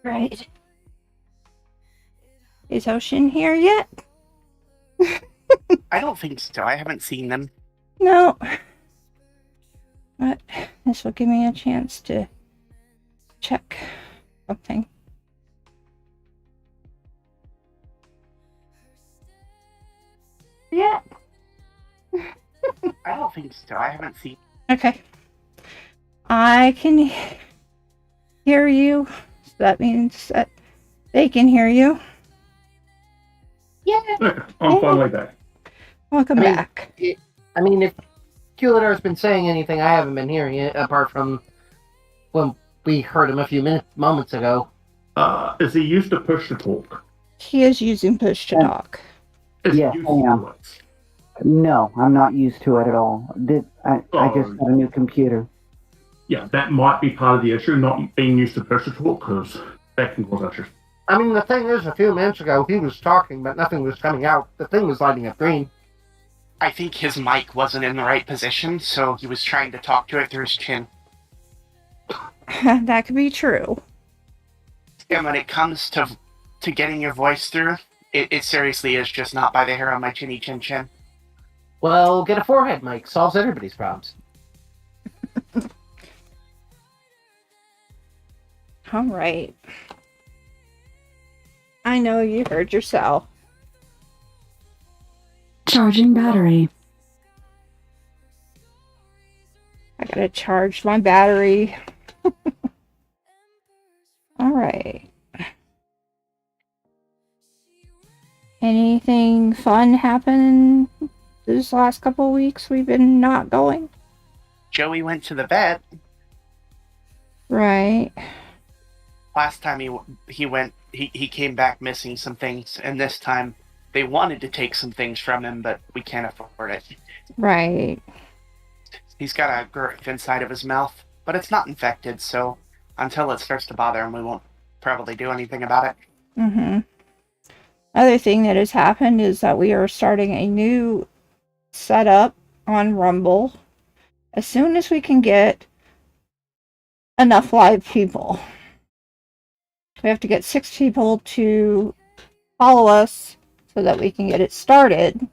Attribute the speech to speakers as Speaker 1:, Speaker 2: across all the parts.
Speaker 1: Right. Is Ocean here yet?
Speaker 2: I don't think so. I haven't seen them.
Speaker 1: No. But this will give me a chance to check something. Yeah.
Speaker 2: I don't think so. I haven't seen.
Speaker 1: Okay. I can hear you. So that means that they can hear you. Yeah.
Speaker 3: I'm finally back.
Speaker 1: Welcome back.
Speaker 4: If Culidar's been saying anything, I haven't been hearing it, apart from when we heard him a few moments ago.
Speaker 3: Is he used to push to talk?
Speaker 1: He is using push to talk.
Speaker 3: Yes, I am.
Speaker 5: No, I'm not used to it at all. I just got a new computer.
Speaker 3: Yeah, that might be part of the issue, not being used to push to talk, because that can cause issues.
Speaker 4: The thing is, a few minutes ago, he was talking, but nothing was coming out. The thing was lighting up green.
Speaker 2: I think his mic wasn't in the right position, so he was trying to talk to it through his chin.
Speaker 1: That could be true.
Speaker 2: And when it comes to getting your voice through, it seriously is just not by the hair on my chinny chin chin.
Speaker 4: Well, get a forehead mic. Solves everybody's problems.
Speaker 1: All right. I know you heard yourself.
Speaker 6: Charging battery.
Speaker 1: I gotta charge my battery. All right. Anything fun happen this last couple of weeks we've been not going?
Speaker 2: Joey went to the vet.
Speaker 1: Right.
Speaker 2: Last time he went, he came back missing some things, and this time they wanted to take some things from him, but we can't afford it.
Speaker 1: Right.
Speaker 2: He's got a girth inside of his mouth, but it's not infected, so until it starts to bother him, we won't probably do anything about it.
Speaker 1: Mm-hmm. Other thing that has happened is that we are starting a new setup on Rumble as soon as we can get enough live people. We have to get 6 people to follow us so that we can get it started.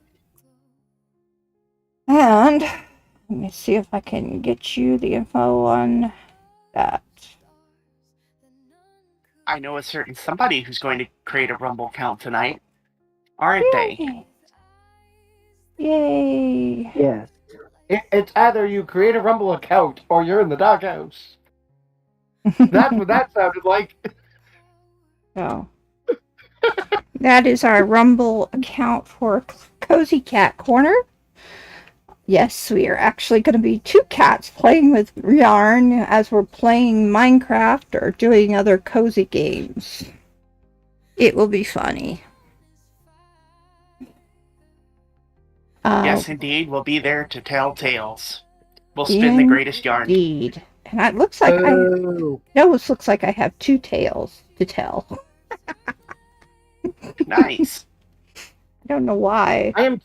Speaker 1: And let me see if I can get you the info on that.
Speaker 2: I know a certain somebody who's going to create a Rumble account tonight, aren't they?
Speaker 1: Yay!
Speaker 5: Yes.
Speaker 4: It's either you create a Rumble account or you're in the doghouse. That's what that sounded like.
Speaker 1: So, that is our Rumble account for Cozy Cat Corner. Yes, we are actually going to be 2 cats playing with yarn as we're playing Minecraft or doing other cozy games. It will be funny.
Speaker 2: Yes, indeed. We'll be there to tell tales. We'll spin the greatest yarn.
Speaker 1: Indeed. And it looks like it almost looks like I have 2 tales to tell.
Speaker 2: Nice.
Speaker 1: I don't know why.
Speaker 4: I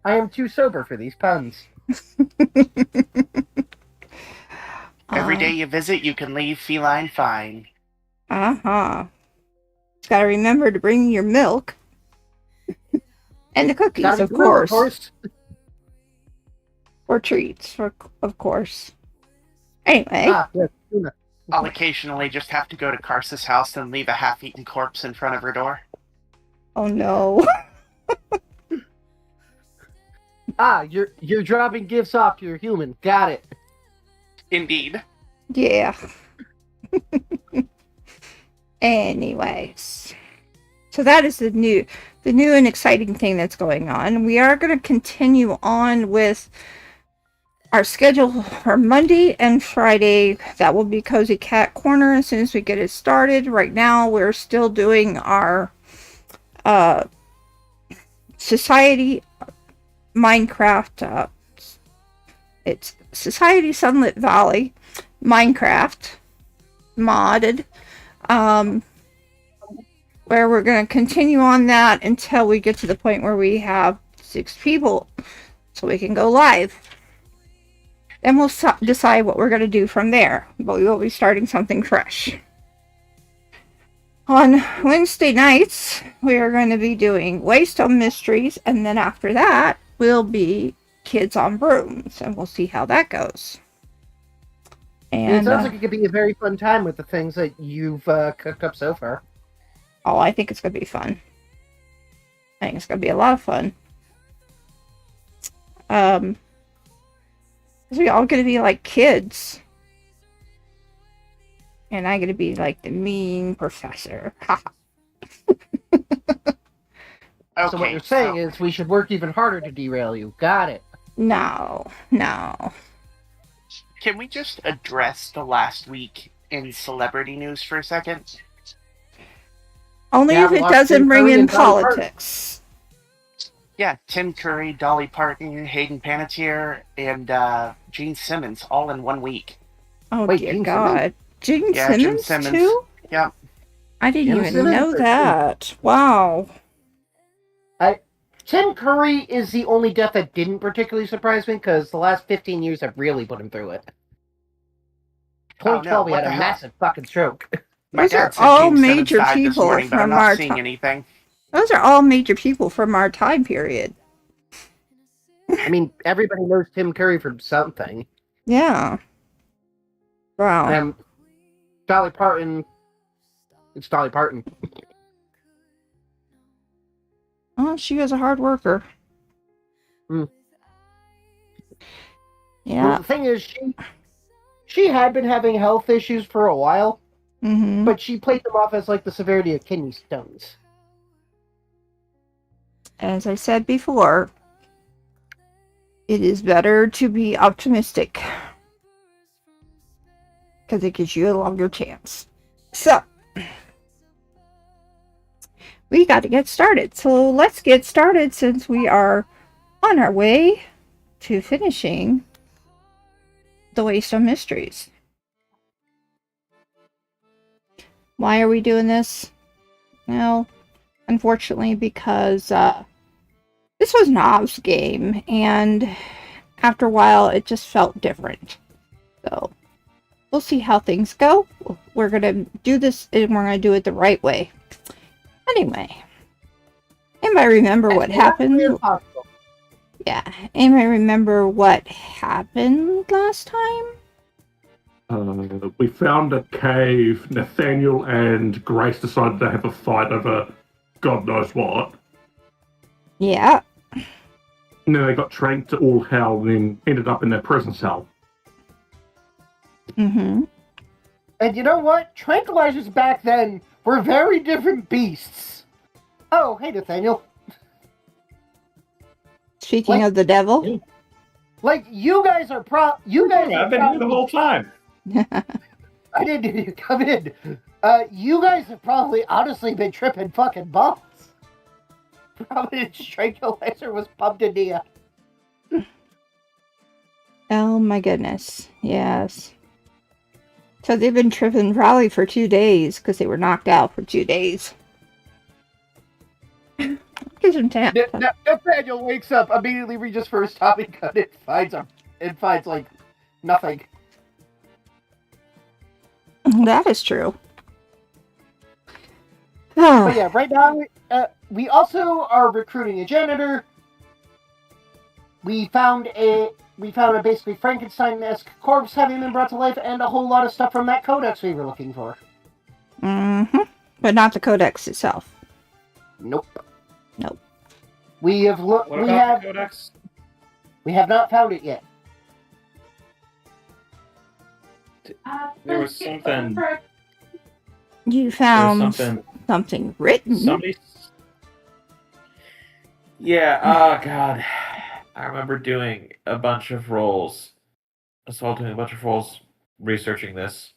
Speaker 4: am too sober for these puns.
Speaker 2: Every day you visit, you can leave feline fine.
Speaker 1: Uh-huh. Just gotta remember to bring your milk. And the cookies, of course. Or treats, of course. Anyway.
Speaker 4: Yes.
Speaker 2: I'll occasionally just have to go to Karsa's house and leave a half-eaten corpse in front of her door.
Speaker 1: Oh no.
Speaker 4: You're dropping gifts off to your human. Got it.
Speaker 2: Indeed.
Speaker 1: Yeah. Anyways. So that is the new and exciting thing that's going on. We are going to continue on with our schedule for Monday and Friday. That will be Cozy Cat Corner as soon as we get it started. Right now, we're still doing our Society Minecraft. It's Society Sunlit Valley Minecraft modded. Where we're going to continue on that until we get to the point where we have 6 people so we can go live. Then we'll decide what we're going to do from there. But we will be starting something fresh. On Wednesday nights, we are going to be doing Waystone Mysteries, and then after that will be Kids on Brooms, and we'll see how that goes.
Speaker 4: It
Speaker 1: And
Speaker 4: sounds like it could be a very fun time with the things that you've cooked up so far.
Speaker 1: oh, I think it's going to be fun. I think it's going to be a lot of fun. 'Cause we all going to be like kids. And I'm going to be like the mean professor.
Speaker 2: Okay,
Speaker 4: So what you're saying is we should work even harder to derail you. Got it.
Speaker 1: No.
Speaker 2: can we just address the last week in celebrity news for a second?
Speaker 1: Only
Speaker 4: Yeah,
Speaker 1: if
Speaker 4: we
Speaker 1: it
Speaker 4: lost
Speaker 1: doesn't
Speaker 4: Tim
Speaker 1: bring
Speaker 4: Curry
Speaker 1: in
Speaker 4: and Dolly Parton.
Speaker 1: politics.
Speaker 2: Yeah, Tim Curry, Dolly Parton, Hayden Panettiere, and Gene Simmons all in 1 week.
Speaker 1: Oh,
Speaker 4: Wait,
Speaker 1: dear
Speaker 4: Gene
Speaker 1: God. Gene
Speaker 2: Yeah, Gene
Speaker 1: Simmons,
Speaker 2: Simmons.
Speaker 1: too?
Speaker 2: Yeah.
Speaker 1: I didn't
Speaker 4: Gene
Speaker 1: even
Speaker 4: Simmons
Speaker 1: know
Speaker 4: or
Speaker 1: that. Wow.
Speaker 4: Tim Curry is the only death that didn't particularly surprise me because the last 15 years have really put him through it.
Speaker 2: Oh,
Speaker 4: 2012,
Speaker 2: no,
Speaker 4: he
Speaker 2: what
Speaker 4: had
Speaker 2: the
Speaker 4: a
Speaker 2: hell?
Speaker 4: massive fucking stroke.
Speaker 2: My
Speaker 1: Those are
Speaker 2: dad said
Speaker 1: all
Speaker 2: Gene Simmons
Speaker 1: major
Speaker 2: died this
Speaker 1: people
Speaker 2: morning, but I'm
Speaker 1: from
Speaker 2: not
Speaker 1: our
Speaker 2: seeing
Speaker 1: time.
Speaker 2: anything.
Speaker 1: Those are all major people from our time period.
Speaker 4: I mean, everybody knows Tim Curry from something.
Speaker 1: Yeah. Wow.
Speaker 4: And Dolly Parton, it's Dolly Parton.
Speaker 1: Oh, she was a hard worker.
Speaker 4: Hmm.
Speaker 1: Yeah.
Speaker 4: Well, the thing is, she had been having health issues for a while,
Speaker 1: Mm-hmm.
Speaker 4: but she played them off as like the severity of kidney stones.
Speaker 1: As I said before, it is better to be optimistic. Because it gives you a longer chance. So, we got to get started. So, let's get started since we are on our way to finishing the Waystone Mysteries. Why are we doing this? Well, unfortunately, because this was Knob's game, and after a while, it just felt different. So, we'll see how things go. We're going to do this, and we're going to do it the right way. Anyway, anybody remember what happened? Yeah, anybody remember what happened last time?
Speaker 3: We found a cave. Nathaniel and Grace decided to have a fight over God knows what.
Speaker 1: Yeah.
Speaker 3: And then they got trained to all hell and then ended up in their prison cell.
Speaker 1: Mm-hmm.
Speaker 4: And you know what? Tranquilizers back then were very different beasts. Oh, hey, Nathaniel.
Speaker 1: Speaking of the devil.
Speaker 4: Like, you guys are
Speaker 6: I've been here the whole time.
Speaker 4: I didn't hear you come in. You guys have probably honestly been tripping fucking balls. Probably the tranquilizer was pumped into you.
Speaker 1: Oh my goodness. Yes. So they've been tripping probably for 2 days because they were knocked out for 2 days.
Speaker 4: Nathaniel wakes up, immediately reaches for his Tommy gun and finds like nothing.
Speaker 1: That is true.
Speaker 4: But yeah, right now we also are recruiting a janitor. We found a basically Frankenstein-esque corpse having been brought to life, and a whole lot of stuff from that codex we were looking for.
Speaker 1: Mm-hmm. But not the codex itself.
Speaker 4: Nope.
Speaker 1: Nope.
Speaker 4: We have looked.
Speaker 6: What about the codex?
Speaker 4: We have not found it yet.
Speaker 6: There was something.
Speaker 1: You
Speaker 6: There was
Speaker 1: found
Speaker 6: something.
Speaker 1: something written.
Speaker 6: Somebody. Yeah. Oh God. I remember doing a bunch of rolls. So I was doing a bunch of rolls researching this.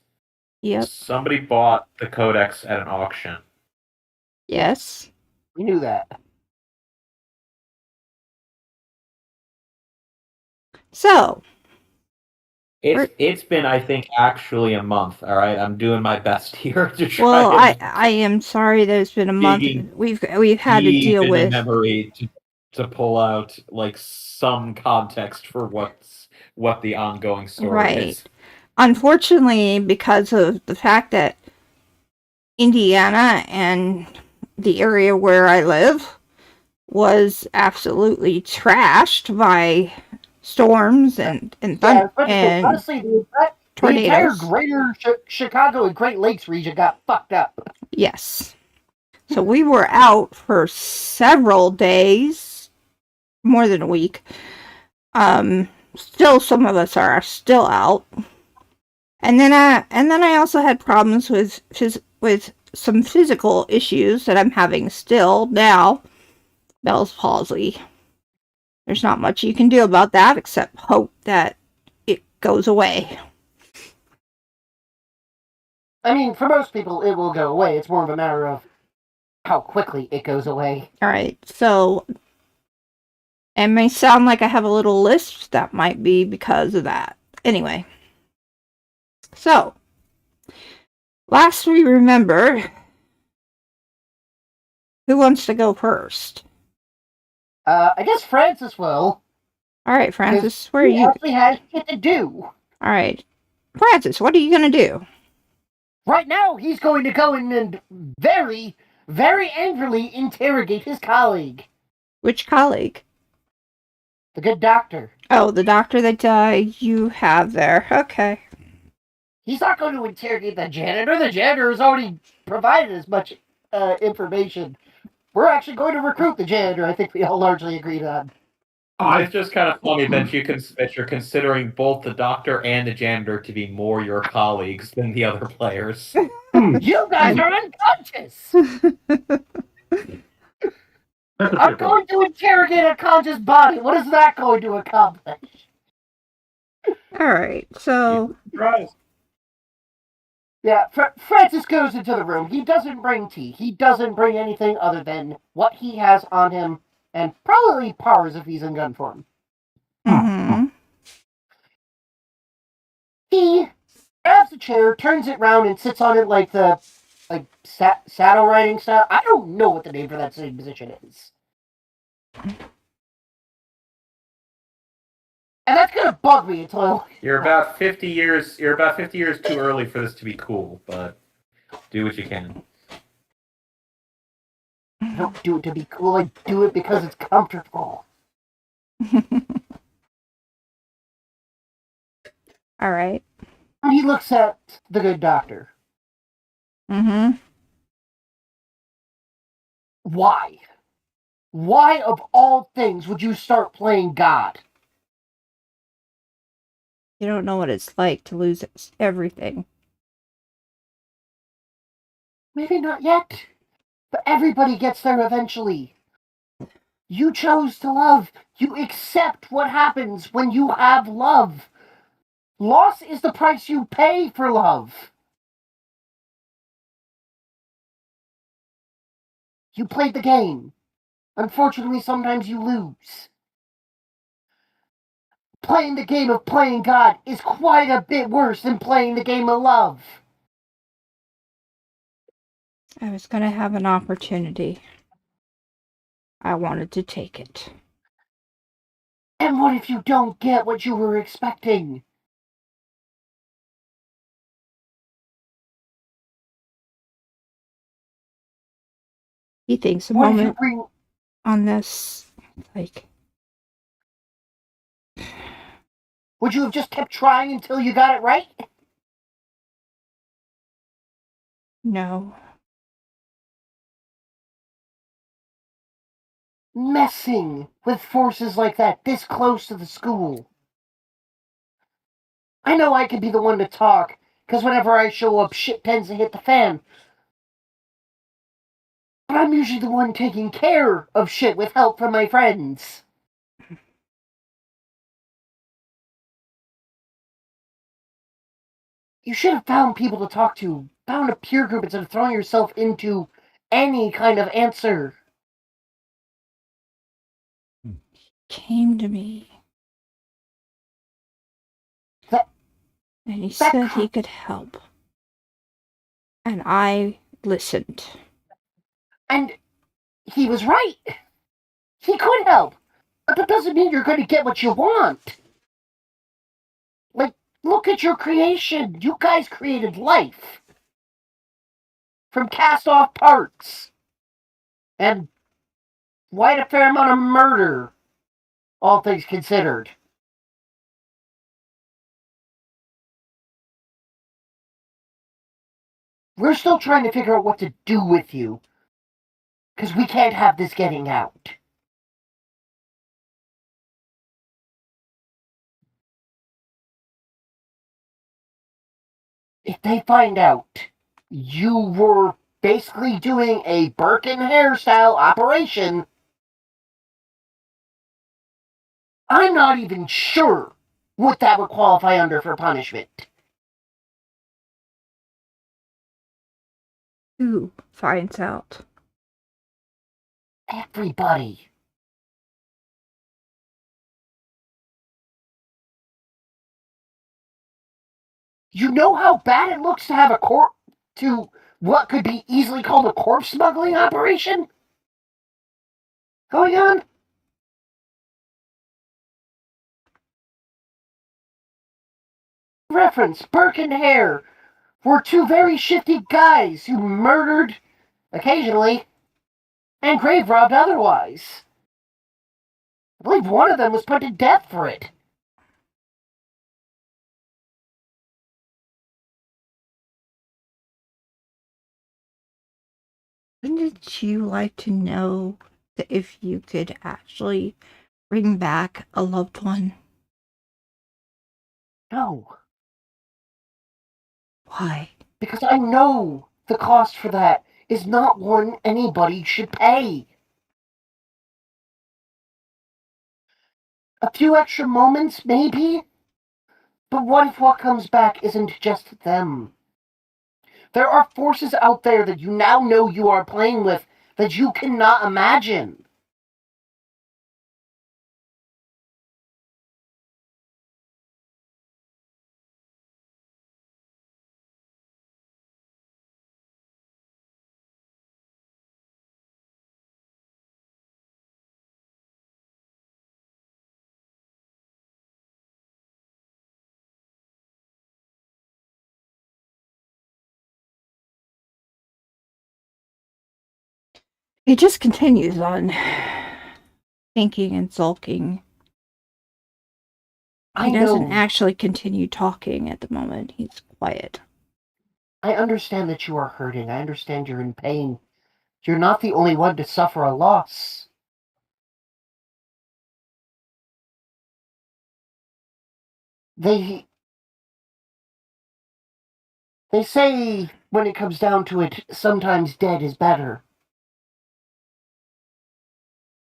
Speaker 1: Yep.
Speaker 6: Somebody bought the codex at an auction.
Speaker 1: Yes.
Speaker 4: We knew that.
Speaker 1: So,
Speaker 6: It's been, I think, actually a month. All right, I'm doing my best here to try.
Speaker 1: well,
Speaker 6: and
Speaker 1: I am sorry that it's been a month.
Speaker 6: digging
Speaker 1: We've had to
Speaker 6: deep
Speaker 1: deal
Speaker 6: into
Speaker 1: with
Speaker 6: memory to pull out like some context for what the ongoing story
Speaker 1: Right.
Speaker 6: is.
Speaker 1: Unfortunately, because of the fact that Indiana and the area where I live was absolutely trashed by storms and
Speaker 4: Yeah,
Speaker 1: and
Speaker 4: honestly, the entire
Speaker 1: tornadoes.
Speaker 4: greater Chicago and Great Lakes region got fucked up.
Speaker 1: Yes. So we were out for several days, more than a week. Still some of us are still out. And then I also had problems with some physical issues that I'm having still now. Bell's palsy. There's not much you can do about that except hope that it goes away.
Speaker 4: I mean, for most people, it will go away. It's more of a matter of how quickly it goes away.
Speaker 1: All right, so it may sound like I have a little lisp. That might be because of that. Anyway, so last we remember, who wants to go first?
Speaker 4: I guess Francis will.
Speaker 1: All right, Francis, where are
Speaker 4: He
Speaker 1: you?
Speaker 4: actually has shit to do.
Speaker 1: All right, Francis, what are you gonna do?
Speaker 4: Right now, he's going to go in and very, very angrily interrogate his colleague,
Speaker 1: Which colleague?
Speaker 4: the good doctor.
Speaker 1: Oh, the doctor that you have there. Okay.
Speaker 4: He's not going to interrogate the janitor. The janitor has already provided as much information. We're actually going to recruit the janitor. I think we all largely agreed on.
Speaker 6: It's just kind of funny that you're considering both the doctor and the janitor to be more your colleagues than the other players.
Speaker 4: You guys are unconscious! I'm going to interrogate a conscious body. What is that going to accomplish?
Speaker 1: All right, so
Speaker 6: Surprise.
Speaker 4: Yeah, Francis goes into the room. He doesn't bring tea. He doesn't bring anything other than what he has on him, and probably powers if he's in gun form. He grabs a chair, turns it round, and sits on it like saddle riding style. I don't know what the name for that same position is. And that's gonna bug me until
Speaker 6: You're about 50 years too early for this to be cool, but do what you can.
Speaker 4: I don't do it to be cool. I do it because it's comfortable.
Speaker 1: all right.
Speaker 4: And he looks at the good doctor.
Speaker 1: Mm-hmm.
Speaker 4: Why? Why, of all things, would you start playing God?
Speaker 1: You don't know what it's like to lose everything.
Speaker 4: Maybe not yet. But everybody gets there eventually. You chose to love. You accept what happens when you have love. Loss is the price you pay for love. You played the game. Unfortunately, sometimes you lose. Playing the game of playing God is quite a bit worse than playing the game of love.
Speaker 1: I was going to have an opportunity. I wanted to take it.
Speaker 4: And what if you don't get what you were expecting?
Speaker 1: He thinks a
Speaker 4: What if you
Speaker 1: moment
Speaker 4: bring...
Speaker 1: on this, like,
Speaker 4: Would you have just kept trying until you got it right?
Speaker 1: no.
Speaker 4: Messing with forces like that this close to the school. I know I could be the one to talk, because whenever I show up, shit tends to hit the fan. But I'm usually the one taking care of shit with help from my friends. You should have found people to talk to, found a peer group instead of throwing yourself into any kind of answer.
Speaker 1: Came to me. And he said he could help. And I listened.
Speaker 4: And he was right. He could help. But that doesn't mean you're going to get what you want. Like, look at your creation. You guys created life. from cast-off parts. And quite a fair amount of murder, all things considered. We're still trying to figure out what to do with you. Because we can't have this getting out. If they find out you were basically doing a Birkin hairstyle operation, I'm not even sure what that would qualify under for punishment.
Speaker 1: Who finds out?
Speaker 4: Everybody. You know how bad it looks to have a to what could be easily called a corpse smuggling operation going on? Reference, Burke and Hare were two very shifty guys who murdered, occasionally, and grave robbed otherwise. I believe one of them was put to death for it.
Speaker 1: Wouldn't you like to know that if you could actually bring back a loved one?
Speaker 4: No.
Speaker 1: Why?
Speaker 4: Because I know the cost for that is not one anybody should pay. A few extra moments, maybe? But what if what comes back isn't just them? There are forces out there that you now know you are playing with that you cannot imagine.
Speaker 1: He just continues on thinking and sulking. He doesn't actually continue talking at the moment. He's quiet.
Speaker 4: I understand that you are hurting. I understand you're in pain. You're not the only one to suffer a loss. They say, when it comes down to it, sometimes dead is better.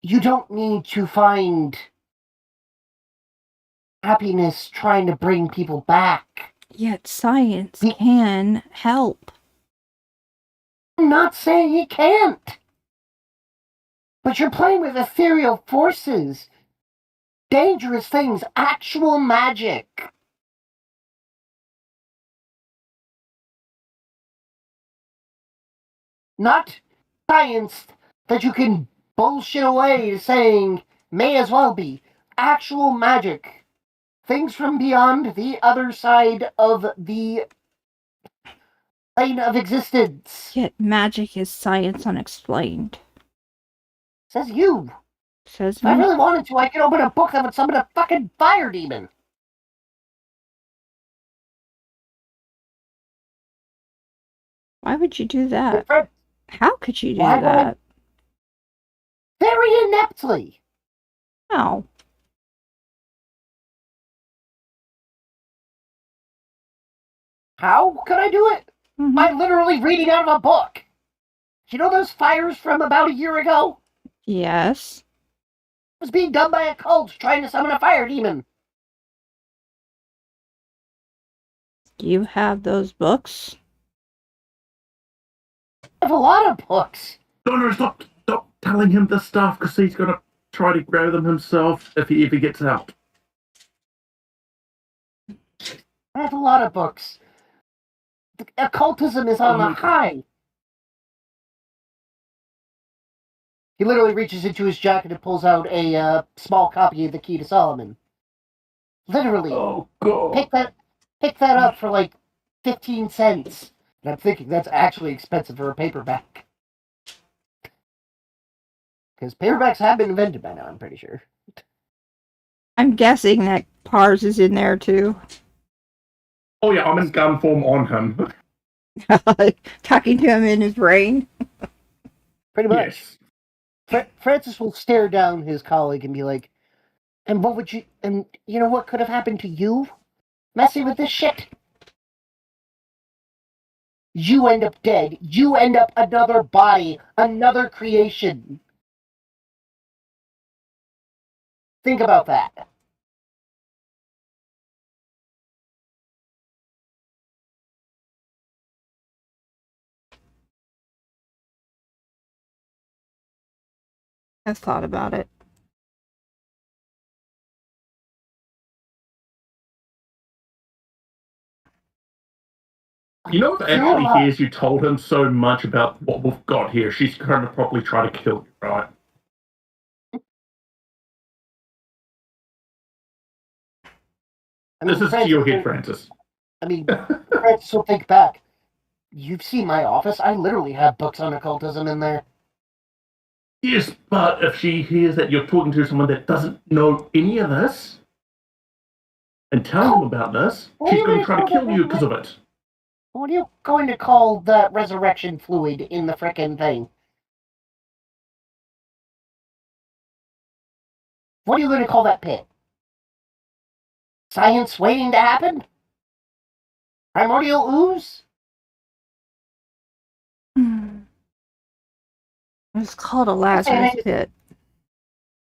Speaker 4: You don't need to find happiness trying to bring people back.
Speaker 1: Yet science can help.
Speaker 4: I'm not saying it can't. But you're playing with ethereal forces. Dangerous things. Actual magic. Not science that you can bullshit away saying may as well be. Actual magic. Things from beyond the other side of the plane of existence.
Speaker 1: Yet magic is science unexplained.
Speaker 4: Says you.
Speaker 1: Says
Speaker 4: If I
Speaker 1: me.
Speaker 4: really wanted to, I could open a book that would summon a fucking fire demon.
Speaker 1: Why would you do that?
Speaker 4: Fred,
Speaker 1: How could you do
Speaker 4: why would I-
Speaker 1: that?
Speaker 4: very ineptly.
Speaker 1: How?
Speaker 4: How could I do it?
Speaker 1: Mhm.
Speaker 4: By literally reading out of a book. You know those fires from about a year ago?
Speaker 1: Yes.
Speaker 4: It was being done by a cult trying to summon a fire demon.
Speaker 1: You have those books?
Speaker 4: I have a lot of books.
Speaker 3: No, stop telling him this stuff, because he's going to try to grab them himself if he gets out.
Speaker 4: I have a lot of books. Occultism is on the high. He literally reaches into his jacket and pulls out a small copy of the Key to Solomon. Literally.
Speaker 3: Oh, God.
Speaker 4: Pick that up for like 15 cents. And I'm thinking that's actually expensive for a paperback. Because paperbacks have been invented by now, I'm pretty sure.
Speaker 1: I'm guessing that Pars is in there too.
Speaker 3: Oh yeah, I'm in gun form on him.
Speaker 1: Talking to him in his brain.
Speaker 4: Pretty much.
Speaker 3: Yes.
Speaker 4: Francis will stare down his colleague and be like, and what would you, and you know what could have happened to you? Messing with this shit? You end up dead. You end up another body, another creation. Think about that.
Speaker 1: I've thought about it.
Speaker 3: You know, if Ashley hears you told him so much about what we've got here, she's going to probably try to kill you, right?
Speaker 4: I mean,
Speaker 3: This is to your head, Francis.
Speaker 4: I mean, Francis will think back. You've seen my office. I literally have books on occultism in there.
Speaker 3: Yes, but if she hears that you're talking to someone that doesn't know any of this and telling them about this, she's going to try to kill you because of it.
Speaker 4: What are you going to call the resurrection fluid in the frickin' thing? What are you going to call that pit? Science waiting to happen? Primordial ooze?
Speaker 1: It's called a Lazarus pit.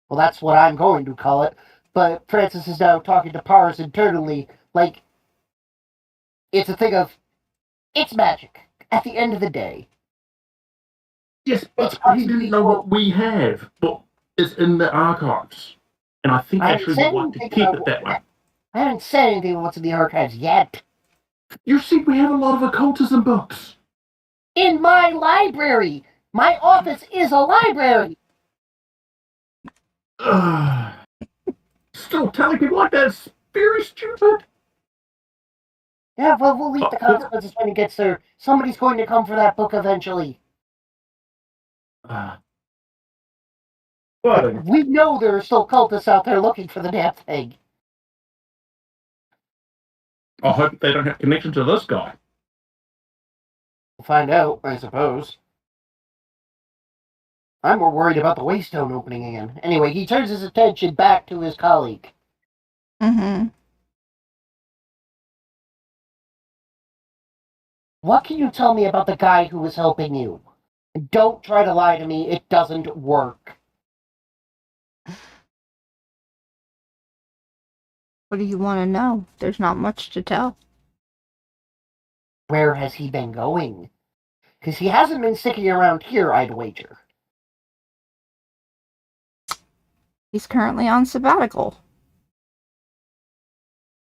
Speaker 4: Well, that's what I'm going to call it. But Francis is now talking to Pars internally, like, it's a thing of, it's magic, at the end of the day.
Speaker 3: Yes, but he didn't know what we have, but it's in the archives. And I think Ashley would like to keep it that way.
Speaker 4: I haven't said anything about what's in the archives yet.
Speaker 3: You see, we have a lot of occultism books.
Speaker 4: In my library! My office is a library!
Speaker 3: Still telling people like that is very stupid.
Speaker 4: Yeah, well, we'll leave the consequences when it gets there. Somebody's going to come for that book eventually.
Speaker 3: But
Speaker 4: we know there are still cultists out there looking for the damn thing.
Speaker 3: I hope they don't have connection to this guy.
Speaker 4: We'll find out, I suppose. I'm more worried about the Waystone opening again. Anyway, he turns his attention back to his colleague.
Speaker 1: Mm-hmm.
Speaker 4: What can you tell me about the guy who was helping you? Don't try to lie to me. It doesn't work.
Speaker 1: What do you want to know? There's not much to tell.
Speaker 4: Where has he been going? Because he hasn't been sticking around here, I'd wager.
Speaker 1: He's currently on sabbatical.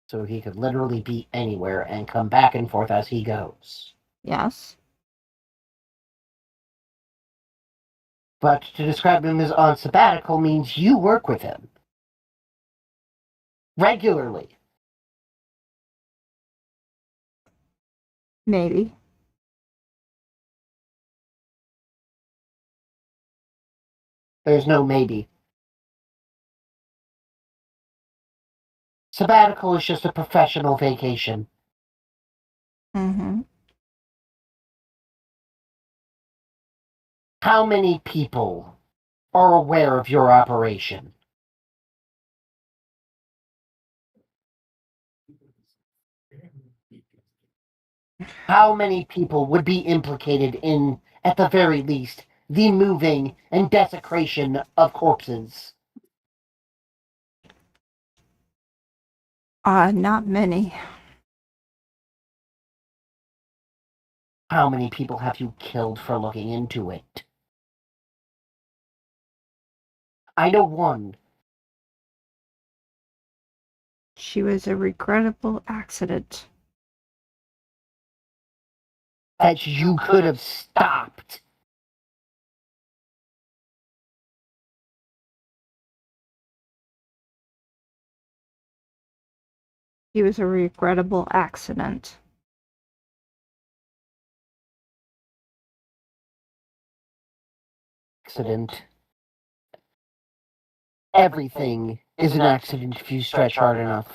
Speaker 4: So he could literally be anywhere and come back and forth as he goes.
Speaker 1: Yes.
Speaker 4: But to describe him as on sabbatical means you work with him. Regularly.
Speaker 1: Maybe.
Speaker 4: There's no maybe. Sabbatical is just a professional vacation.
Speaker 1: Mm-hmm.
Speaker 4: How many people are aware of your operation? How many people would be implicated in, at the very least, the moving and desecration of corpses?
Speaker 1: Not many.
Speaker 4: How many people have you killed for looking into it? I know one.
Speaker 1: She was a regrettable accident.
Speaker 4: That you could have stopped.
Speaker 1: She was a regrettable accident.
Speaker 4: accident. Everything is an accident if you stretch hard enough.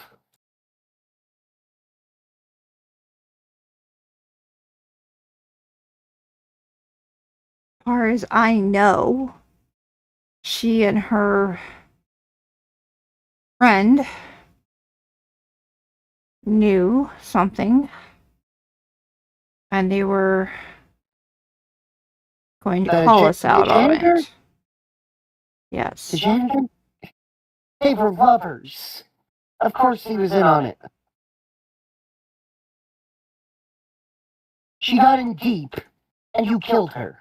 Speaker 1: As far as I know, she and her friend knew something, and they were going to call us out on it. Yes.
Speaker 4: The janitor? They were lovers. Of course he was in on it. She got in deep, and you killed her.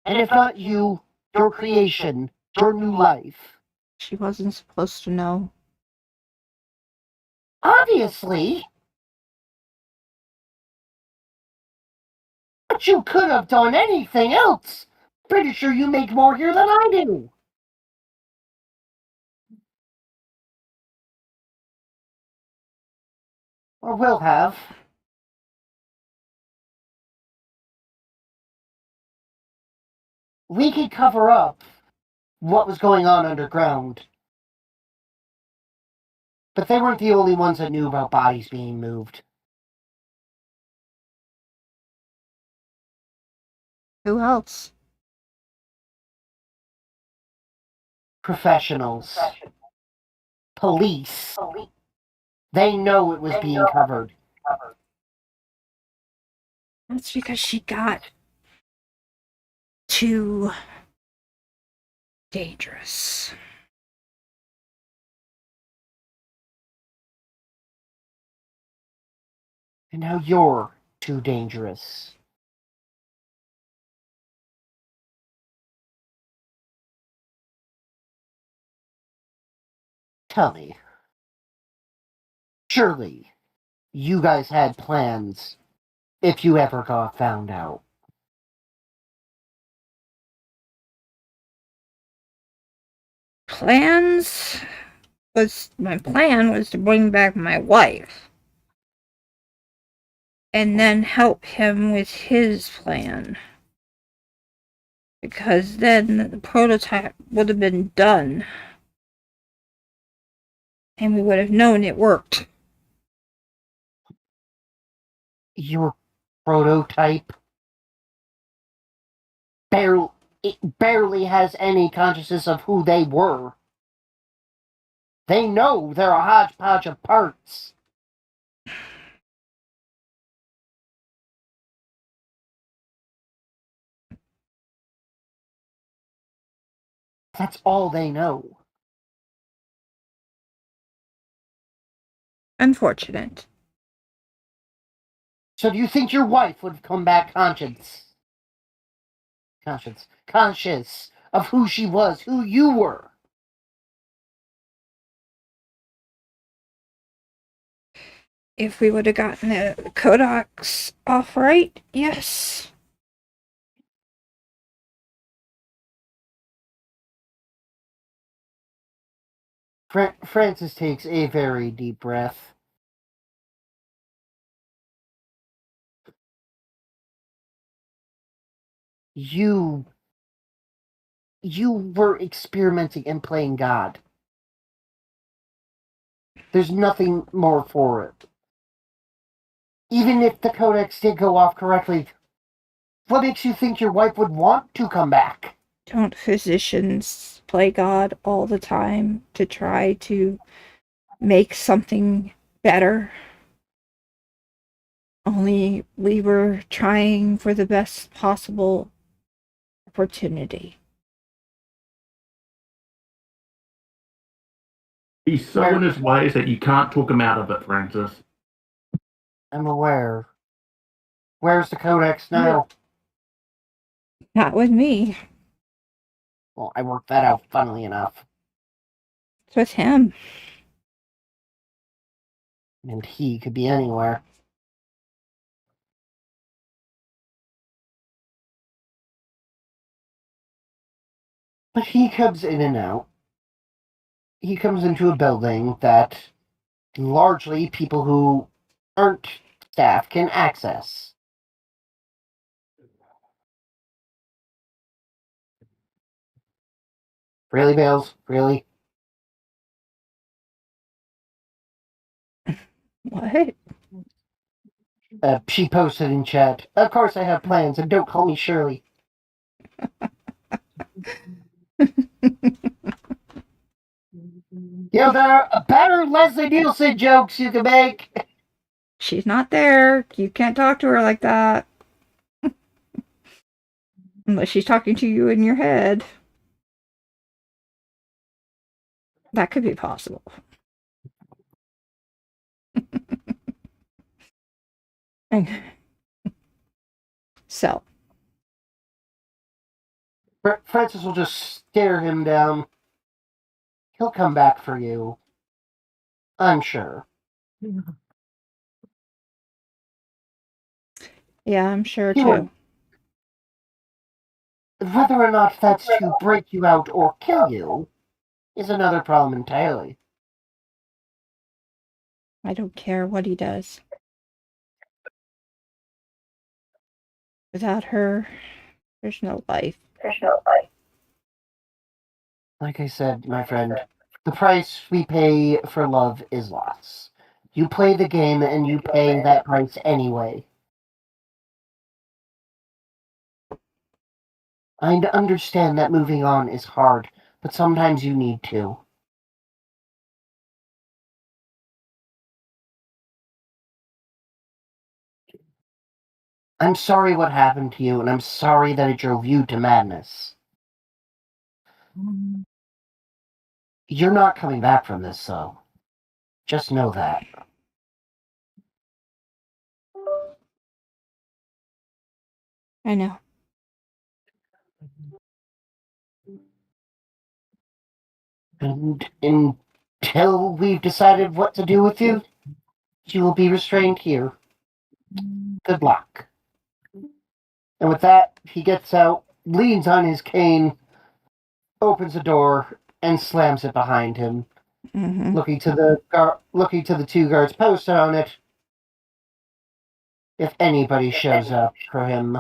Speaker 4: And if not you, your creation, your new life.
Speaker 1: She wasn't supposed to know.
Speaker 4: Obviously. But you could have done anything else. Pretty sure you make more here than I do. Or will have. We could cover up what was going on underground. But they weren't the only ones that knew about bodies being moved.
Speaker 1: Who else?
Speaker 4: Professionals. Police. They know it was being covered.
Speaker 1: That's because she got too dangerous.
Speaker 4: And now you're too dangerous. Tell me. Surely, you guys had plans if you ever got found out.
Speaker 1: My plan was to bring back my wife and then help him with his plan, because then the prototype would have been done and we would have known it worked.
Speaker 4: Your prototype barely has any consciousness of who they were. They know they're a hodgepodge of parts. That's all they know.
Speaker 1: Unfortunate.
Speaker 4: So do you think your wife would have come back conscious of who she was, who you were?
Speaker 1: If we would have gotten the codex off right, yes.
Speaker 4: Francis takes a very deep breath. You were experimenting and playing God. There's nothing more for it. Even if the codex did go off correctly, what makes you think your wife would want to come back?
Speaker 1: Don't physicians play God all the time to try to make something better? Only we were trying for the best possible opportunity.
Speaker 3: He's so in his ways that you can't talk him out of it, Francis.
Speaker 4: I'm aware. Where's the codex now?
Speaker 1: Not with me.
Speaker 4: Well, I worked that out, funnily enough.
Speaker 1: It's with him.
Speaker 4: And he could be anywhere. But he comes in and out. He comes into a building that largely people who aren't staff can access. Really, Bales? Really?
Speaker 1: What?
Speaker 4: She posted in chat. Of course I have plans, and don't call me Shirley. You know, there are better Leslie Nielsen jokes you can make.
Speaker 1: She's not there. You can't talk to her like that. Unless she's talking to you in your head. That could be possible. So,
Speaker 4: Francis will just stare him down. He'll come back for you. I'm sure.
Speaker 1: yeah, I'm sure
Speaker 4: He
Speaker 1: too.
Speaker 4: will. Whether or not that's to break you out or kill you is another problem entirely.
Speaker 1: I don't care what he does. Without her, there's no life.
Speaker 4: Like I said, my friend, the price we pay for love is loss. You play the game and you pay that price anyway. I understand that moving on is hard, but sometimes you need to. I'm sorry what happened to you, and I'm sorry that it drove you to madness. You're not coming back from this, though. Just know that.
Speaker 1: I know.
Speaker 4: And until we've decided what to do with you, you will be restrained here. Good luck. And with that, he gets out, leans on his cane, opens the door, and slams it behind him.
Speaker 1: Mm-hmm.
Speaker 4: Looking to the two guards posted on it. If anybody shows up for him,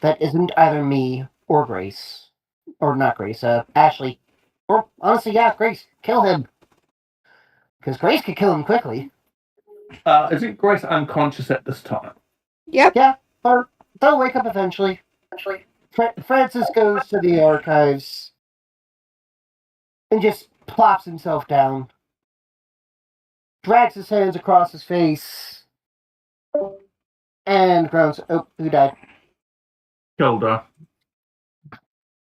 Speaker 4: that isn't either me or Grace, or not Grace, Ashley, or honestly, yeah, Grace, kill him, because Grace could kill him quickly.
Speaker 3: Isn't Grace unconscious at this time?
Speaker 1: Yep.
Speaker 4: Yeah, or they'll wake up eventually. Francis goes to the archives and just plops himself down, drags his hands across his face, and groans, "Oh, who died?"
Speaker 3: Killed her.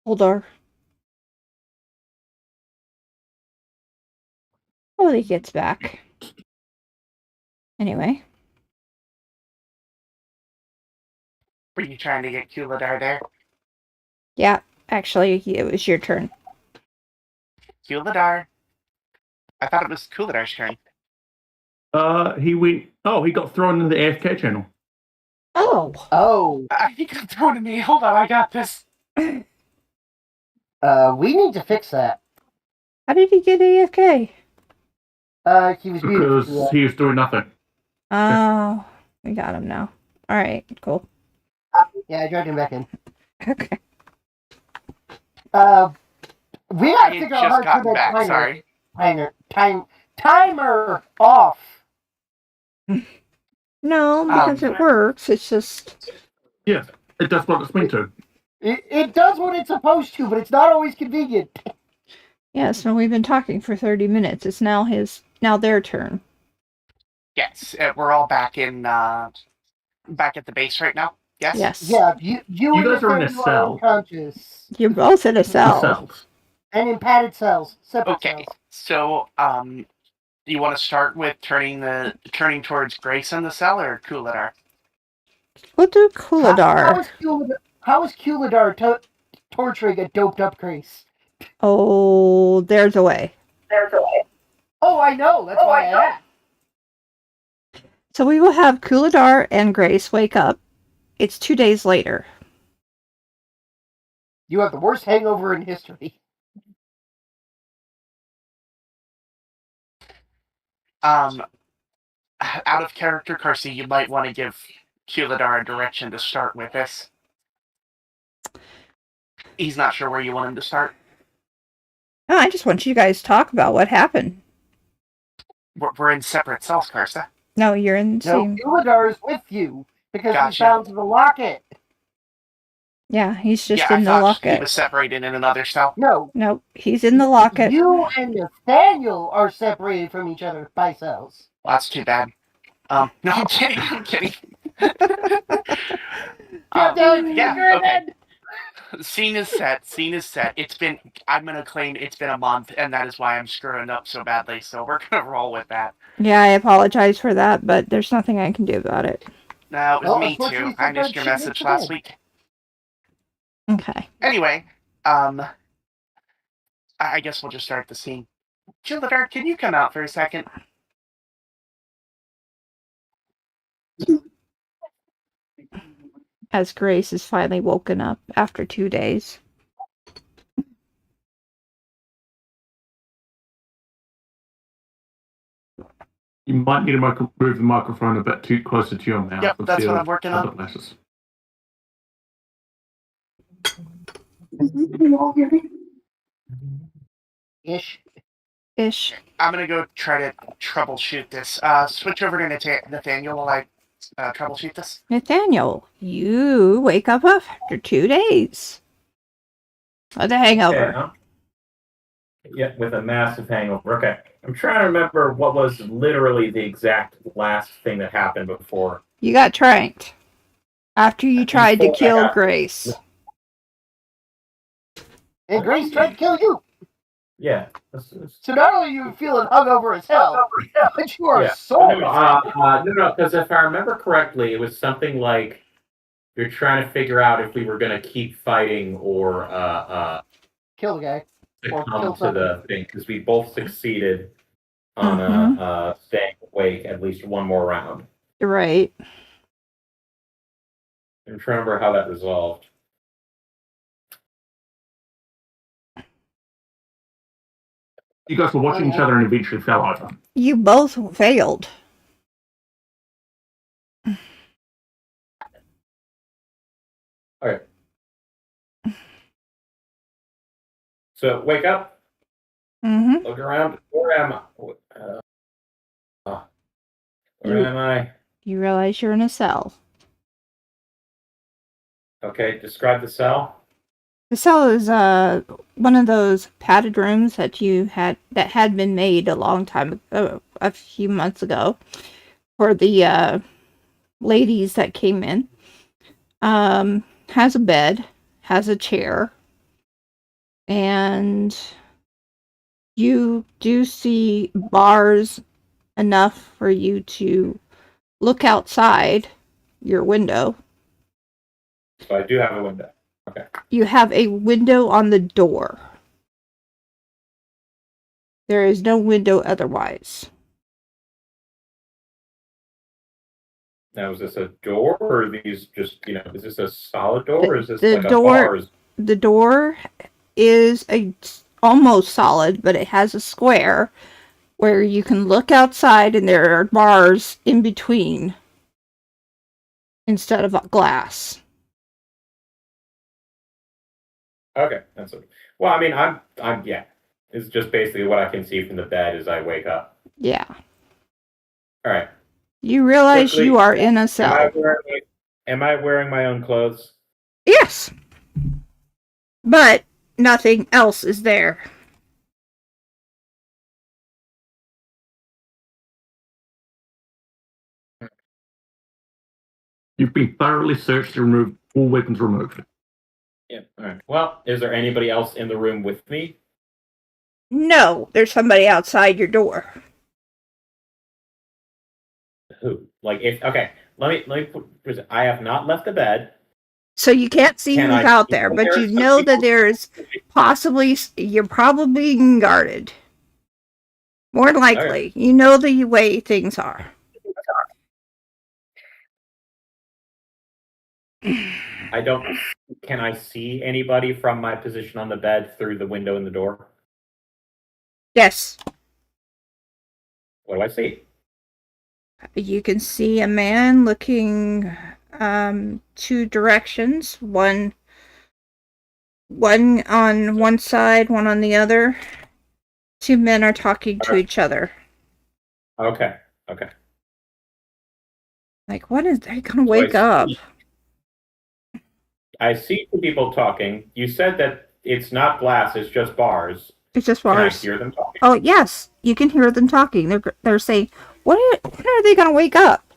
Speaker 1: Hold on. Oh, he gets back. Anyway.
Speaker 2: Were you trying to get Kuladar there?
Speaker 1: Yeah, actually, it was your turn.
Speaker 2: Kuladar. I thought it was Kuladar's turn.
Speaker 3: He went. Oh, he got thrown in the AFK channel.
Speaker 4: Oh,
Speaker 2: He got thrown at me. Hold on, I got this.
Speaker 4: we need to fix that.
Speaker 1: How did he get AFK?
Speaker 4: He was muted.
Speaker 3: Because he was doing nothing.
Speaker 1: Oh, we got him now. Alright, cool.
Speaker 4: Yeah, I dragged him back in.
Speaker 1: Okay.
Speaker 4: We gotta
Speaker 2: I
Speaker 4: figure
Speaker 2: just
Speaker 4: out how to
Speaker 2: got
Speaker 4: turn
Speaker 2: back.
Speaker 4: that
Speaker 2: Sorry.
Speaker 4: timer off.
Speaker 1: No, because it works. It's just...
Speaker 3: Yes, it does what it's meant to.
Speaker 4: It does what it's supposed to, but it's not always convenient.
Speaker 1: Yes, no, we've been talking for 30 minutes. It's now their turn.
Speaker 2: Yes, we're all back in, back at the base right now. Yes?
Speaker 1: Yes.
Speaker 4: Yeah, you and
Speaker 3: guys
Speaker 4: your
Speaker 3: are in a
Speaker 4: friend
Speaker 3: cell.
Speaker 4: unconscious.
Speaker 1: You're both in a
Speaker 3: The
Speaker 1: cell.
Speaker 3: cells.
Speaker 4: And in padded cells. Separate
Speaker 2: Okay,
Speaker 4: cells.
Speaker 2: so, you want to start with turning towards Grace in the cell or Kuladar?
Speaker 1: We'll do Kuladar.
Speaker 4: How is Kuladar torturing a doped up Grace?
Speaker 1: Oh, there's a way.
Speaker 4: Oh, I know. That's why I asked.
Speaker 1: So we will have Kuladar and Grace wake up. It's 2 days later.
Speaker 4: You have the worst hangover in history.
Speaker 2: Out of character, Carsey, you might want to give Kuladar a direction to start with this. He's not sure where you want him to start.
Speaker 1: No, I just want you guys to talk about what happened.
Speaker 2: We're in separate cells, Karsta.
Speaker 1: No, you're in the
Speaker 4: No,
Speaker 1: same.
Speaker 4: Illidar's with you because
Speaker 2: Gotcha.
Speaker 4: we found the locket.
Speaker 1: Yeah, he's just
Speaker 2: Yeah,
Speaker 1: in
Speaker 2: I
Speaker 1: the
Speaker 2: thought
Speaker 1: locket.
Speaker 2: he was separated in another cell.
Speaker 4: No,
Speaker 1: Nope, he's in the locket.
Speaker 4: you and Nathaniel are separated from each other by cells.
Speaker 2: Well, that's too bad. No, I'm kidding. I'm kidding. Yeah, okay. Scene is set. I'm gonna claim it's been a month, and that is why I'm screwing up so badly. So we're gonna roll with that.
Speaker 1: Yeah, I apologize for that, but there's nothing I can do about it.
Speaker 2: No, it was
Speaker 4: Well,
Speaker 2: me
Speaker 4: unfortunately,
Speaker 2: too. I missed your
Speaker 4: sometimes shit
Speaker 2: message
Speaker 4: gets
Speaker 2: last
Speaker 4: away.
Speaker 2: week.
Speaker 1: Okay.
Speaker 2: Anyway, I guess we'll just start the scene. Chilladar, can you come out for a second?
Speaker 1: As Grace is finally woken up after 2 days.
Speaker 3: You might need to move the microphone a bit too closer to your mouth.
Speaker 2: Yep, that's
Speaker 3: instead
Speaker 2: what
Speaker 3: of
Speaker 2: I'm working
Speaker 3: other
Speaker 2: on.
Speaker 3: places.
Speaker 4: Ish.
Speaker 1: Ish.
Speaker 2: I'm gonna go try to troubleshoot this. Switch over to Nathaniel while I troubleshoot this.
Speaker 1: Nathaniel, you wake up after 2 days. With a hangover.
Speaker 6: Okay, huh? Yeah, with a massive hangover. Okay. I'm trying to remember what was literally the exact last thing that happened before.
Speaker 1: You got tranked. After you tried to
Speaker 6: Before I
Speaker 1: kill
Speaker 6: got-
Speaker 1: Grace.
Speaker 4: And Grace tried to kill you.
Speaker 6: Yeah.
Speaker 4: So not only are you feeling hungover as hell, but you are
Speaker 6: Yeah.
Speaker 4: sore.
Speaker 6: No, because if I remember correctly, it was something like you're trying to figure out if we were going to keep fighting or
Speaker 4: Kill the guy. Or
Speaker 6: succumb
Speaker 4: kill
Speaker 6: to the thing, because we both succeeded on staying awake at least one more round.
Speaker 1: Right.
Speaker 6: I'm trying to remember how that resolved.
Speaker 3: You guys were watching each other and eventually fell over.
Speaker 1: You both failed.
Speaker 6: Okay. So wake up,
Speaker 1: Mm-hmm.
Speaker 6: look around. Where am I? Where am I?
Speaker 1: You realize you're in a cell.
Speaker 6: Okay, describe the cell.
Speaker 1: The cell is one of those padded rooms that had been made a long time ago, a few months ago, for the ladies that came in. Has a bed, has a chair, and you do see bars enough for you to look outside your window.
Speaker 6: So I do have a window. Okay.
Speaker 1: You have a window on the door. There is no window otherwise.
Speaker 6: Now, is this a door, or are these just, is this a solid door, or is this
Speaker 1: The
Speaker 6: like a
Speaker 1: door-
Speaker 6: bar?
Speaker 1: The door is almost solid, but it has a square where you can look outside and there are bars in between instead of glass.
Speaker 6: Okay, that's it. Well, I mean, I'm yeah. It's just basically what I can see from the bed as I wake up.
Speaker 1: Yeah.
Speaker 6: All right.
Speaker 1: You realize
Speaker 6: Quickly,
Speaker 1: you are in a cell.
Speaker 6: Am I wearing my own clothes?
Speaker 1: Yes. But nothing else is there.
Speaker 3: You've been thoroughly searched and removed, all weapons removed.
Speaker 6: Yeah. All right. Well, is there anybody else in the room with me?
Speaker 1: No, there's somebody outside your door.
Speaker 6: Who? Like, okay. Let me put. I have not left the bed.
Speaker 1: So you can't see
Speaker 6: Can
Speaker 1: who's
Speaker 6: I-
Speaker 1: out there, but
Speaker 6: there
Speaker 1: you
Speaker 6: are some
Speaker 1: know that
Speaker 6: people-
Speaker 1: you're probably being guarded. More than likely. You know the way things are.
Speaker 6: I don't. Can I see anybody from my position on the bed through the window in the door?
Speaker 1: Yes.
Speaker 6: What do I see?
Speaker 1: You can see a man looking two directions, one on one side, one on the other. Two men are talking to each other.
Speaker 6: Okay. Okay.
Speaker 1: Like, when is they gonna wake
Speaker 6: I
Speaker 1: up?
Speaker 6: see- I see two people talking. You said that it's not glass; it's just bars.
Speaker 1: It's just
Speaker 6: Can I
Speaker 1: bars.
Speaker 6: hear them talking?
Speaker 1: Oh yes, you can hear them talking. They're saying, when are they gonna wake up?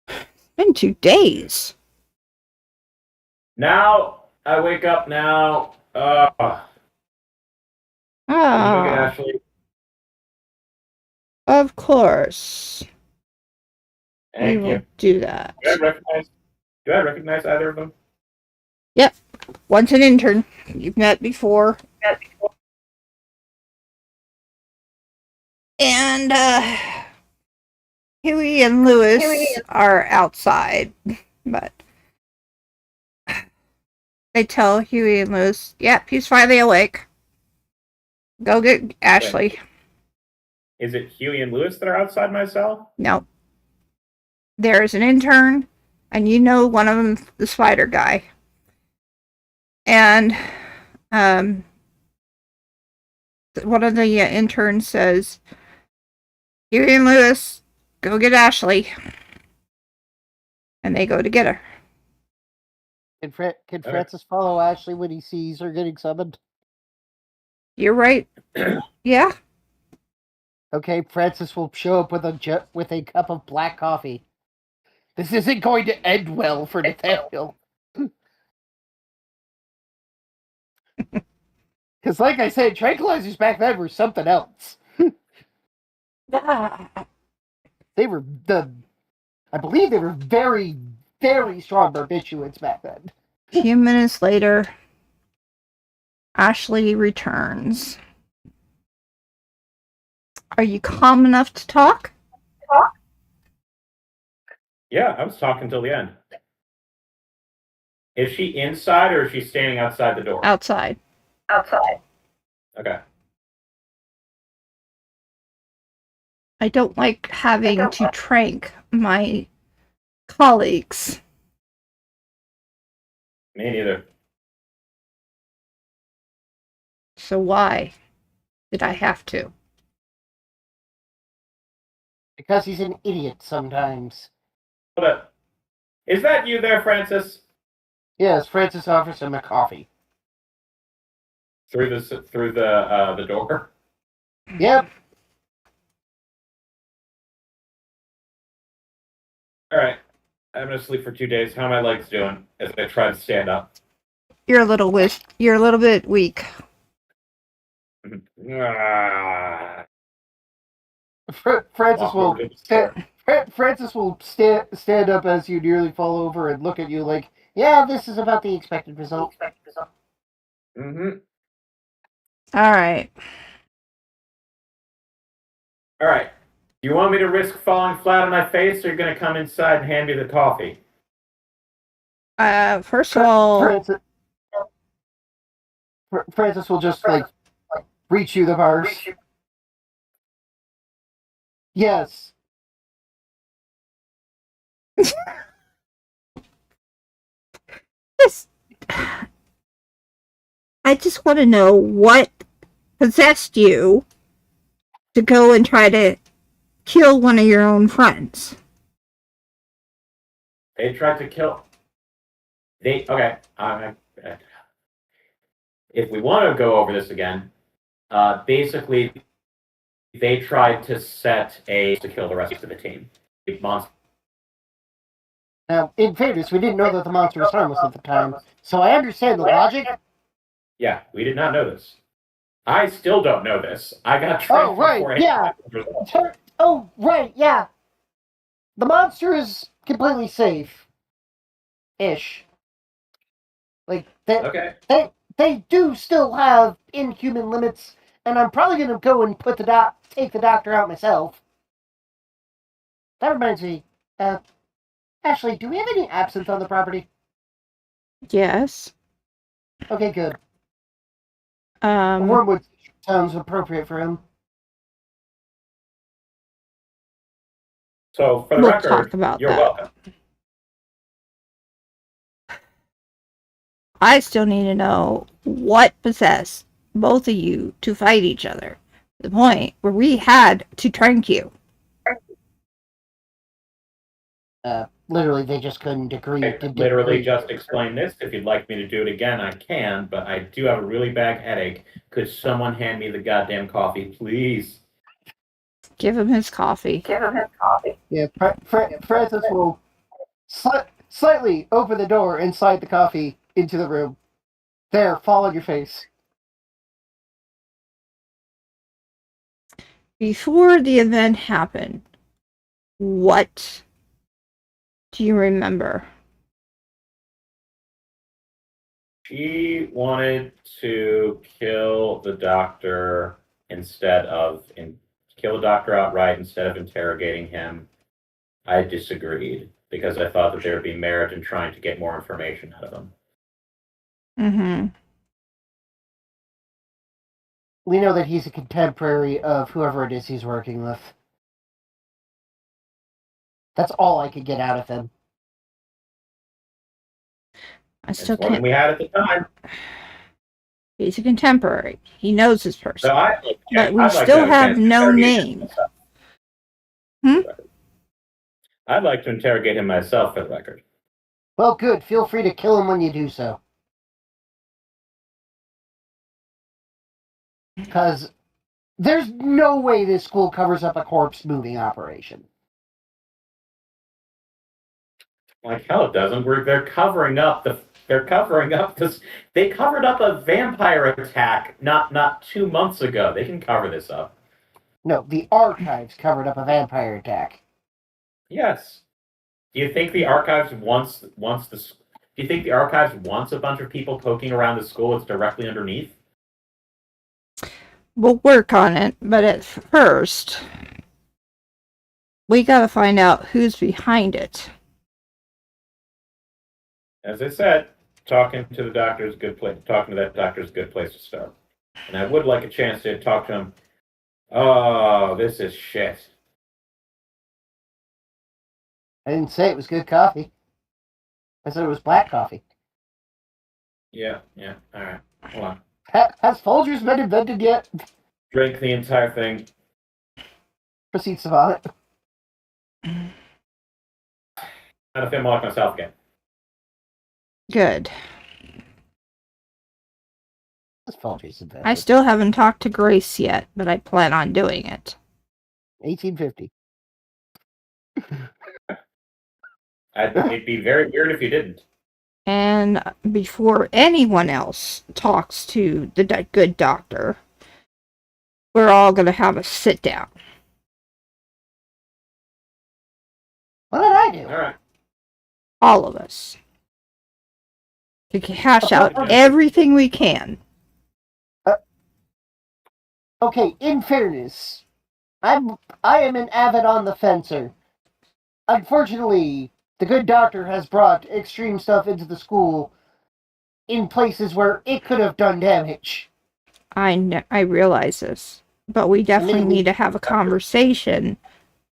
Speaker 1: It's been 2 days.
Speaker 6: Now I wake up now. Can you go get Ashley?
Speaker 1: Of course. We
Speaker 6: Thank
Speaker 1: will
Speaker 6: you.
Speaker 1: do that.
Speaker 6: Do I recognize either of them?
Speaker 1: Yep. One's an intern. You've met before. And Huey and Lewis are outside. But they tell Huey and Lewis, yep, he's finally awake. Go get Ashley.
Speaker 6: Is it Huey and Lewis that are outside my cell?
Speaker 1: No. There's an intern, and you know one of them, the spider guy. And one of the interns says, Huey and Lewis, go get Ashley. And they go to get her.
Speaker 4: Can Francis follow Ashley when he sees her getting summoned?
Speaker 1: You're right. Yeah.
Speaker 4: Okay, Francis will show up with a cup of black coffee. This isn't going to end well for Nathaniel. Because, like I said, tranquilizers back then were something else. They were I believe they were very, very strong barbiturates back then.
Speaker 1: A few minutes later, Ashley returns. Are you calm enough to talk?
Speaker 6: Yeah, I was talking till the end. Is she inside or is she standing outside the door?
Speaker 1: Outside.
Speaker 6: Okay.
Speaker 1: I don't like having to trank my colleagues.
Speaker 6: Me neither.
Speaker 1: So why did I have to?
Speaker 4: Because he's an idiot sometimes.
Speaker 6: Hold up. Is that you there, Francis?
Speaker 4: Yes, Francis offers him a coffee.
Speaker 6: Through the door.
Speaker 4: Yep.
Speaker 6: All right. I'm gonna sleep for 2 days. How are my legs doing as I try to stand up?
Speaker 1: You're a little bit weak.
Speaker 6: Ah.
Speaker 4: Francis will stand up as you nearly fall over and look at you like, yeah, this is about the expected result.
Speaker 6: Mm-hmm.
Speaker 1: All right.
Speaker 6: All right. Do you want me to risk falling flat on my face, or you're gonna come inside and hand me the coffee?
Speaker 1: First of all,
Speaker 4: Francis will just reach you the bars. Yes.
Speaker 1: I just want to know what possessed you to go and try to kill one of your own friends.
Speaker 6: They tried to kill. Okay. If we want to go over this again, basically, they tried to set to kill the rest of the team. Monster.
Speaker 4: Now, in fairness, we didn't know that the monster was harmless at the time, so I understand the logic.
Speaker 6: Yeah, we did not know this. I still don't know this. I got trained beforehand.
Speaker 4: Yeah. Oh, right, yeah. The monster is completely safe. Ish. Like, they do still have inhuman limits, and I'm probably going to go and take the doctor out myself. That reminds me, Ashley, do we have any absinthe on the property?
Speaker 1: Yes.
Speaker 4: Okay, good. Wormwood sounds appropriate for him.
Speaker 6: So, for the
Speaker 1: we'll
Speaker 6: record,
Speaker 1: talk about
Speaker 6: you're
Speaker 1: that.
Speaker 6: welcome.
Speaker 1: I still need to know what possessed both of you to fight each other. To the point where we had to trank you.
Speaker 4: Literally, they just couldn't agree.
Speaker 6: I could literally just explain this. If you'd like me to do it again, I can, but I do have a really bad headache. Could someone hand me the goddamn coffee, please?
Speaker 1: Give him his coffee.
Speaker 4: Yeah, Francis will slightly open the door and slide the coffee into the room. There, fall on your face.
Speaker 1: Before the event happened, what do you remember?
Speaker 6: She wanted to kill the doctor kill the doctor outright instead of interrogating him. I disagreed because I thought that there would be merit in trying to get more information out of him.
Speaker 1: Mm-hmm.
Speaker 4: We know that he's a contemporary of whoever it is he's working with. That's all I could get out of him.
Speaker 1: I still
Speaker 6: It's more than
Speaker 1: can't.
Speaker 6: we had at the time.
Speaker 1: He's a contemporary. He knows his person.
Speaker 6: So
Speaker 1: But we still have no name.
Speaker 6: I'd like to interrogate him myself for the record.
Speaker 4: Well, good. Feel free to kill him when you do so. Because there's no way this school covers up a corpse moving operation.
Speaker 6: Like hell it doesn't. They're covering up this. They covered up a vampire attack not 2 months ago. They can cover this up.
Speaker 4: No, the archives covered up a vampire attack.
Speaker 6: Yes. Do you think the archives wants a bunch of people poking around the school that's directly underneath?
Speaker 1: We'll work on it, but at first, we gotta find out who's behind it.
Speaker 6: As I said, talking to that doctor is a good place to start. And I would like a chance to talk to him. Oh, this is shit.
Speaker 4: I didn't say it was good coffee. I said it was black coffee.
Speaker 6: Yeah, all right. Hold on.
Speaker 4: Has Folgers been invented yet?
Speaker 6: Drink the entire thing.
Speaker 4: Proceeds to vomit.
Speaker 6: I don't feel more like myself again.
Speaker 1: Good.
Speaker 4: Has Folgers invented?
Speaker 1: I still haven't talked to Grace yet, but I plan on doing it.
Speaker 4: 1850.
Speaker 6: It'd be very weird if you didn't.
Speaker 1: And before anyone else talks to the good doctor, we're all going to have a sit down.
Speaker 4: What did I do?
Speaker 6: All right.
Speaker 1: All of us. To hash out everything we can.
Speaker 4: Okay, in fairness, I am an avid on the fencer. Unfortunately, the good doctor has brought extreme stuff into the school in places where it could have done damage.
Speaker 1: I realize this, but we definitely need to have a conversation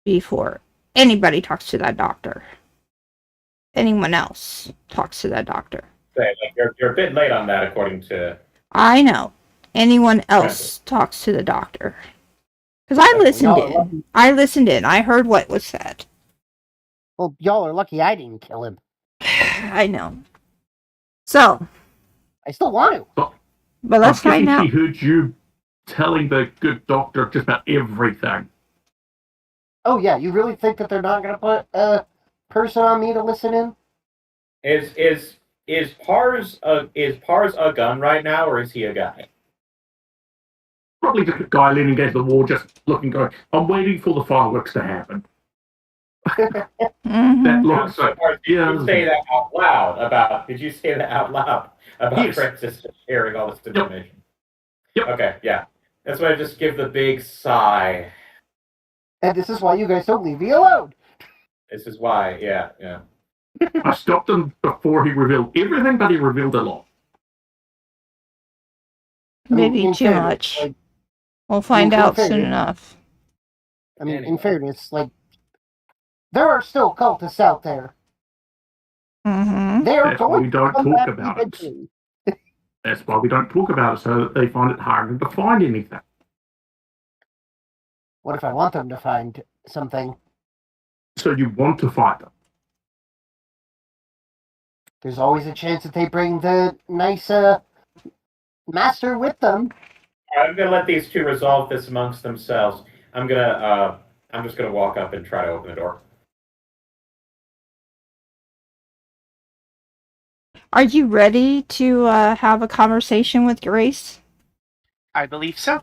Speaker 1: before anybody talks to that doctor. Anyone else talks to that doctor.
Speaker 6: You're a bit late on that, according to...
Speaker 1: I know. Anyone else talks to the doctor. Because I listened in. I heard what was said.
Speaker 4: Well, y'all are lucky I didn't kill him.
Speaker 1: I know. So.
Speaker 4: I still want to.
Speaker 1: But let's find out.
Speaker 3: She heard you telling the good doctor just about everything.
Speaker 4: Oh yeah, you really think that they're not going to put a person on me to listen in?
Speaker 6: Is Pars a gun right now, or is he a guy?
Speaker 3: Probably just a guy leaning against the wall, just looking, going, I'm waiting for the fireworks to happen.
Speaker 1: Mm-hmm.
Speaker 3: That looks like,
Speaker 6: Did you say that out loud about
Speaker 3: Yes.
Speaker 6: Francis sharing all this information?
Speaker 3: Yep.
Speaker 6: Okay, yeah. That's why I just give the big sigh.
Speaker 4: And this is why you guys don't leave me alone.
Speaker 6: This is why, yeah.
Speaker 3: I stopped him before he revealed everything, but he revealed a lot.
Speaker 1: Maybe
Speaker 4: in
Speaker 1: too
Speaker 4: fairness,
Speaker 1: much.
Speaker 4: like,
Speaker 1: We'll find
Speaker 4: in
Speaker 1: out
Speaker 4: fairness-
Speaker 1: soon enough.
Speaker 4: I mean, in
Speaker 6: Anyway.
Speaker 4: fairness, like, there are still cultists out there.
Speaker 1: Mm-hmm.
Speaker 4: They are
Speaker 3: That's why
Speaker 4: going
Speaker 3: we don't
Speaker 4: to come
Speaker 3: talk
Speaker 4: back
Speaker 3: about it.
Speaker 4: eventually.
Speaker 3: That's why we don't talk about it, so that they find it harder to find anything.
Speaker 4: What if I want them to find something?
Speaker 3: So you want to fight them.
Speaker 4: There's always a chance that they bring the nice master with them.
Speaker 6: I'm gonna let these two resolve this amongst themselves. I'm just gonna walk up and try to open the door.
Speaker 1: Are you ready to have a conversation with Grace?
Speaker 2: I believe so.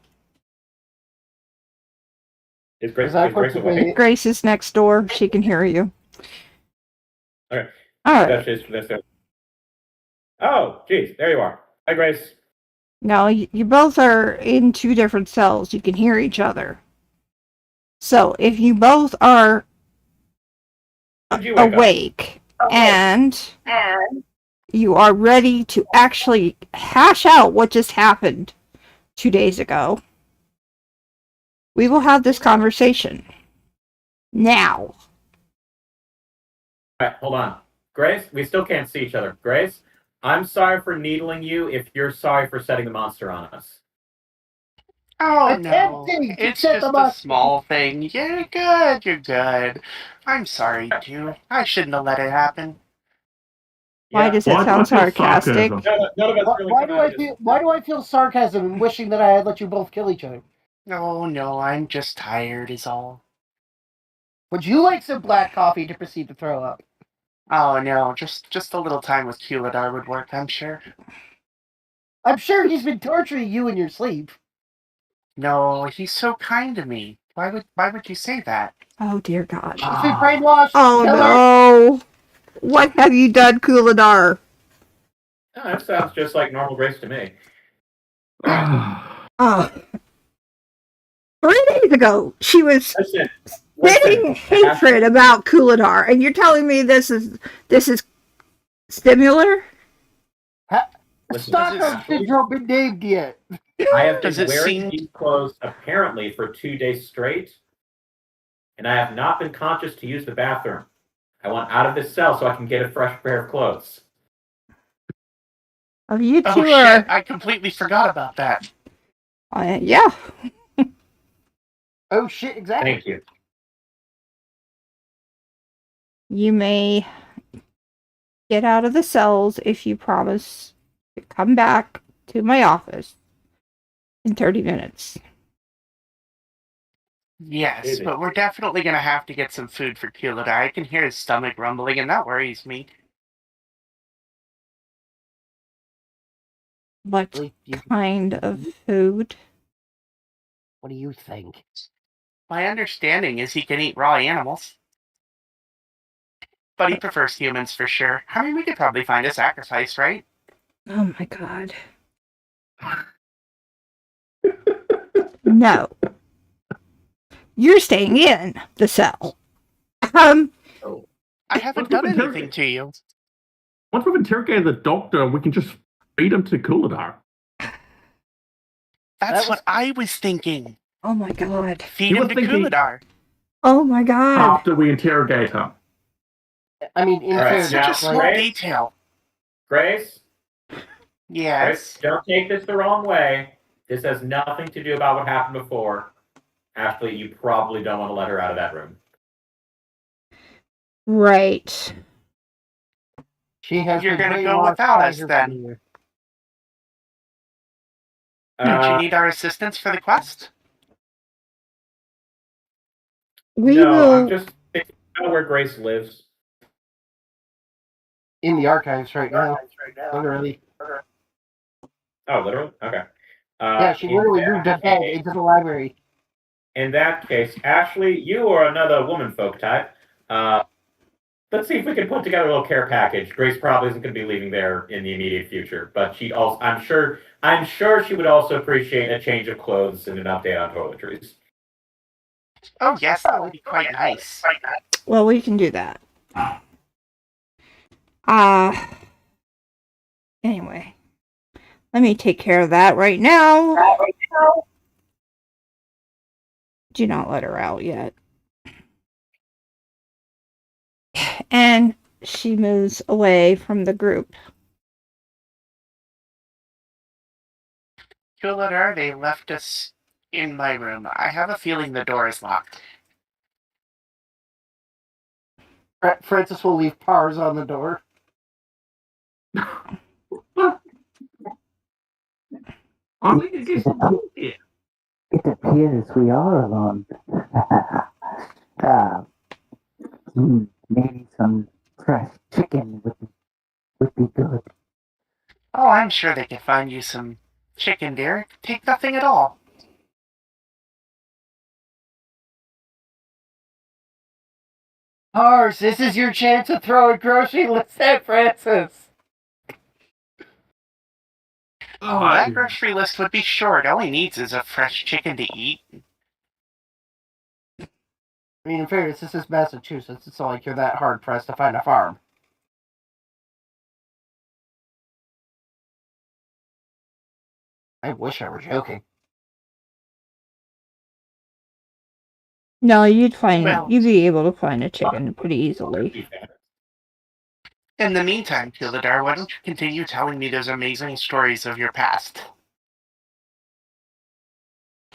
Speaker 6: Is Grace
Speaker 4: Is that
Speaker 6: awake?
Speaker 4: what-
Speaker 1: Grace is next door. She can hear you.
Speaker 6: Okay.
Speaker 1: All right.
Speaker 6: Oh, geez, there you are. Hi, Grace.
Speaker 1: Now, you both are in two different cells. You can hear each other. So, if you both are
Speaker 6: Did you wake
Speaker 1: awake and you are ready to actually hash out what just happened 2 days ago, we will have this conversation now.
Speaker 6: All right, hold on. Grace, we still can't see each other. Grace, I'm sorry for needling you if you're sorry for setting the monster on us.
Speaker 2: Oh no,
Speaker 4: Attempting to
Speaker 2: it's
Speaker 4: set
Speaker 2: just
Speaker 4: them
Speaker 2: a
Speaker 4: up.
Speaker 2: small thing. You're good, you're good. I'm sorry too. I shouldn't have let it happen.
Speaker 1: Why does that sound
Speaker 3: What's your
Speaker 1: sarcastic?
Speaker 3: sarcasm?
Speaker 6: None of us really
Speaker 4: Why
Speaker 6: come
Speaker 4: do
Speaker 6: out
Speaker 4: I
Speaker 6: of this.
Speaker 4: feel? Why do I feel sarcasm and wishing that I had let you both kill each other?
Speaker 2: Oh no, I'm just tired is all.
Speaker 4: Would you like some black coffee to proceed to throw up?
Speaker 2: Oh no, just a little time with Kuladar would work, I'm sure.
Speaker 4: I'm sure he's been torturing you in your sleep.
Speaker 2: No, he's so kind to me. Why would you say that?
Speaker 1: Oh, dear God.
Speaker 4: He's been brainwashed.
Speaker 1: Oh,
Speaker 4: killer.
Speaker 1: no. What have you done, Kuladar?
Speaker 6: Oh, that sounds just like normal Grace to me.
Speaker 1: Oh. 3 days ago, she was
Speaker 6: Listen,
Speaker 1: spitting hatred about Kuladar, and you're telling me this is similar?
Speaker 4: Stockholm syndrome been named yet?
Speaker 6: I have
Speaker 2: Does
Speaker 6: been
Speaker 2: it
Speaker 6: wearing
Speaker 2: seem-
Speaker 6: these clothes apparently for 2 days straight, and I have not been conscious to use the bathroom. I want out of this cell so I can get a fresh pair of clothes.
Speaker 1: Oh, you
Speaker 2: Oh
Speaker 1: two
Speaker 2: shit,
Speaker 1: are...
Speaker 2: I completely forgot about that.
Speaker 1: Yeah.
Speaker 4: Oh shit! Exactly.
Speaker 6: Thank you.
Speaker 1: You may get out of the cells if you promise to come back to my office in 30 minutes.
Speaker 2: Yes,
Speaker 6: Maybe.
Speaker 2: but we're definitely gonna have to get some food for Kuladar. I can hear his stomach rumbling, and that worries me.
Speaker 1: What
Speaker 4: Really,
Speaker 1: kind of food?
Speaker 4: what do you think?
Speaker 2: My understanding is he can eat raw animals. But he prefers humans for sure. I mean, we could probably find a sacrifice, right?
Speaker 1: Oh my God. No. You're staying in the cell.
Speaker 2: I haven't
Speaker 3: What's
Speaker 2: done
Speaker 3: with
Speaker 2: anything to you.
Speaker 3: Once we've interrogated the doctor, we can just feed him to Kuladar.
Speaker 2: That's what I was thinking.
Speaker 1: Oh my God.
Speaker 2: Feed
Speaker 3: You
Speaker 2: him
Speaker 3: were
Speaker 2: to
Speaker 3: thinking-
Speaker 2: Kuladar.
Speaker 1: Oh my God.
Speaker 3: After we interrogate him.
Speaker 4: I mean, in
Speaker 6: All right,
Speaker 4: fairness,
Speaker 2: Such a
Speaker 6: now,
Speaker 2: small
Speaker 6: right?
Speaker 2: detail.
Speaker 6: Grace,
Speaker 2: Yes.
Speaker 6: don't take this the wrong way. This has nothing to do about what happened before. Ashley, you probably don't want to let her out of that room.
Speaker 1: Right.
Speaker 4: she has
Speaker 2: You're
Speaker 4: been
Speaker 2: gonna go
Speaker 4: brainwashed
Speaker 2: without
Speaker 4: by
Speaker 2: us
Speaker 4: her
Speaker 2: then.
Speaker 4: fear.
Speaker 2: Don't you need our assistance for the quest?
Speaker 1: We
Speaker 6: no,
Speaker 1: will.
Speaker 6: I'm just thinking about where Grace lives.
Speaker 4: In the archives right now. Literally.
Speaker 6: Oh, literally? Okay.
Speaker 4: Yeah, she literally moved ahead into the library.
Speaker 6: In that case, Ashley, you are another woman folk type. Let's see if we can put together a little care package. Grace probably isn't going to be leaving there in the immediate future, but she also, I'm sure she would also appreciate a change of clothes and an update on toiletries.
Speaker 2: Oh, yes, that would be quite nice.
Speaker 1: Well, we can do that. Anyway. Let me take care of that right now. Do not let her out yet. And she moves away from the group.
Speaker 2: Kuladar, they left us in my room. I have a feeling the door is locked.
Speaker 4: Francis will leave Pars on the door.
Speaker 3: Are we gonna get some food here?
Speaker 5: It appears we are alone. Maybe some fresh chicken would be good.
Speaker 2: Oh, I'm sure they can find you some chicken, dear. Take nothing at all.
Speaker 4: Pars, this is your chance to throw a grocery list at Francis.
Speaker 2: Oh, that grocery list would be short. All he needs is a fresh chicken to eat.
Speaker 4: I mean, in fairness, this is Massachusetts. It's not like you're that hard-pressed to find a farm. I wish I were joking.
Speaker 1: No, you'd
Speaker 2: Well-
Speaker 1: be able to find a chicken pretty easily.
Speaker 2: In the meantime, Kuladar, why don't you continue telling me those amazing stories of your past?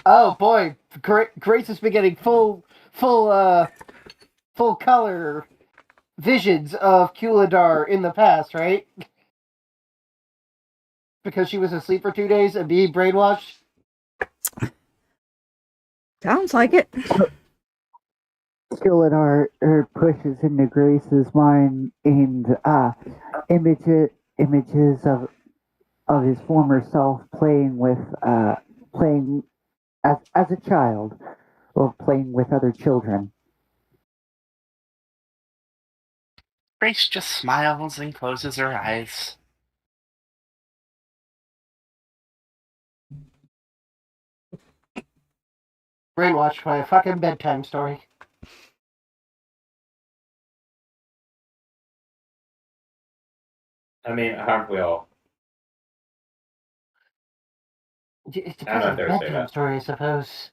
Speaker 4: Oh boy, Grace has been getting full color visions of Kuladar in the past, right? Because she was asleep for 2 days and being brainwashed.
Speaker 1: Sounds like it.
Speaker 5: Skilladar pushes into Grace's mind and images of his former self playing as a child or playing with other children.
Speaker 2: Grace just smiles and closes her eyes.
Speaker 4: Brainwashed by a fucking bedtime story.
Speaker 6: I mean, aren't we all?
Speaker 4: It
Speaker 6: I'm
Speaker 4: depends
Speaker 6: not
Speaker 4: on the
Speaker 6: there to say
Speaker 4: bedtime
Speaker 6: that.
Speaker 4: story, I suppose.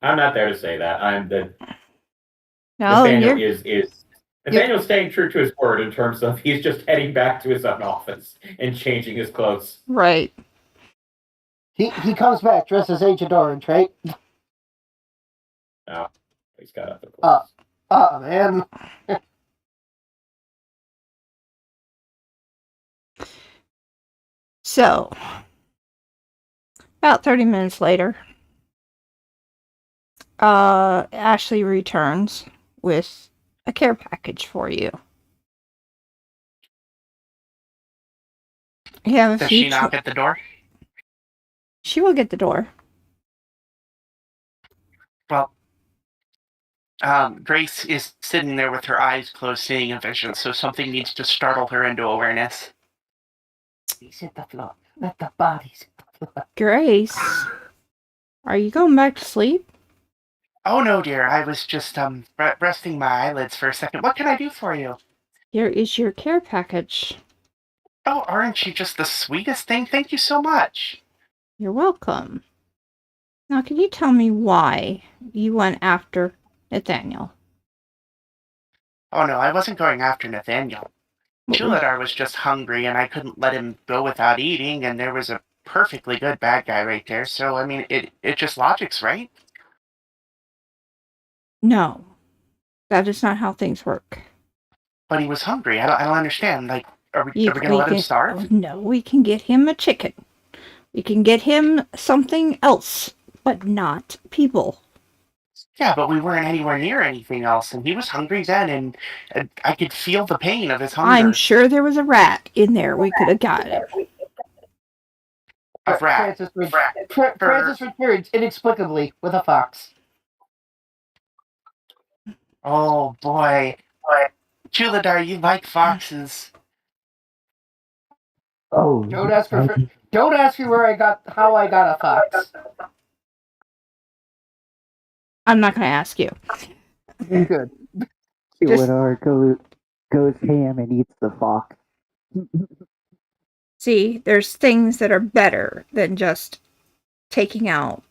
Speaker 6: I'm not there to say that. I'm the
Speaker 1: No,
Speaker 6: Nathaniel
Speaker 1: you're
Speaker 6: is Nathaniel's staying true to his word in terms of he's just heading back to his own office and changing his clothes.
Speaker 1: right.
Speaker 4: He comes back dressed as Agent Orange, right?
Speaker 6: No, he's got other clothes.
Speaker 4: Oh man.
Speaker 1: So, about 30 minutes later, Ashley returns with a care package for you. You have a
Speaker 2: Does
Speaker 1: few
Speaker 2: she knock at the door?
Speaker 1: She will get the door.
Speaker 2: Well, Grace is sitting there with her eyes closed, seeing a vision, so something needs to startle her into awareness.
Speaker 4: He's at the floor. Let the bodies hit the floor.
Speaker 1: Grace, are you going back to sleep?
Speaker 2: Oh no, dear, I was just, resting my eyelids for a second. What can I do for you?
Speaker 1: Here is your care package.
Speaker 2: Oh, aren't you just the sweetest thing? Thank you so much.
Speaker 1: You're welcome. Now, can you tell me why you went after Nathaniel?
Speaker 2: Oh no, I wasn't going after Nathaniel. Chuladar was just hungry and I couldn't let him go without eating, and there was a perfectly good bad guy right there, so I mean, it just logics, right?
Speaker 1: No, that is not how things work.
Speaker 2: But he was hungry. I don't understand. Like, are we gonna let him starve?
Speaker 1: No, we can get him a chicken. We can get him something else, but not people.
Speaker 2: Yeah, but we weren't anywhere near anything else, and he was hungry then, and I could feel the pain of his hunger.
Speaker 1: I'm sure there was a rat in there. We could have got it.
Speaker 2: A rat.
Speaker 4: Francis returns inexplicably with a fox.
Speaker 2: Oh boy. Chuladar, you like foxes.
Speaker 5: Oh,
Speaker 4: Don't ask me how I got a fox.
Speaker 1: I'm not going to ask you.
Speaker 4: Good.
Speaker 5: Skilladar goes ham and eats the fox.
Speaker 1: See, there's things that are better than just taking out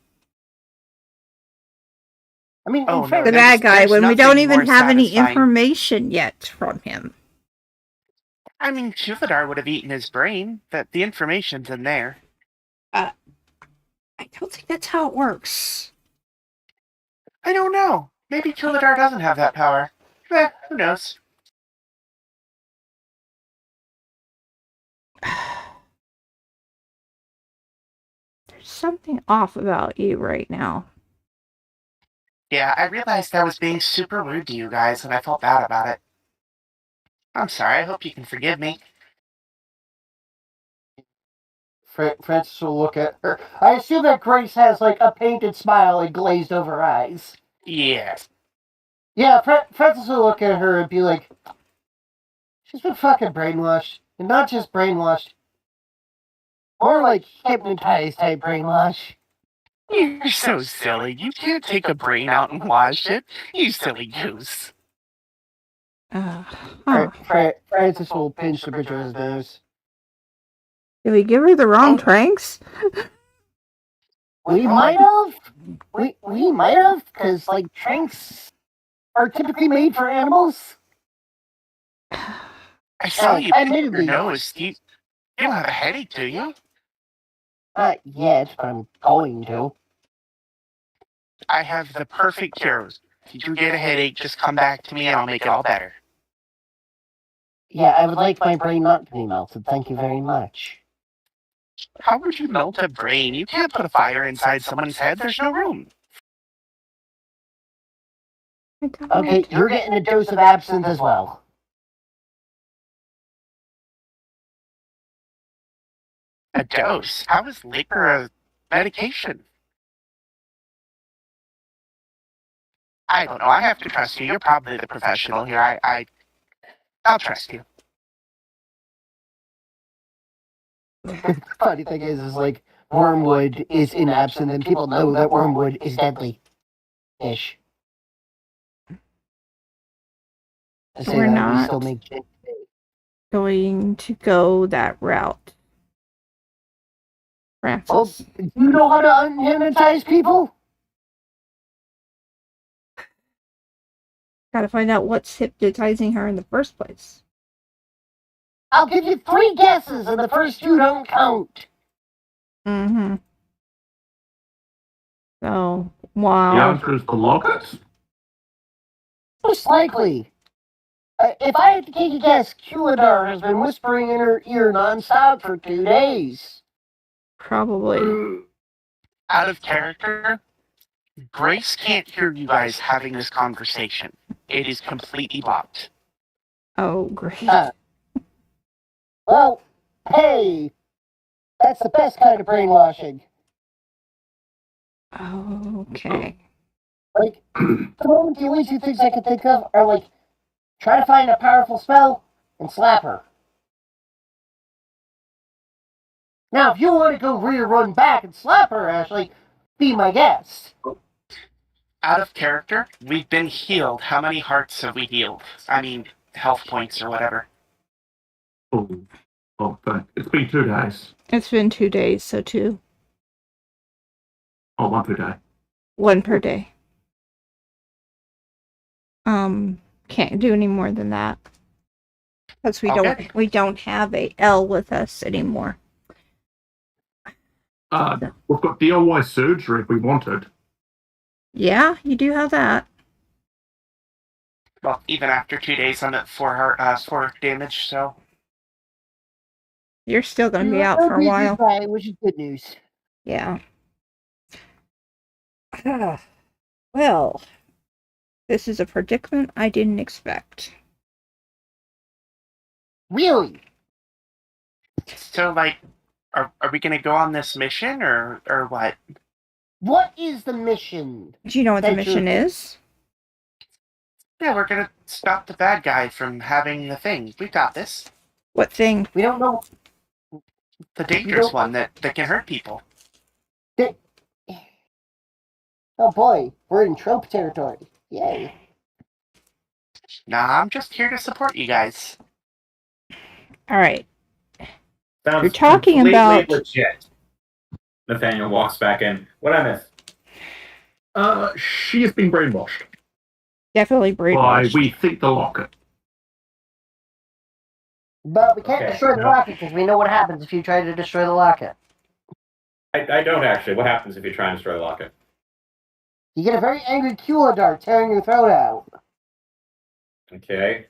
Speaker 4: I mean,
Speaker 2: Oh,
Speaker 4: in fact,
Speaker 1: the
Speaker 2: there's-
Speaker 1: bad guy
Speaker 2: there's
Speaker 1: when we don't
Speaker 2: nothing
Speaker 1: even
Speaker 2: more
Speaker 1: have any
Speaker 2: satisfying.
Speaker 1: information yet from him.
Speaker 2: I mean, Chuladar would have eaten his brain. That the information's in there.
Speaker 1: I don't think that's how it works.
Speaker 2: I don't know. Maybe Tuladar doesn't have that power. Who knows?
Speaker 1: There's something off about you right now.
Speaker 2: Yeah, I realized I was being super rude to you guys, and I felt bad about it. I'm sorry. I hope you can forgive me.
Speaker 4: Francis will look at her. I assume that Grace has like a painted smile and glazed over eyes.
Speaker 2: Yeah.
Speaker 4: Yeah, Francis will look at her and be like, she's been fucking brainwashed. And not just brainwashed. More like hypnotized type brainwash.
Speaker 2: You're so silly. You can't take a brain out and wash it. You silly goose.
Speaker 4: Francis will pinch the bridge of his nose.
Speaker 1: Did we give her the wrong tranks?
Speaker 4: We might have. We might have, because like tranks are typically made for animals.
Speaker 2: I saw you pick your
Speaker 4: admittedly.
Speaker 2: nose. You don't have a headache, do you?
Speaker 4: Not yet, but I'm going to.
Speaker 2: I have the perfect cure. If you do get a headache, just come back to me and I'll make it all better.
Speaker 4: Yeah, I would like my brain not to be melted. Thank you very much.
Speaker 2: How would you melt a brain? You can't put a fire inside someone's head. There's no room.
Speaker 4: Okay, you're getting a dose of absinthe as well.
Speaker 2: A dose? How is liquor a medication? I don't know. I have to trust you. You're probably the professional here. I'll trust you.
Speaker 4: Funny thing is like wormwood is in absinthe, and people know that wormwood is deadly. Ish.
Speaker 1: We're not going to go that route. Francis.
Speaker 4: Oh, do you know how to unhypnotize people?
Speaker 1: Gotta find out what's hypnotizing her in the first place.
Speaker 4: I'll give you 3 guesses, and the first 2 don't count.
Speaker 1: Mm-hmm. So,
Speaker 3: The
Speaker 1: wow.
Speaker 3: answer is the lockets?
Speaker 4: Most likely. If I had to take a guess, Tuladar has been whispering in her ear nonstop for 2 days.
Speaker 1: Probably.
Speaker 2: Out of character, Grace can't hear you guys having this conversation. It is completely blocked.
Speaker 1: Oh, great.
Speaker 4: Well, hey, that's the best kind of brainwashing.
Speaker 1: Okay.
Speaker 4: Like, at the moment, the only 2 things I can think of are like, try to find a powerful spell and slap her. Now, if you want to go rear run back and slap her, Ashley, be my guest.
Speaker 2: Out of character, we've been healed. How many hearts have we healed? I mean, health points or whatever.
Speaker 3: But it's been 2 days.
Speaker 1: It's been 2 days, so 2.
Speaker 3: Oh, 1 per day.
Speaker 1: 1 per day. Can't do any more than that. Because we don't have a L with us anymore.
Speaker 3: We've got DIY surgery if we wanted.
Speaker 1: Yeah, you do have that.
Speaker 2: Well, even after 2 days, I'm at 4 damage, so...
Speaker 1: You're still going to be out for a while.
Speaker 4: Which is good news.
Speaker 1: Yeah. Well, this is a predicament I didn't expect.
Speaker 4: Really?
Speaker 2: So, like, are we going to go on this mission, or what?
Speaker 4: What is the mission?
Speaker 1: Do you know what the mission is?
Speaker 2: Yeah, we're going to stop the bad guy from having the thing. We got this.
Speaker 1: What thing?
Speaker 4: We don't know.
Speaker 2: The dangerous one that can hurt people.
Speaker 4: Oh boy, we're in trope territory. Yay.
Speaker 2: Nah, I'm just here to support you guys.
Speaker 1: Alright.
Speaker 6: Sounds
Speaker 1: You're talking
Speaker 6: completely
Speaker 1: about...
Speaker 6: legit. Nathaniel walks back in. What I miss?
Speaker 3: She has been brainwashed.
Speaker 1: Definitely brainwashed.
Speaker 3: We think the locket.
Speaker 4: But we can't destroy the locket because we know what happens if you try to destroy the locket.
Speaker 6: I don't actually. What happens if you try and destroy the locket?
Speaker 4: You get a very angry Kuladar tearing your throat out.
Speaker 6: Okay.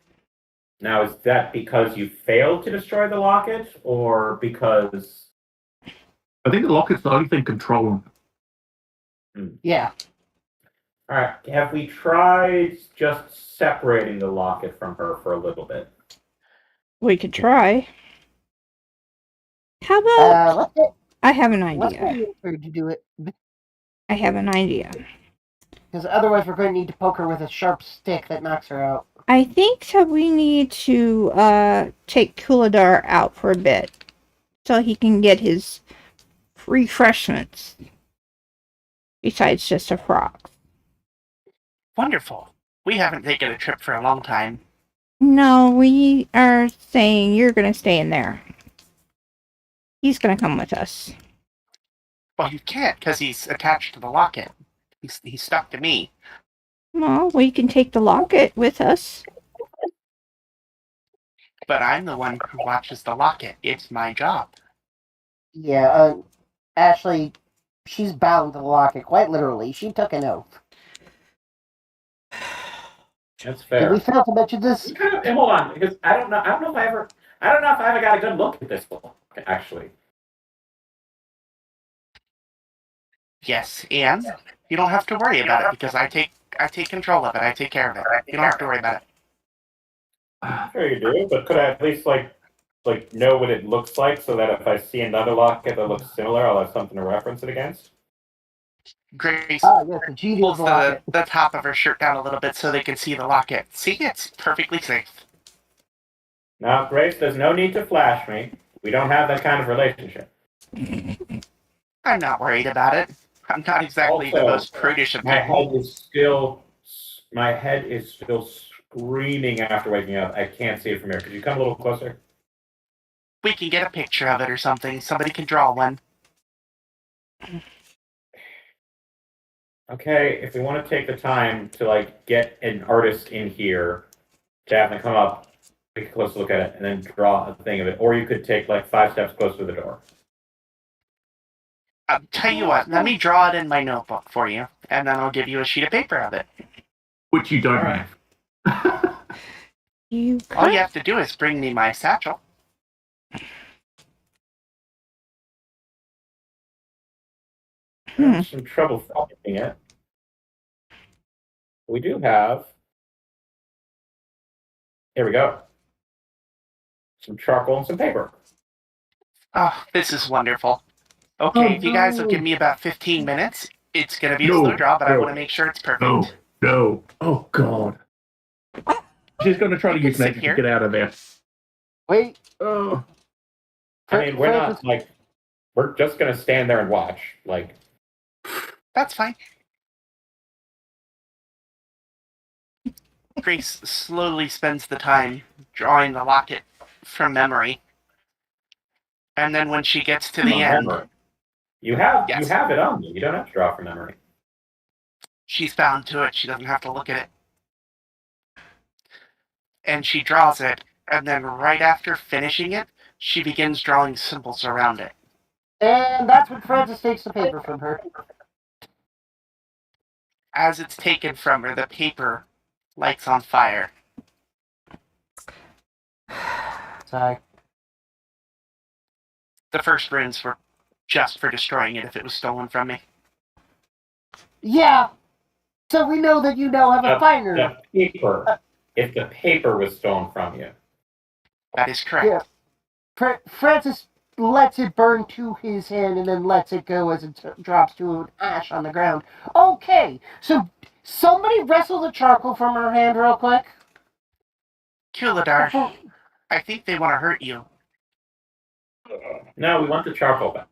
Speaker 6: Now, is that because you failed to destroy the locket, or because...
Speaker 3: I think the locket's the only thing controlling.
Speaker 4: Yeah.
Speaker 6: Alright, have we tried just separating the locket from her for a little bit?
Speaker 1: We could try. How about I have an
Speaker 4: Let's
Speaker 1: idea.
Speaker 4: wait for her to do it.
Speaker 1: I have an idea.
Speaker 4: Because otherwise we're going to need to poke her with a sharp stick that knocks her out.
Speaker 1: I think that we need to take Kuladar out for a bit so he can get his refreshments besides just a frog.
Speaker 2: Wonderful. We haven't taken a trip for a long time.
Speaker 1: No, we are saying you're going to stay in there. He's going to come with us.
Speaker 2: Well, you can't because he's attached to the locket. He's stuck to me.
Speaker 1: Well, we can take the locket with us.
Speaker 2: But I'm the one who watches the locket. It's my job.
Speaker 4: Yeah, Ashley, she's bound to the locket, quite literally. She took an oath.
Speaker 6: That's
Speaker 4: Did
Speaker 6: fair.
Speaker 4: we fail to mention this?
Speaker 6: Hold on, because I don't know if I ever got a good look at this book, actually.
Speaker 2: Yes, and you don't have to worry about it because I take control of it. I take care of it. You don't have to worry about it.
Speaker 6: Sure you do, but could I at least like know what it looks like so that if I see another locket that looks similar, I'll have something to reference it against?
Speaker 2: Grace
Speaker 4: Ah, yes, the genius
Speaker 2: pulls
Speaker 4: locket.
Speaker 2: the top of her shirt down a little bit so they can see the locket. See, it's perfectly safe.
Speaker 6: Now, Grace, there's no need to flash me. We don't have that kind of relationship.
Speaker 2: I'm not worried about it. I'm not exactly the
Speaker 6: Also,
Speaker 2: most prudish of
Speaker 6: My
Speaker 2: people.
Speaker 6: head is still screaming after waking up. I can't see it from here. Could you come a little closer?
Speaker 2: We can get a picture of it or something. Somebody can draw one.
Speaker 6: Okay, if we want to take the time to like get an artist in here to have them come up, take a close look at it, and then draw a thing of it. Or you could take like 5 steps closer to the door.
Speaker 2: I'll tell you what, let me draw it in my notebook for you, and then I'll give you a sheet of paper of it.
Speaker 3: Which you don't
Speaker 6: Alright.
Speaker 3: have.
Speaker 2: All you have to do is bring me my satchel.
Speaker 6: Having some trouble finding it. We do have. Here we go. Some charcoal and some paper.
Speaker 2: Oh, this is wonderful. Okay, if you guys will give me about 15 minutes, it's going to be a slow draw, but I want to make sure it's perfect.
Speaker 3: No. Oh, God. She's going to try to use
Speaker 2: sit
Speaker 3: magic to
Speaker 2: here.
Speaker 3: get out of there.
Speaker 4: Wait.
Speaker 3: Oh.
Speaker 6: I mean, we're not like. We're just going to stand there and watch. Like.
Speaker 2: That's fine. Grace slowly spends the time drawing the locket from memory. And then when she gets to the end,
Speaker 6: Memory. You have
Speaker 2: Yes.
Speaker 6: you have it on you. You don't have to draw from memory.
Speaker 2: she's bound to it. She doesn't have to look at it. And she draws it, and then right after finishing it, she begins drawing symbols around it.
Speaker 4: And that's when Francis takes the paper from her.
Speaker 2: As it's taken from her, the paper lights on fire.
Speaker 4: Sorry.
Speaker 2: The first runes were just for destroying it if it was stolen from me.
Speaker 4: Yeah. So we know that you now have a finer.
Speaker 6: The paper. If the paper was stolen from you.
Speaker 2: That is correct.
Speaker 4: Yeah. Francis lets it burn to his hand and then lets it go as it drops to an ash on the ground. Okay, so somebody wrestle the charcoal from her hand real quick.
Speaker 2: Kuladar, I think they want to hurt you.
Speaker 6: No, we want the charcoal back.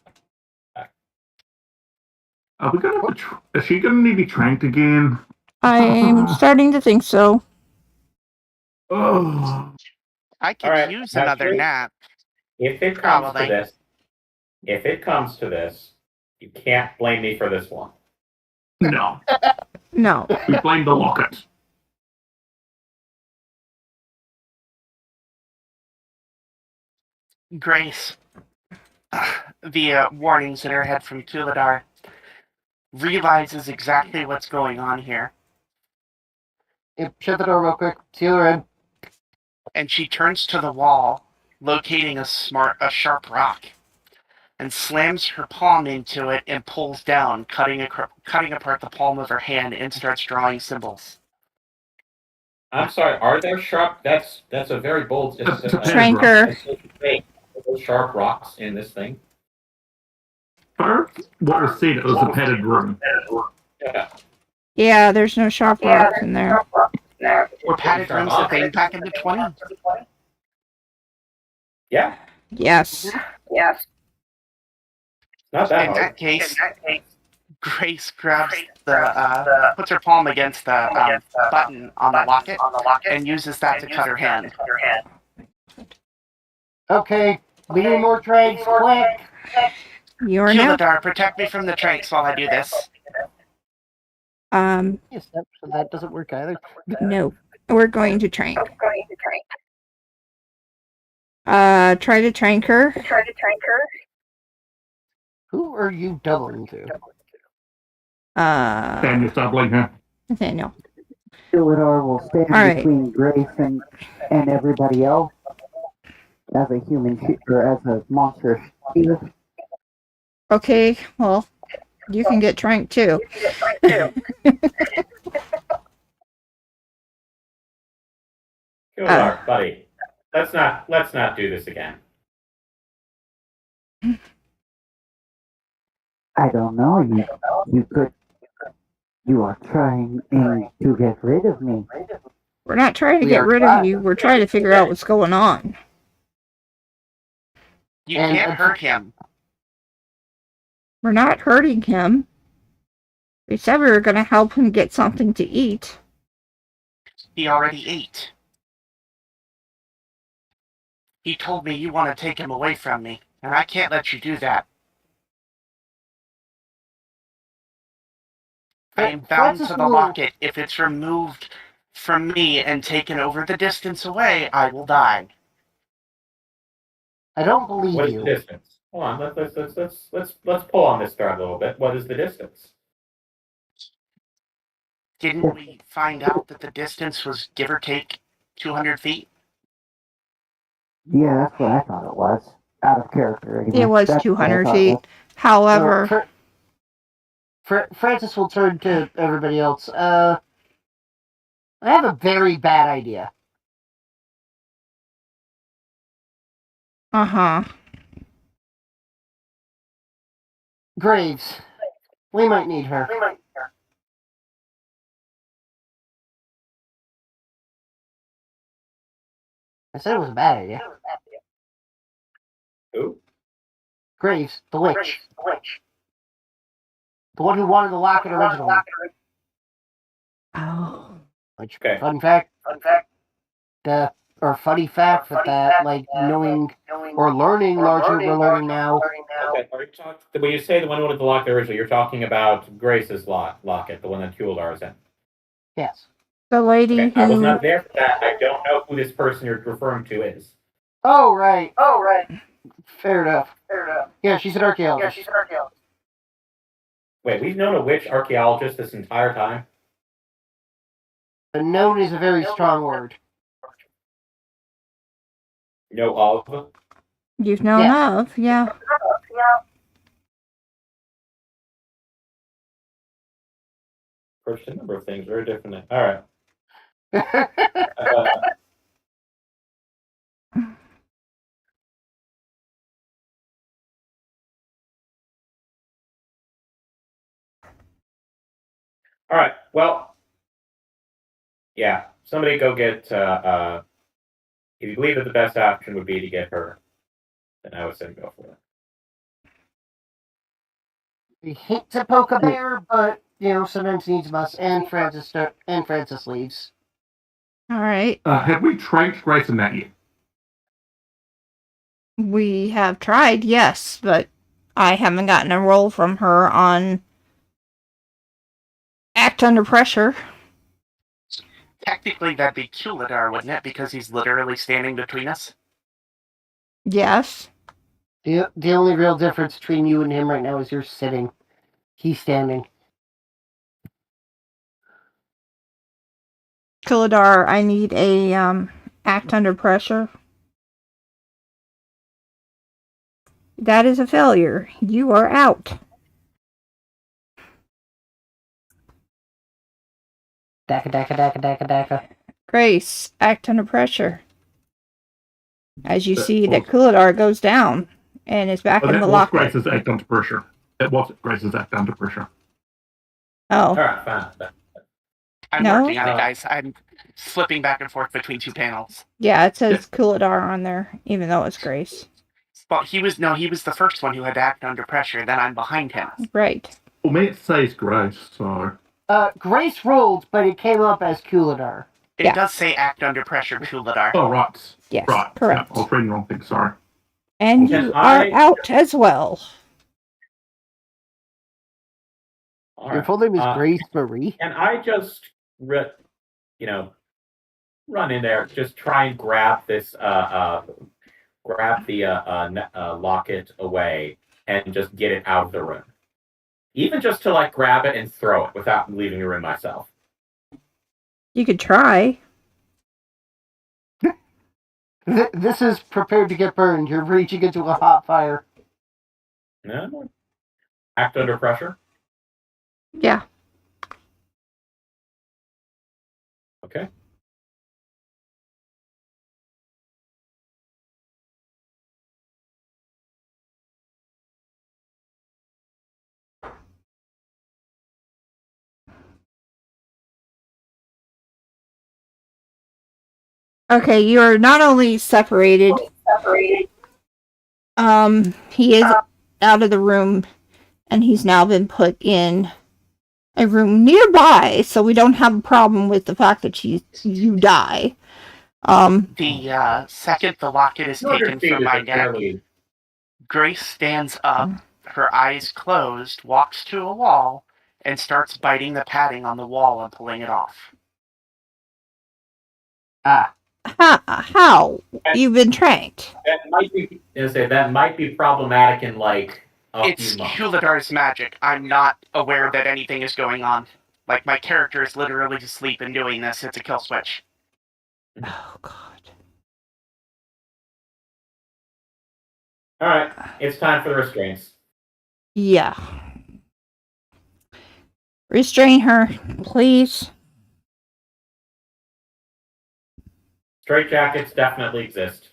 Speaker 3: Are we going to have to... Is she going to need to be tranked again?
Speaker 1: I'm starting to think so.
Speaker 3: Oh.
Speaker 2: I could
Speaker 6: Alright,
Speaker 2: use
Speaker 6: that's
Speaker 2: another
Speaker 6: great.
Speaker 2: nap.
Speaker 6: If it comes
Speaker 2: Probably.
Speaker 6: to this, you can't blame me for this one.
Speaker 3: No.
Speaker 1: No.
Speaker 3: We blame the locket.
Speaker 2: Grace, the warnings in her head from Tuladar, realizes exactly what's going on here.
Speaker 4: Yep, shut the door real quick. Seal her in.
Speaker 2: And she turns to the wall, locating a sharp rock, and slams her palm into it and pulls down, cutting apart the palm of her hand, and starts drawing symbols.
Speaker 6: I'm sorry. Are there sharp? That's a very bold.
Speaker 1: Tranker.
Speaker 6: Those sharp rocks in this thing.
Speaker 3: First, what was said, it was a padded room.
Speaker 6: Yeah.
Speaker 1: Yeah, there's no sharp rocks in there.
Speaker 2: Or padded rooms a thing back in the 20s.
Speaker 6: Yeah.
Speaker 1: Yes.
Speaker 6: Not that
Speaker 2: In
Speaker 6: hard.
Speaker 2: that case, Grace grabs puts her palm against the button on the locket and uses that to cut her hand.
Speaker 4: Okay, we need more trays, quick.
Speaker 1: You're now.
Speaker 2: Tuladar, protect me from the tranks while I do this.
Speaker 4: Yes, that doesn't work either.
Speaker 1: No. We're going to trank. Try to trank her.
Speaker 4: Who are you doubling to?
Speaker 3: And you're doubling her.
Speaker 1: Nathaniel.
Speaker 5: Tuladar will stand
Speaker 1: All right.
Speaker 5: between Grace and everybody else as a human or as a monstrous shield.
Speaker 1: Okay, well, you can get tranked too.
Speaker 6: Tuladar, buddy. Let's not do this again.
Speaker 5: I don't know. You are trying to get rid of me.
Speaker 1: We're not trying to
Speaker 4: We
Speaker 1: get
Speaker 4: are
Speaker 1: rid of
Speaker 4: trying.
Speaker 1: you. We're trying to figure out what's going on.
Speaker 2: You
Speaker 4: And-
Speaker 2: can't hurt him.
Speaker 1: We're not hurting him. We said we were going to help him get something to eat.
Speaker 2: He already ate. He told me you want to take him away from me, and I can't let you do that. I am bound to the locket. If it's removed from me and taken over the distance away, I will die.
Speaker 4: I don't believe
Speaker 6: What is
Speaker 4: you.
Speaker 6: the distance? Hold on. Let's pull on this thread a little bit. What is the distance?
Speaker 2: Didn't we find out that the distance was give or take 200 feet?
Speaker 5: Yeah, that's what I thought it was. Out of character. Anyway.
Speaker 1: It was
Speaker 5: That's what I
Speaker 1: 200
Speaker 5: thought
Speaker 1: feet.
Speaker 5: was.
Speaker 1: However,
Speaker 4: Francis will turn to everybody else. I have a very bad idea.
Speaker 1: uh-huh.
Speaker 4: Graves. We might need her. I said it was a bad idea.
Speaker 6: Who?
Speaker 4: Graves, the witch. The one who wanted the locket originally.
Speaker 1: Oh.
Speaker 4: Which,
Speaker 6: Okay.
Speaker 4: funny fact, funny fact that, like, knowing or learning larger we're learning now.
Speaker 6: Okay. Are you talking? When you say the one who wanted the locket originally, you're talking about Grace's locket, the one that Tuladar is in.
Speaker 4: Yes.
Speaker 1: The lady
Speaker 6: Okay. I was
Speaker 1: who...
Speaker 6: not there for that. I don't know who this person you're referring to is.
Speaker 4: Oh, right. Fair enough. Yeah, she's an archaeologist.
Speaker 6: Wait, we've known a witch archaeologist this entire time?
Speaker 4: Known is a very strong word.
Speaker 6: Know of?
Speaker 1: You've known of, yeah.
Speaker 6: Approached a number of things very differently. All right. All right. Well, yeah. Somebody go get. If you believe that the best option would be to get her, then I would say go for it.
Speaker 4: We hate to poke a bear, but sometimes needs must. And Francis leaves.
Speaker 1: All right.
Speaker 3: Have we tranked Grace in that yet?
Speaker 1: We have tried, yes, but I haven't gotten a roll from her on act under pressure.
Speaker 2: Technically, that'd be Tuladar, wouldn't it? Because he's literally standing between us.
Speaker 1: Yes.
Speaker 4: The only real difference between you and him right now is you're sitting. He's standing.
Speaker 1: Kuladar, I need a act under pressure. That is a failure. You are out.
Speaker 4: Daka.
Speaker 1: Grace, act under pressure. As you see that Kuladar goes down and is back in the locker.
Speaker 3: Grace's act under pressure. That was Grace's act under pressure.
Speaker 1: Oh.
Speaker 6: All right, fine.
Speaker 2: I'm
Speaker 1: No?
Speaker 2: working on it, guys. I'm flipping back and forth between two panels.
Speaker 1: Yeah, it says Kuladar on there, even though it's Grace.
Speaker 2: Well, he was the first one who had to act under pressure. Then I'm behind him.
Speaker 1: Right.
Speaker 3: Well, me it says Grace, so.
Speaker 4: Grace rolled, but it came up as Kuladar.
Speaker 2: It does say act under pressure, Kuladar.
Speaker 3: Oh, right.
Speaker 1: Yes,
Speaker 3: right.
Speaker 1: correct.
Speaker 3: Yeah, I was reading the wrong thing, sorry.
Speaker 1: And you are out as well.
Speaker 6: All
Speaker 4: Your full name is Grace Marie?
Speaker 6: And I just, run in there, just try and grab this, grab the locket away and just get it out of the room. Even just to, grab it and throw it without leaving the room myself.
Speaker 1: You could try.
Speaker 4: This is prepared to get burned. You're reaching into a hot fire.
Speaker 6: No. Act under pressure?
Speaker 1: Yeah.
Speaker 6: Okay.
Speaker 1: Okay, you are not only separated. He is out of the room, and he's now been put in a room nearby, so we don't have a problem with the fact that you die.
Speaker 2: The second the locket is taken from my neck, Grace stands up, her eyes closed, walks to a wall, and starts biting the padding on the wall and pulling it off.
Speaker 1: How? You've been trained.
Speaker 6: That might be problematic in a
Speaker 2: It's
Speaker 6: few months.
Speaker 2: Kuladar's magic. I'm not aware that anything is going on. My character is literally asleep and doing this. It's a kill switch.
Speaker 1: Oh, God.
Speaker 6: Alright, it's time for the restraints.
Speaker 1: Yeah. Restrain her, please.
Speaker 6: Straitjackets definitely exist.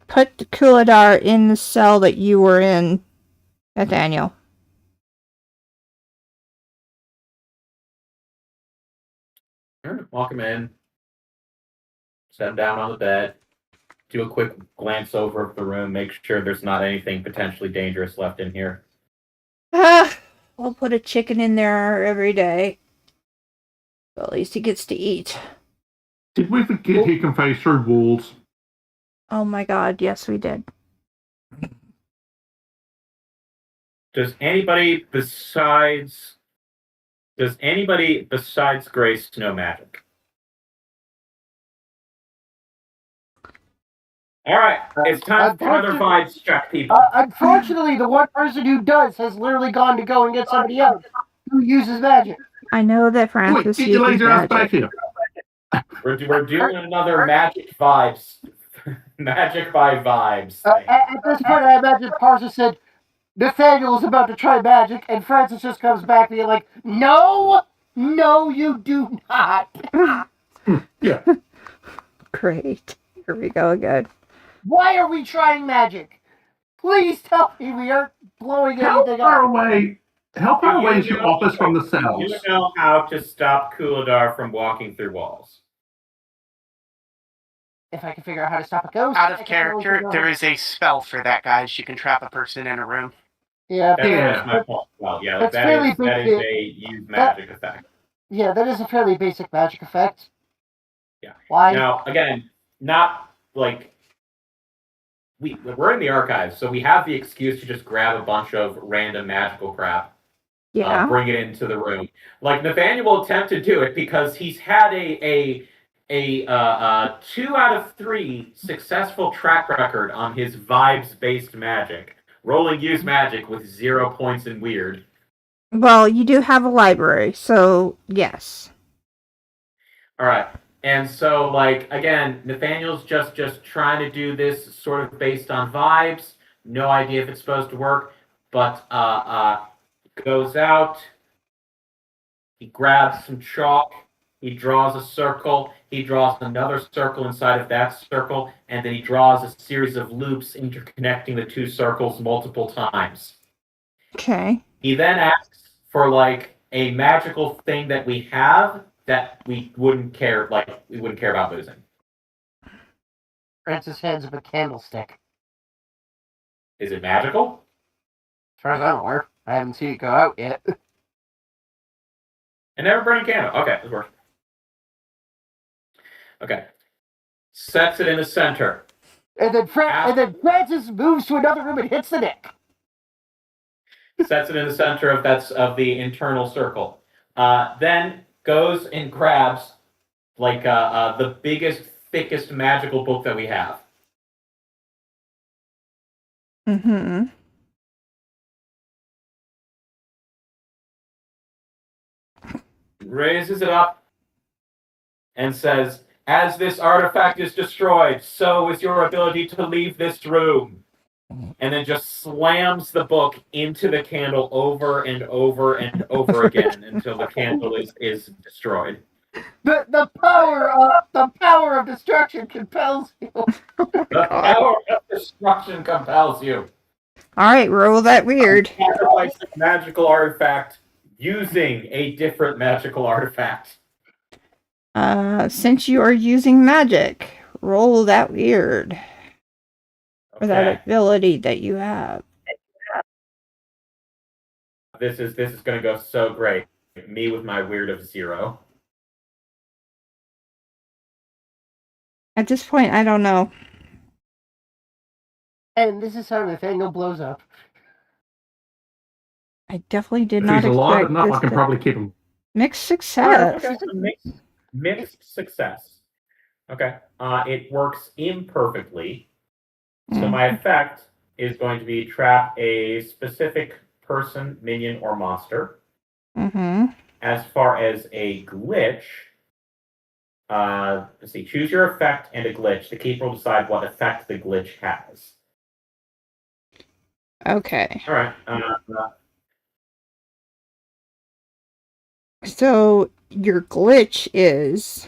Speaker 1: Put the Kuladar in the cell that you were in, Nathaniel.
Speaker 6: Walk him in. Set him down on the bed. Do a quick glance over the room. Make sure there's not anything potentially dangerous left in here.
Speaker 1: I'll put a chicken in there every day. Well, at least he gets to eat.
Speaker 3: Did we forget he can phase through walls?
Speaker 1: Oh my God, yes we did.
Speaker 6: Does anybody besides Grace know magic? Alright, it's time for another vibes check, people.
Speaker 4: Unfortunately, the one person who does has literally gone to go and get somebody else who uses magic.
Speaker 1: I know that Francis
Speaker 3: Wait, get your
Speaker 1: uses
Speaker 3: laser ass back
Speaker 1: magic.
Speaker 6: We're doing another magic vibes. Magic by vibes.
Speaker 4: At this point, I imagine Parsa said, Nathaniel is about to try magic, and Francis just comes back being like, no, you do not.
Speaker 3: Yeah.
Speaker 1: Great. Here we go again.
Speaker 4: Why are we trying magic? Please tell me we aren't blowing
Speaker 3: How
Speaker 4: anything
Speaker 3: far
Speaker 4: up.
Speaker 3: away is your office from the cells?
Speaker 6: You know how to stop Kuladar from walking through walls.
Speaker 4: If I can figure out how to stop a ghost.
Speaker 2: Out of character, there is a spell for that, guys. You can trap a person in a room.
Speaker 4: Yeah,
Speaker 6: That's my point. Well, yeah,
Speaker 4: That's
Speaker 6: that
Speaker 4: fairly
Speaker 6: is a use magic effect.
Speaker 4: Yeah, that is a fairly basic magic effect.
Speaker 6: Yeah.
Speaker 4: Why?
Speaker 6: Now, again, not we're in the archives, so we have the excuse to just grab a bunch of random magical crap.
Speaker 1: Yeah.
Speaker 6: Bring it into the room. Nathaniel will attempt to do it because he's had a a 2 out of 3 successful track record on his vibes-based magic. Rolling use magic with 0 points in weird.
Speaker 1: Well, you do have a library, so yes.
Speaker 6: All right. And so, like, again, Nathaniel's just trying to do this sort of based on vibes. No idea if it's supposed to work, but goes out. He grabs some chalk. He draws a circle. He draws another circle inside of that circle, and then he draws a series of loops interconnecting the 2 circles multiple times.
Speaker 1: Okay.
Speaker 6: He then asks for like a magical thing that we have that we wouldn't care about losing.
Speaker 4: Francis hands up a candlestick.
Speaker 6: Is it magical?
Speaker 4: As far as I'm aware, I haven't seen it go out yet.
Speaker 6: An ever-burning candle. Okay, this works. Okay. Sets it in the center.
Speaker 4: And then Francis moves to another room and hits the deck.
Speaker 6: Sets it in the center of the internal circle. Then goes and grabs like the biggest, thickest magical book that we have.
Speaker 1: Mm-hmm.
Speaker 6: Raises it up and says, "As this artifact is destroyed, so is your ability to leave this room." And then just slams the book into the candle over and over and over again until the candle is destroyed.
Speaker 4: The power of destruction compels you.
Speaker 6: The power of destruction compels you.
Speaker 1: All right, roll that weird.
Speaker 6: Sacrifice a magical artifact using a different magical artifact.
Speaker 1: Since you are using magic, roll that weird. For that ability that you have.
Speaker 6: This is going to go so great. Me with my weird of 0.
Speaker 1: At this point, I don't know.
Speaker 4: And this is how Nathaniel blows up.
Speaker 1: I definitely did
Speaker 3: If
Speaker 1: not
Speaker 3: he's alive
Speaker 1: expect
Speaker 3: enough, I
Speaker 1: this
Speaker 3: can
Speaker 1: to-
Speaker 3: probably keep him.
Speaker 1: Mixed success.
Speaker 6: Okay, so mixed success. Okay. It works imperfectly. So my effect is going to be trap a specific person, minion, or monster.
Speaker 1: Mm-hmm.
Speaker 6: As far as a glitch, let's see, choose your effect and a glitch. The keeper will decide what effect the glitch has.
Speaker 1: Okay.
Speaker 6: All right.
Speaker 1: So your glitch is...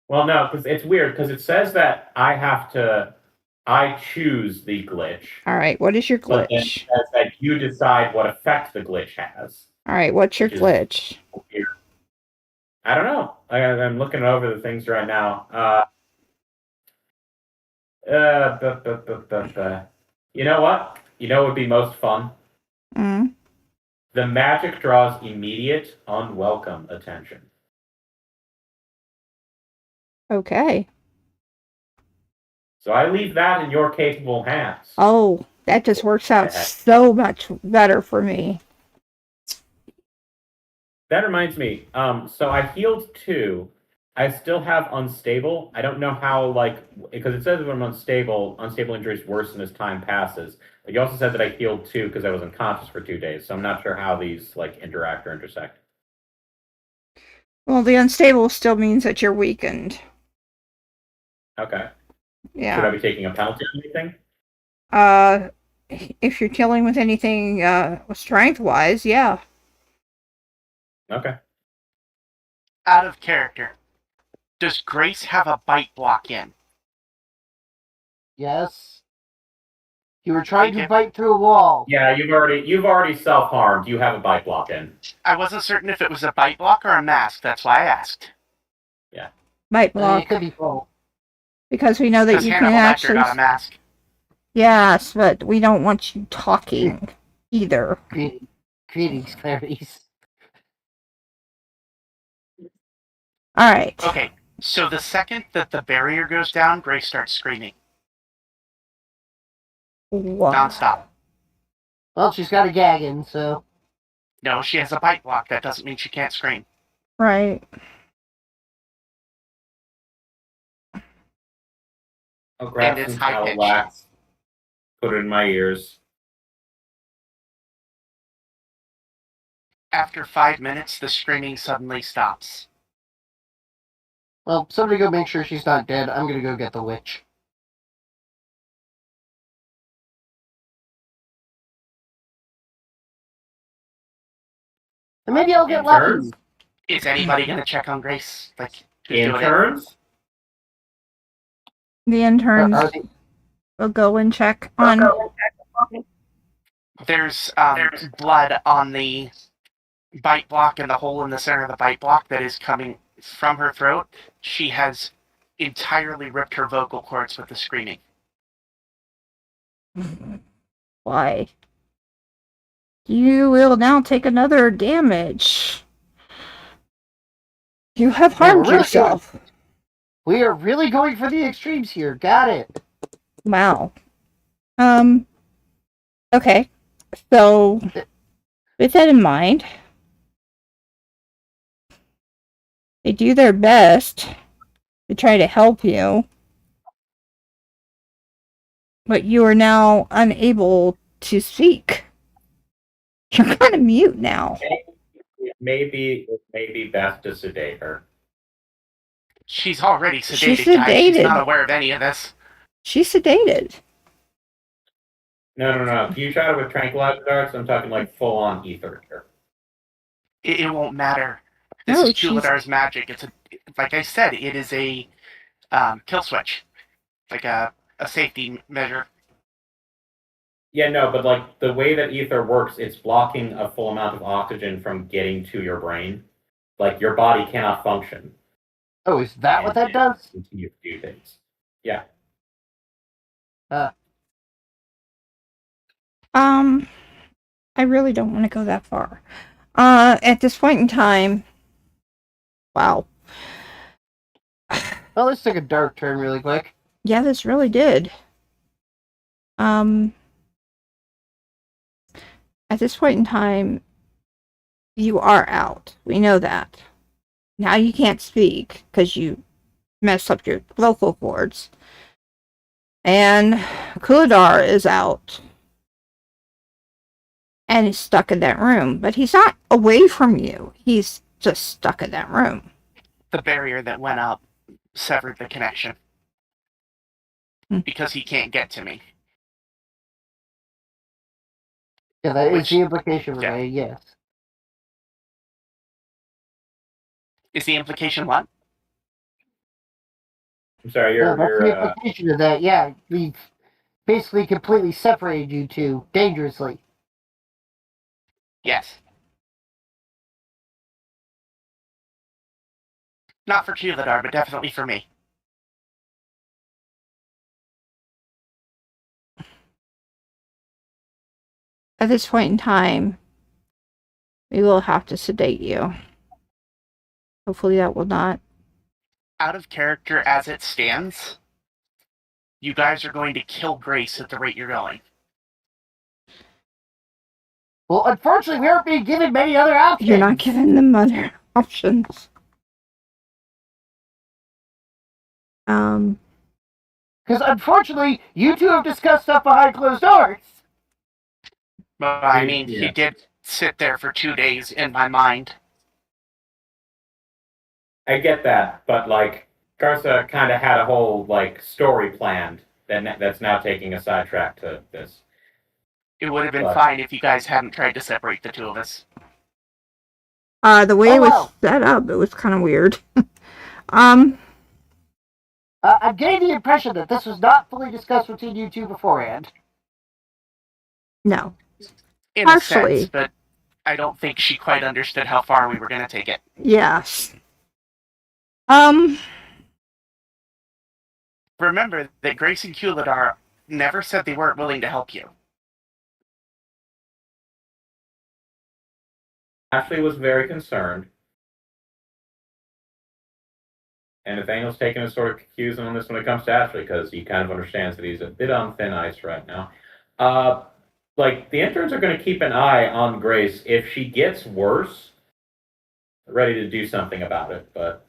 Speaker 6: Well, no, because it's weird, because it says that I choose the glitch.
Speaker 1: All right, what is your
Speaker 6: But then it
Speaker 1: glitch?
Speaker 6: says that you decide what effect the glitch has.
Speaker 1: All right, what's your
Speaker 6: Which is
Speaker 1: glitch?
Speaker 6: weird. I don't know. I'm looking over the things right now. You know what? You know what would be most fun?
Speaker 1: Mm.
Speaker 6: The magic draws immediate, unwelcome attention.
Speaker 1: Okay.
Speaker 6: So I leave that in your capable hands.
Speaker 1: Oh, that just works out so much better for me.
Speaker 6: That reminds me. So I healed 2. I still have unstable. I don't know how, because it says when I'm unstable injuries worsen as time passes. But you also said that I healed 2 because I was unconscious for 2 days. So I'm not sure how these interact or intersect.
Speaker 1: Well, the unstable still means that you're weakened.
Speaker 6: Okay.
Speaker 1: Yeah.
Speaker 6: Should I be taking a penalty on anything?
Speaker 1: If you're dealing with anything strength-wise, yeah.
Speaker 6: Okay.
Speaker 2: Out of character. Does Grace have a bite block in?
Speaker 4: Yes. You were trying to bite through a wall.
Speaker 6: Yeah, you've already self-harmed. You have a bite block in.
Speaker 2: I wasn't certain if it was a bite block or a mask. That's why I asked.
Speaker 6: Yeah.
Speaker 1: Bite
Speaker 4: It
Speaker 1: block.
Speaker 4: could be full.
Speaker 1: Because we know that
Speaker 2: Because
Speaker 1: you
Speaker 2: Hannibal
Speaker 1: can
Speaker 2: Lecter
Speaker 1: actually...
Speaker 2: got a mask.
Speaker 1: Yes, but we don't want you talking either.
Speaker 4: Greetings, Clarice.
Speaker 1: All right.
Speaker 2: Okay, so the second that the barrier goes down, Grace starts screaming.
Speaker 1: What?
Speaker 2: Non-stop.
Speaker 4: Well, she's got a gag in, so...
Speaker 2: No, she has a bite block. That doesn't mean she can't scream.
Speaker 1: Right.
Speaker 6: I'll grab
Speaker 2: And it's
Speaker 6: some
Speaker 2: high-pitched.
Speaker 6: Cadillacs, put it in my ears.
Speaker 2: After 5 minutes, the screaming suddenly stops.
Speaker 4: Well, somebody go make sure she's not dead. I'm gonna go get the witch. And maybe I'll get
Speaker 6: Interns?
Speaker 4: lucky.
Speaker 2: Is anybody going to check on Grace? Like, who's doing it?
Speaker 6: Interns?
Speaker 1: The interns
Speaker 4: Are they-
Speaker 1: will go and check on.
Speaker 2: There's blood on the bite block and the hole in the center of the bite block that is coming from her throat. She has entirely ripped her vocal cords with the screaming.
Speaker 1: Why? You will now take another damage. You have harmed
Speaker 4: really
Speaker 1: yourself.
Speaker 4: We are really going for the extremes here. Got it.
Speaker 1: Wow. Okay. So, with that in mind, they do their best to try to help you, but you are now unable to speak. You're kind of mute now.
Speaker 6: It may be best to sedate her.
Speaker 2: She's already sedated,
Speaker 1: She's
Speaker 2: guys. She's
Speaker 1: sedated.
Speaker 2: not aware of any of this.
Speaker 1: She's sedated.
Speaker 6: No. Can you try it with tranquilizer darts? I'm talking like full-on ether here.
Speaker 2: It won't matter. This
Speaker 1: No,
Speaker 2: is Chulidar's magic. It's like I said, it is a kill switch, like a safety measure.
Speaker 6: Yeah, no, but like the way that ether works, it's blocking a full amount of oxygen from getting to your brain. Like your body cannot function.
Speaker 4: Oh, is that what that does?
Speaker 6: Continue to do things. Yeah.
Speaker 1: I really don't want to go that far. At this point in time, wow.
Speaker 4: Well, let's take a dark turn really quick.
Speaker 1: Yeah, this really did. At this point in time, you are out. We know that. Now you can't speak because you messed up your vocal cords. And Kulidar is out. And he's stuck in that room. But he's not away from you. He's just stuck in that room.
Speaker 2: The barrier that went up severed the connection. Because he can't get to me.
Speaker 4: Yeah, that
Speaker 2: Which-
Speaker 4: is the implication,
Speaker 2: yeah.
Speaker 4: Renee, yes.
Speaker 2: Is the implication what?
Speaker 6: I'm sorry,
Speaker 4: Yeah, that's the
Speaker 6: you're
Speaker 4: implication of that, yeah. We've basically completely separated you two, dangerously.
Speaker 2: Yes. Not for Chulidar, but definitely for me.
Speaker 1: At this point in time, we will have to sedate you. Hopefully that will not.
Speaker 2: Out of character as it stands, you guys are going to kill Grace at the rate you're going.
Speaker 4: Well, unfortunately, we aren't being given many other options.
Speaker 1: You're not giving them other options.
Speaker 4: Because unfortunately, you two have discussed stuff behind closed doors.
Speaker 2: But I mean,
Speaker 6: Yeah.
Speaker 2: he did sit there for 2 days in my mind.
Speaker 6: I get that, but like Garza kind of had a whole like story planned that's now taking a sidetrack to this.
Speaker 2: It would have been
Speaker 6: But-
Speaker 2: fine if you guys hadn't tried to separate the two of us.
Speaker 1: The way
Speaker 4: Oh,
Speaker 1: it was
Speaker 4: wow.
Speaker 1: set up, it was kind of weird.
Speaker 4: I'm getting the impression that this was not fully discussed between you two beforehand.
Speaker 1: No.
Speaker 2: In
Speaker 1: Partially.
Speaker 2: a sense, but I don't think she quite understood how far we were going to take it.
Speaker 1: Yes.
Speaker 2: Remember that Grace and Kulidar never said they weren't willing to help you.
Speaker 6: Ashley was very concerned. And Nathaniel's taking a sort of cues on this when it comes to Ashley, because he kind of understands that he's a bit on thin ice right now. Like, the interns are going to keep an eye on Grace. If she gets worse, they're ready to do something about it, but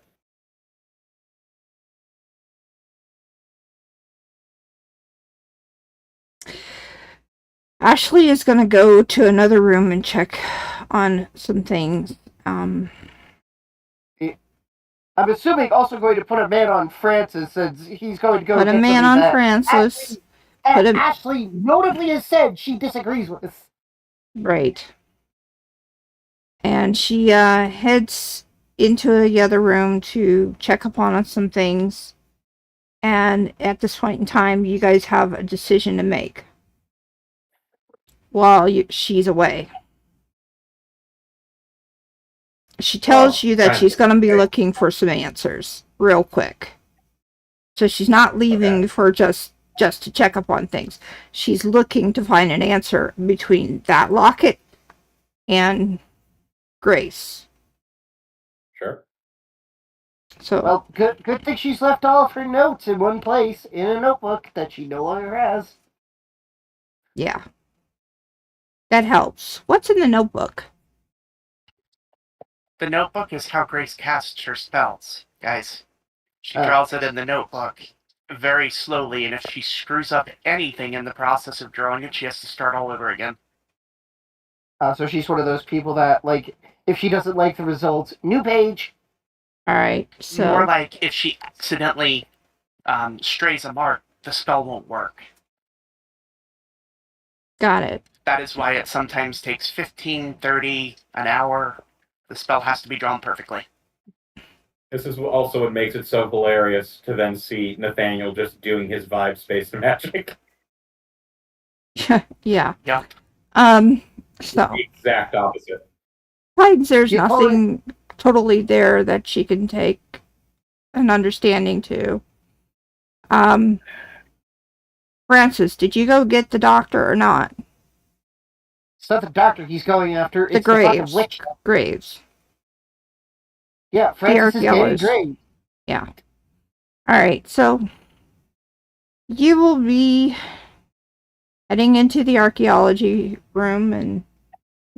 Speaker 1: Ashley is going to go to another room and check on some things.
Speaker 4: I'm assuming also going to put a man on Francis, since he's going to go
Speaker 1: Put a
Speaker 4: get
Speaker 1: man
Speaker 4: something
Speaker 1: on
Speaker 4: that
Speaker 1: Francis.
Speaker 4: Ashley notably has said she disagrees with.
Speaker 1: Right. And she heads into the other room to check upon some things. And at this point in time, you guys have a decision to make while she's away. She tells you that she's going to be looking for some answers real quick. So she's not leaving for just to check up on things. She's looking to find an answer between that locket and Grace.
Speaker 6: Sure.
Speaker 1: So,
Speaker 4: Well, good thing she's left all of her notes in one place in a notebook that she no longer has.
Speaker 1: yeah. That helps. What's in the notebook?
Speaker 2: The notebook is how Grace casts her spells, guys. She draws it in the notebook very slowly, and if she screws up anything in the process of drawing it, she has to start all over again.
Speaker 4: So she's one of those people that, like, if she doesn't like the results, new page.
Speaker 1: Alright, so...
Speaker 2: More like if she accidentally strays a mark, the spell won't work.
Speaker 1: Got it.
Speaker 2: That is why it sometimes takes 15, 30, an hour. The spell has to be drawn perfectly.
Speaker 6: This is also what makes it so hilarious to then see Nathaniel just doing his vibe-based magic.
Speaker 1: Yeah.
Speaker 2: Yeah.
Speaker 1: So...
Speaker 6: The exact opposite.
Speaker 1: Besides, there's nothing totally there that she can take an understanding to. Francis, did you go get the doctor or not?
Speaker 4: It's not the doctor he's going after,
Speaker 1: The
Speaker 4: it's the fucking
Speaker 1: Graves.
Speaker 4: witch.
Speaker 1: Graves.
Speaker 4: Yeah, Francis is getting Graves.
Speaker 1: Yeah. Alright, so you will be heading into the archaeology room and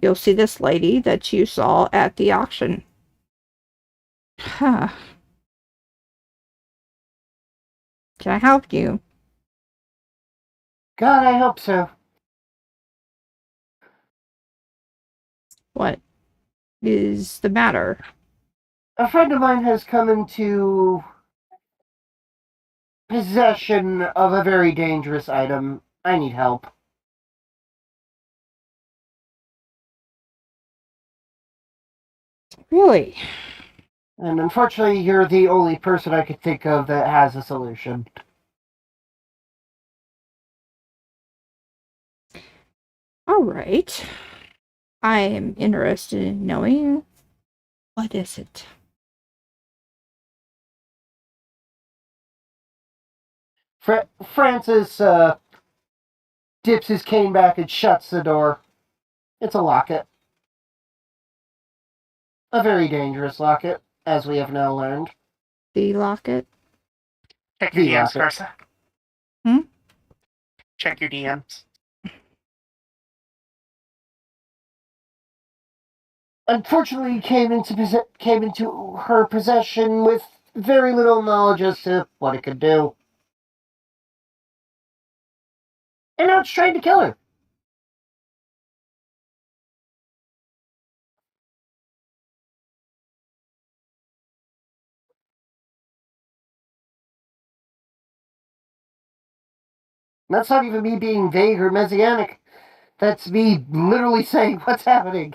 Speaker 1: you'll see this lady that you saw at the auction. Huh. Can I help you?
Speaker 4: God, I hope so.
Speaker 1: What is the matter?
Speaker 4: A friend of mine has come into possession of a very dangerous item. I need help.
Speaker 1: Really?
Speaker 4: And unfortunately, you're the only person I could think of that has a solution.
Speaker 1: All right. I am interested in knowing, what is it?
Speaker 4: Francis dips his cane back and shuts the door. It's a locket. A very dangerous locket, as we have now learned.
Speaker 1: The locket?
Speaker 2: Check your
Speaker 4: The
Speaker 2: DMs,
Speaker 4: locket.
Speaker 2: Carsa.
Speaker 1: Hmm?
Speaker 2: Check your DMs.
Speaker 4: Unfortunately, came into her possession with very little knowledge as to what it could do. And now it's trying to kill her. That's not even me being vague or messianic. That's me literally saying what's happening.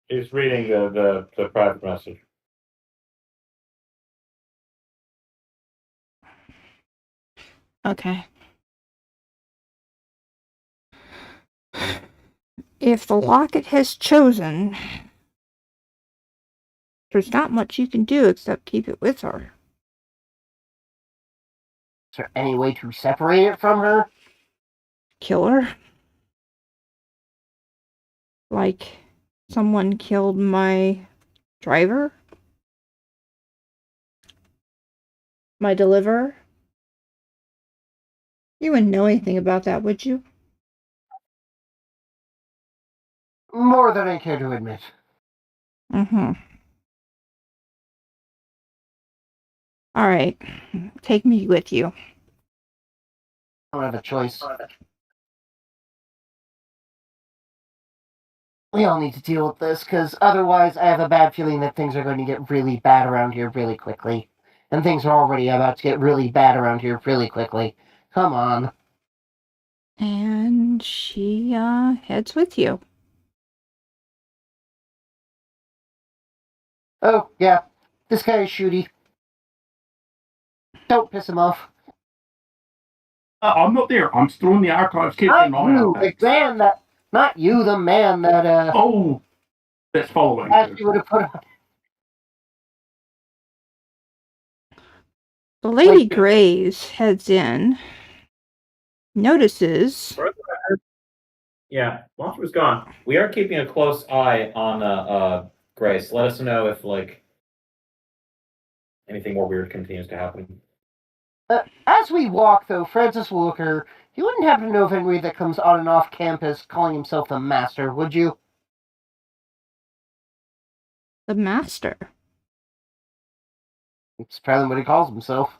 Speaker 6: He's reading the private message.
Speaker 1: Okay. If the locket has chosen, there's not much you can do except keep it with her.
Speaker 4: Is there any way to separate it from her?
Speaker 1: Kill her? Like someone killed my driver? My deliverer? You wouldn't know anything about that, would you?
Speaker 4: More than I care to admit.
Speaker 1: Mm-hmm. Alright. Take me with you.
Speaker 4: I don't have a choice. We all need to deal with this, because otherwise I have a bad feeling that things are going to get really bad around here really quickly. And things are already about to get really bad around here really quickly. Come on.
Speaker 1: And she heads with you.
Speaker 4: Oh, yeah. This guy is shooty. Don't piss him off.
Speaker 3: I'm not there. I'm still in the archives keeping an
Speaker 4: Not
Speaker 3: eye
Speaker 4: you,
Speaker 3: on
Speaker 4: the
Speaker 3: things.
Speaker 4: man that... Not you, the man that,
Speaker 3: Oh, that's following.
Speaker 4: actually would have put...
Speaker 1: The Lady
Speaker 4: Like-
Speaker 1: Graves heads in, notices.
Speaker 6: Yeah, while she was gone, we are keeping a close eye on Grace. Let us know if anything more weird continues to happen.
Speaker 4: As we walk, though, Francis will look at her. You wouldn't happen to know of anybody that comes on and off campus calling himself the Master, would you?
Speaker 1: The Master.
Speaker 4: It's apparently what he calls himself.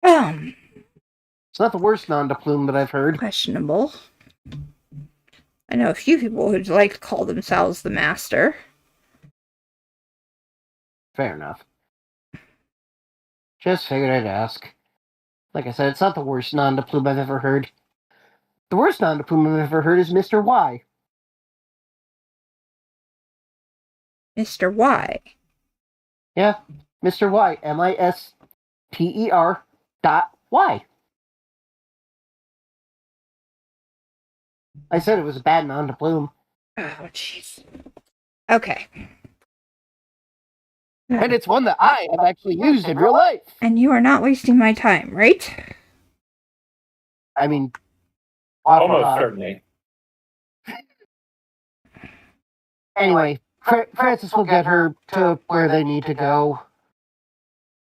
Speaker 4: It's not the worst nom de plume that I've heard.
Speaker 1: Questionable. I know a few people who'd like to call themselves the Master.
Speaker 4: Fair enough. Just figured I'd ask. Like I said, it's not the worst nom de plume I've ever heard. The worst nom de plume I've ever heard is Mr. Y.
Speaker 1: Mr. Y.
Speaker 4: Yeah, Mr. Y. MISTER .Y. I said it was a bad nom de plume.
Speaker 1: Oh, jeez. Okay.
Speaker 4: And it's one that I have actually used in real life.
Speaker 1: And you are not wasting my time, right?
Speaker 4: I mean,
Speaker 6: Almost certainly.
Speaker 4: Anyway, Francis will get her to where they need to go.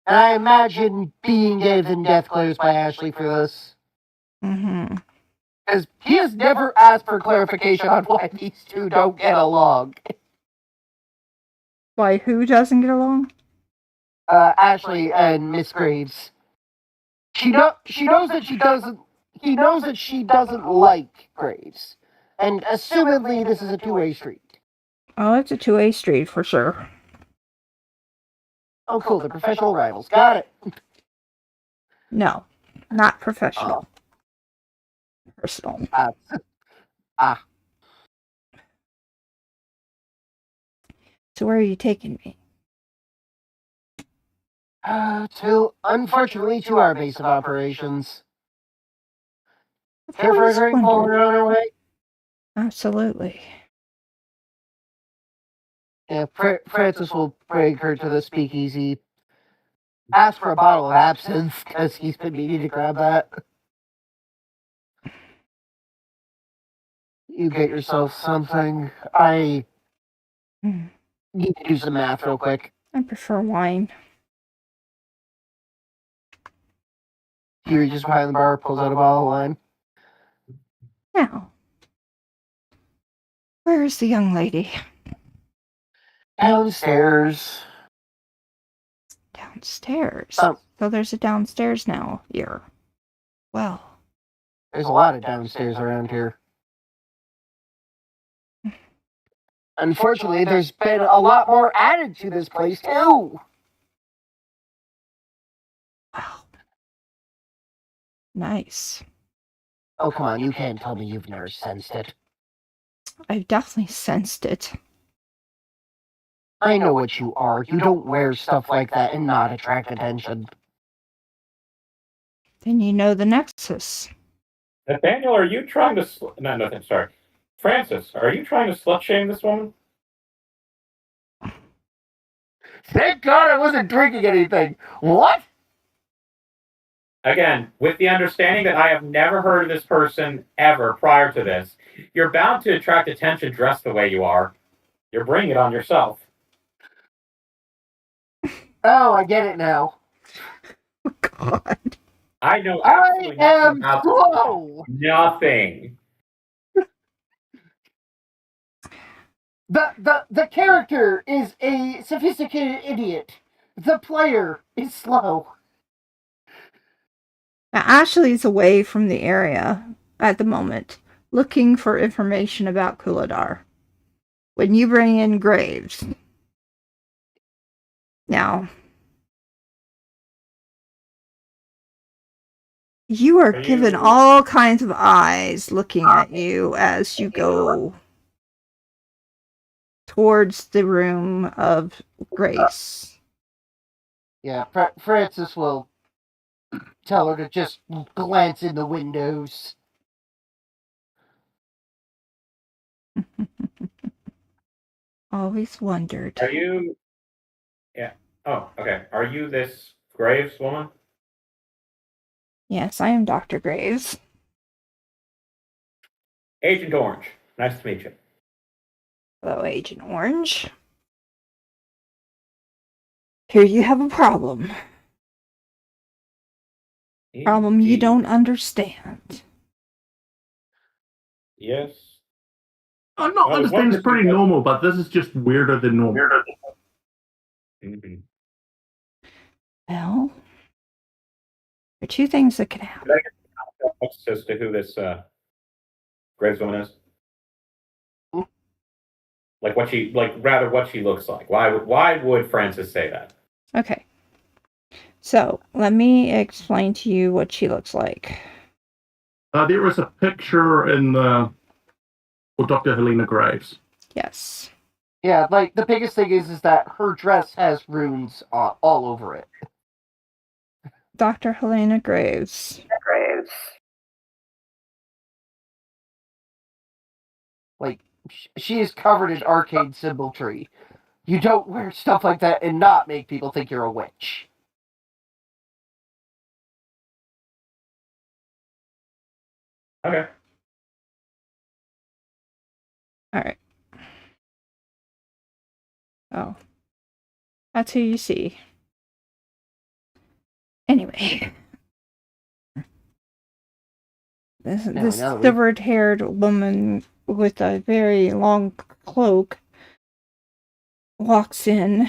Speaker 4: And I imagine being given death glares by Ashley for this.
Speaker 1: Mm-hmm.
Speaker 4: Because he has never asked for clarification on why these two don't get along.
Speaker 1: Why, who doesn't get along?
Speaker 4: Ashley and Miss Graves. She knows that she doesn't. He knows that she doesn't like Graves, and assumedly this is a two-way street.
Speaker 1: Oh, it's a two-way street for sure.
Speaker 4: Oh, cool! They're professional rivals. Got it.
Speaker 1: No, not professional. Personal. So where are you taking me?
Speaker 4: Unfortunately, to our base of operations.
Speaker 1: I've
Speaker 4: Care for a
Speaker 1: always
Speaker 4: drink while
Speaker 1: wondered.
Speaker 4: we're on our way?
Speaker 1: Absolutely.
Speaker 4: Yeah, Francis will bring her to the speakeasy. Ask for a bottle of absinthe, because he's been meaning to grab that. You get yourself something. I
Speaker 1: Hmm.
Speaker 4: need to do some math real quick.
Speaker 1: I prefer wine.
Speaker 4: He reaches behind the bar, pulls out a bottle of wine.
Speaker 1: Now, where is the young lady?
Speaker 4: Downstairs.
Speaker 1: Downstairs.
Speaker 4: Oh.
Speaker 1: So there's a downstairs now here. Well,
Speaker 4: There's a lot of downstairs around here. Unfortunately, there's been a lot more added to this place, too.
Speaker 1: wow. Nice.
Speaker 4: Oh, come on, you can't tell me you've never sensed it.
Speaker 1: I've definitely sensed it.
Speaker 4: I know what you are. You don't wear stuff like that and not attract attention.
Speaker 1: Then you know the Nexus.
Speaker 6: Nathaniel, are you trying to... No, nothing, sorry. Francis, are you trying to slut-shame this woman?
Speaker 4: Thank God I wasn't drinking anything. What?
Speaker 6: Again, with the understanding that I have never heard of this person ever prior to this, you're bound to attract attention dressed the way you are. You're bringing it on yourself.
Speaker 4: Oh, I get it now.
Speaker 1: Oh, God.
Speaker 6: I know
Speaker 4: I
Speaker 6: absolutely nothing
Speaker 4: am
Speaker 6: about
Speaker 4: slow.
Speaker 6: nothing.
Speaker 4: The character is a sophisticated idiot. The player is slow.
Speaker 1: Now, Ashley's away from the area at the moment, looking for information about Kuladar. When you bring in Graves. Now, you are given all kinds of eyes looking at you as you go towards the room of Grace.
Speaker 4: Yeah, Francis will tell her to just glance in the windows.
Speaker 1: Always wondered.
Speaker 6: Are you? Yeah. Oh, okay. Are you this Graves woman?
Speaker 1: Yes, I am Dr. Graves.
Speaker 6: Agent Orange. Nice to meet you.
Speaker 1: Hello, Agent Orange. Here you have a problem. Problem you
Speaker 6: Indeed.
Speaker 1: don't understand.
Speaker 6: Yes.
Speaker 3: I'm not
Speaker 6: Well,
Speaker 3: understanding
Speaker 6: what
Speaker 3: it's pretty
Speaker 6: was-
Speaker 3: normal, but this is just weirder than normal.
Speaker 6: Mhm.
Speaker 1: Well, there are two things that can happen.
Speaker 6: Could I get context as to who this Graves woman is?
Speaker 4: Hmm?
Speaker 6: Like what she looks like. Why would Francis say that?
Speaker 1: Okay. So, let me explain to you what she looks like.
Speaker 3: There was a picture in the of Dr. Helena Graves.
Speaker 1: Yes.
Speaker 4: Yeah, like, the biggest thing is that her dress has runes all over it.
Speaker 1: Dr. Helena Graves.
Speaker 4: Like, she is covered in arcane symmetry. You don't wear stuff like that and not make people think you're a witch.
Speaker 6: Okay.
Speaker 1: Alright. Oh. That's who you see. Anyway. This
Speaker 4: now we-
Speaker 1: silvered-haired woman with a very long cloak walks in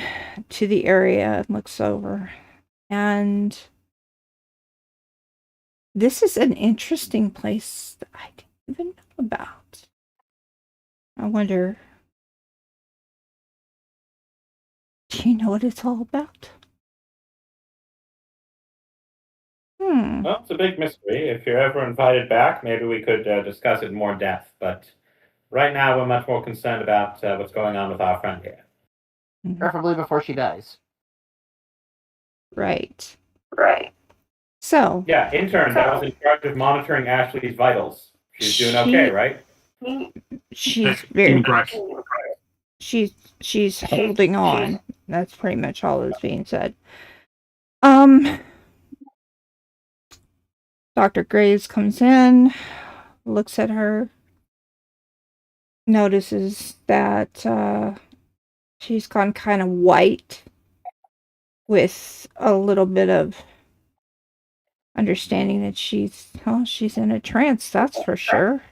Speaker 1: to the area and looks over. And this is an interesting place that I didn't even know about. I wonder, do you know what it's all about?
Speaker 6: Well, it's a big mystery. If you're ever invited back, maybe we could discuss it in more depth. But right now, we're much more concerned about what's going on with our friend here.
Speaker 4: Preferably before she dies.
Speaker 1: Right. So,
Speaker 6: Yeah, intern that was in charge of monitoring Ashley's vitals. She's doing okay, right?
Speaker 1: she's
Speaker 3: Jimmy
Speaker 1: very,
Speaker 3: Grace.
Speaker 1: she's holding on. That's pretty much all that's being said. Dr. Graves comes in, looks at her, notices that she's gone kind of white with a little bit of understanding that she's in a trance, that's for sure.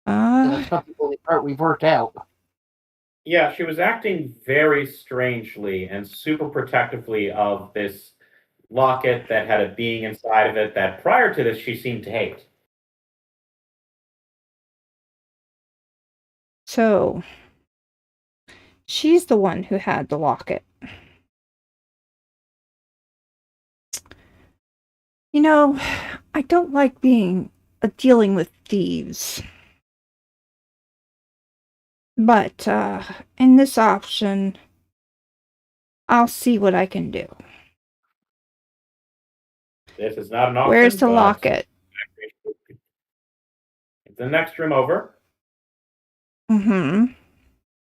Speaker 4: That's not the only part we've worked out.
Speaker 6: Yeah, she was acting very strangely and super protectively of this locket that had a being inside of it that prior to this she seemed to hate.
Speaker 1: So, she's the one who had the locket. You know, I don't like dealing with thieves. But, in this option, I'll see what I can do.
Speaker 6: This is not an option.
Speaker 1: Where's the
Speaker 6: but
Speaker 1: locket?
Speaker 6: It's the next room over.
Speaker 1: Mm-hmm.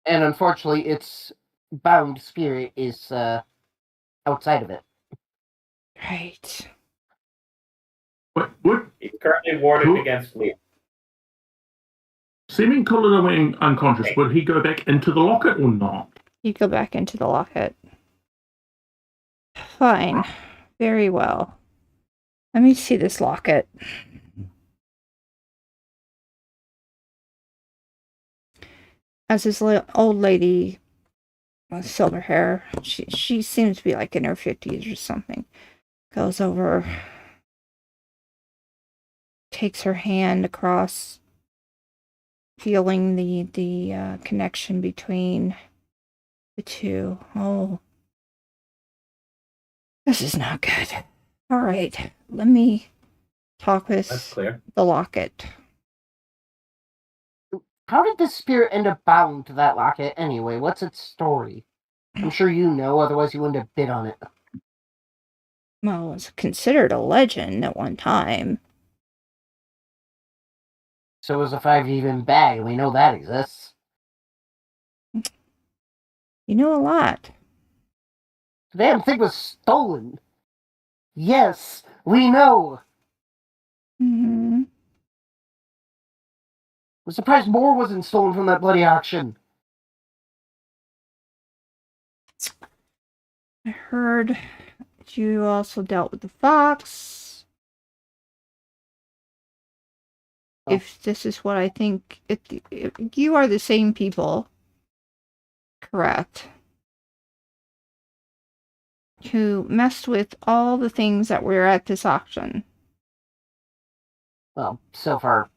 Speaker 4: And unfortunately, its bound spirit is outside of it.
Speaker 1: Right.
Speaker 3: What
Speaker 6: He's currently warded
Speaker 3: Who?
Speaker 6: against Leo.
Speaker 3: seeming Cullinan went unconscious, would he go back into the locket or not?
Speaker 1: You go back into the locket. Fine. Very well. Let me see this locket. As this old lady with silver hair, she seems to be like in her 50s or something, goes over. takes her hand across, feeling the connection between the two. Oh, this is not good. All right, let me talk
Speaker 6: That's
Speaker 1: with
Speaker 6: clear.
Speaker 1: the locket.
Speaker 4: How did this spirit end up bound to that locket anyway? What's its story? I'm sure you know, otherwise you wouldn't have bid on it.
Speaker 1: Well, it was considered a legend at one time.
Speaker 4: So was a 5 even bag, we know that exists.
Speaker 1: You know a lot.
Speaker 4: The damn thing was stolen. Yes, we know.
Speaker 1: Mm-hmm.
Speaker 4: I'm surprised more wasn't stolen from that bloody auction.
Speaker 1: I heard you also dealt with the fox.
Speaker 4: Oh.
Speaker 1: If this is what I think, if you are the same people, correct, who messed with all the things that were at this auction.
Speaker 4: Well, so far.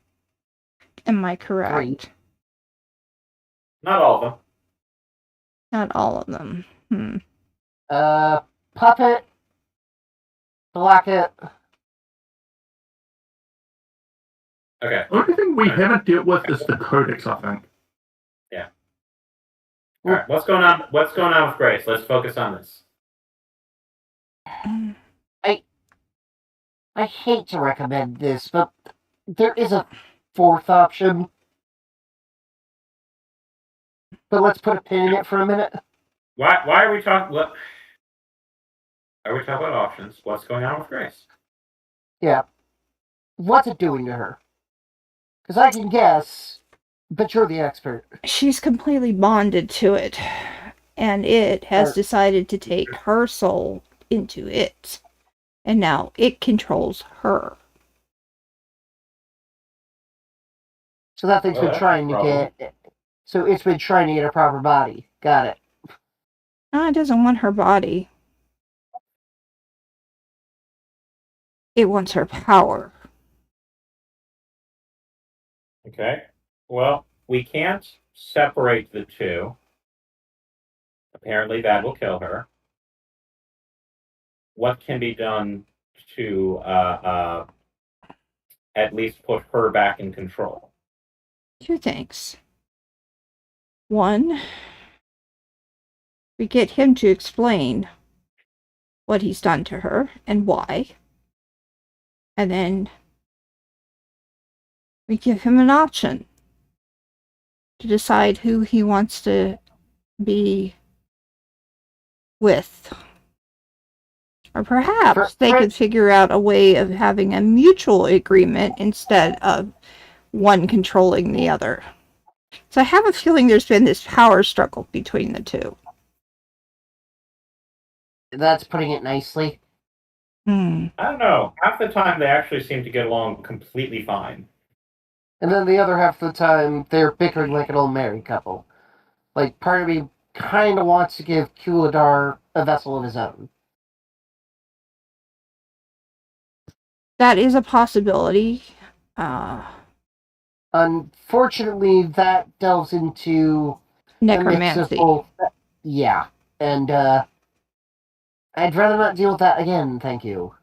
Speaker 1: Am I correct?
Speaker 6: Not all of them.
Speaker 1: Not all of them.
Speaker 4: Puppet, the locket.
Speaker 6: Okay.
Speaker 3: The only thing we haven't dealt with is the codex, I think.
Speaker 6: All right. What's going on? What's going on with Grace? Let's focus on this.
Speaker 4: I hate to recommend this, but there is a fourth option. But let's put a pin in it for a minute.
Speaker 6: Why are we talking? What? Are we talking about options? What's going on with Grace?
Speaker 4: Yeah. What's it doing to her? Because I can guess, but you're the expert.
Speaker 1: She's completely bonded to it, and it has decided to take her soul into it. And now it controls her.
Speaker 4: So that thing's been trying to get... So it's been trying to get a proper body. Got it.
Speaker 1: No, it doesn't want her body. It wants her power.
Speaker 6: Okay. Well, we can't separate the two. Apparently, that will kill her. What can be done to at least put her back in control?
Speaker 1: 2 things. 1, we get him to explain what he's done to her and why. And then we give him an option to decide who he wants to be with. Or perhaps they could figure out a way of having a mutual agreement instead of one controlling the other. So I have a feeling there's been this power struggle between the two.
Speaker 4: That's putting it nicely.
Speaker 6: I don't know. Half the time, they actually seem to get along completely fine.
Speaker 4: And then the other half of the time, they're bickering like an old married couple. Like, part of me kind of wants to give Kuladar a vessel of his own.
Speaker 1: That is a possibility.
Speaker 4: Unfortunately, that delves into
Speaker 1: Necromancy.
Speaker 4: Yeah, and I'd rather not deal with that again, thank you.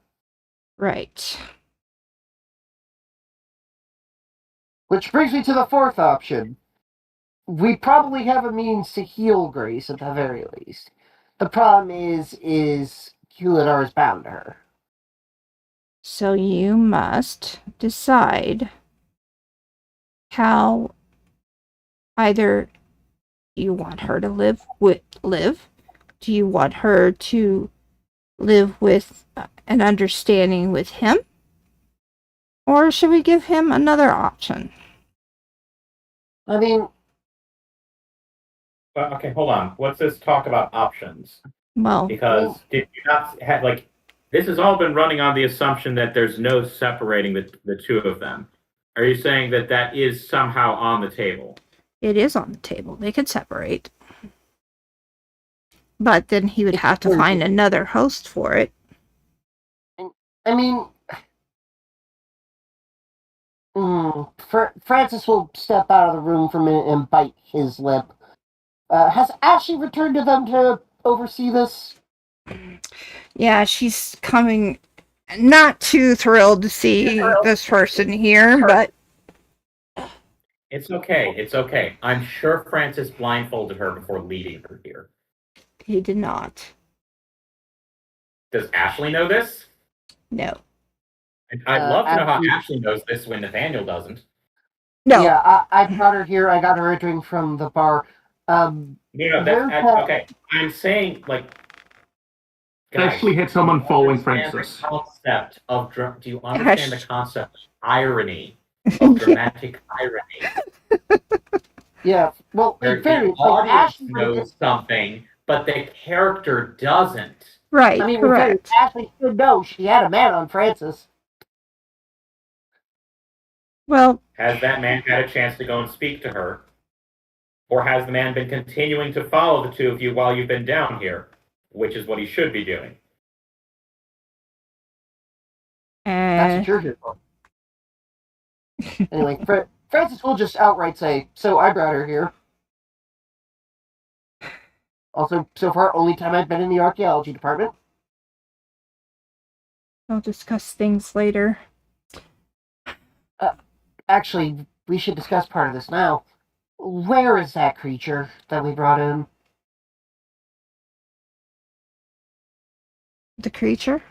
Speaker 1: Right.
Speaker 4: Which brings me to the fourth option. We probably have a means to heal Grace at the very least. The problem is Kuladar is bound to her.
Speaker 1: So you must decide how either you want her to live. Do you want her to live with an understanding with him? Or should we give him another option?
Speaker 4: I mean...
Speaker 6: Well, okay, hold on. What's this talk about options?
Speaker 1: Well...
Speaker 6: Because did you not have, like... This has all been running on the assumption that there's no separating the two of them. Are you saying that that is somehow on the table?
Speaker 1: It is on the table. They could separate. But then he would have to find another host for it.
Speaker 4: I mean... Francis will step out of the room for a minute and bite his lip. Has Ashley returned to them to oversee this?
Speaker 1: Yeah, she's coming. Not too thrilled to see this person here, but
Speaker 6: It's okay. It's okay. I'm sure Francis blindfolded her before leading her here.
Speaker 1: he did not.
Speaker 6: Does Ashley know this?
Speaker 1: No.
Speaker 6: I'd love to know how
Speaker 4: Ashley-
Speaker 6: Ashley knows this when Nathaniel doesn't.
Speaker 1: No.
Speaker 4: Yeah, I brought her here. I got her a drink from the bar.
Speaker 6: Okay. I'm saying, like, guys,
Speaker 3: Ashley had someone
Speaker 6: do you
Speaker 3: following
Speaker 6: understand
Speaker 3: Francis.
Speaker 6: The concept of do you understand
Speaker 1: Ash-
Speaker 6: the concept of irony, of dramatic irony?
Speaker 4: Yeah, well,
Speaker 6: Where
Speaker 4: in fairness,
Speaker 6: the
Speaker 4: like,
Speaker 6: audience
Speaker 4: Ashley
Speaker 6: knows something, but the character doesn't.
Speaker 1: Right,
Speaker 4: I mean, in fairness,
Speaker 1: correct.
Speaker 4: Ashley should know she had a man on Francis.
Speaker 1: Well,
Speaker 6: Has that man had a chance to go and speak to her? Or has the man been continuing to follow the two of you while you've been down here? Which is what he should be doing.
Speaker 4: That's what you're here for. Anyway, Francis will just outright say, "So I brought her here." Also, so far, only time I've been in the archaeology department.
Speaker 1: we'll discuss things later.
Speaker 4: Actually, we should discuss part of this now. Where is that creature that we brought in?
Speaker 1: The creature?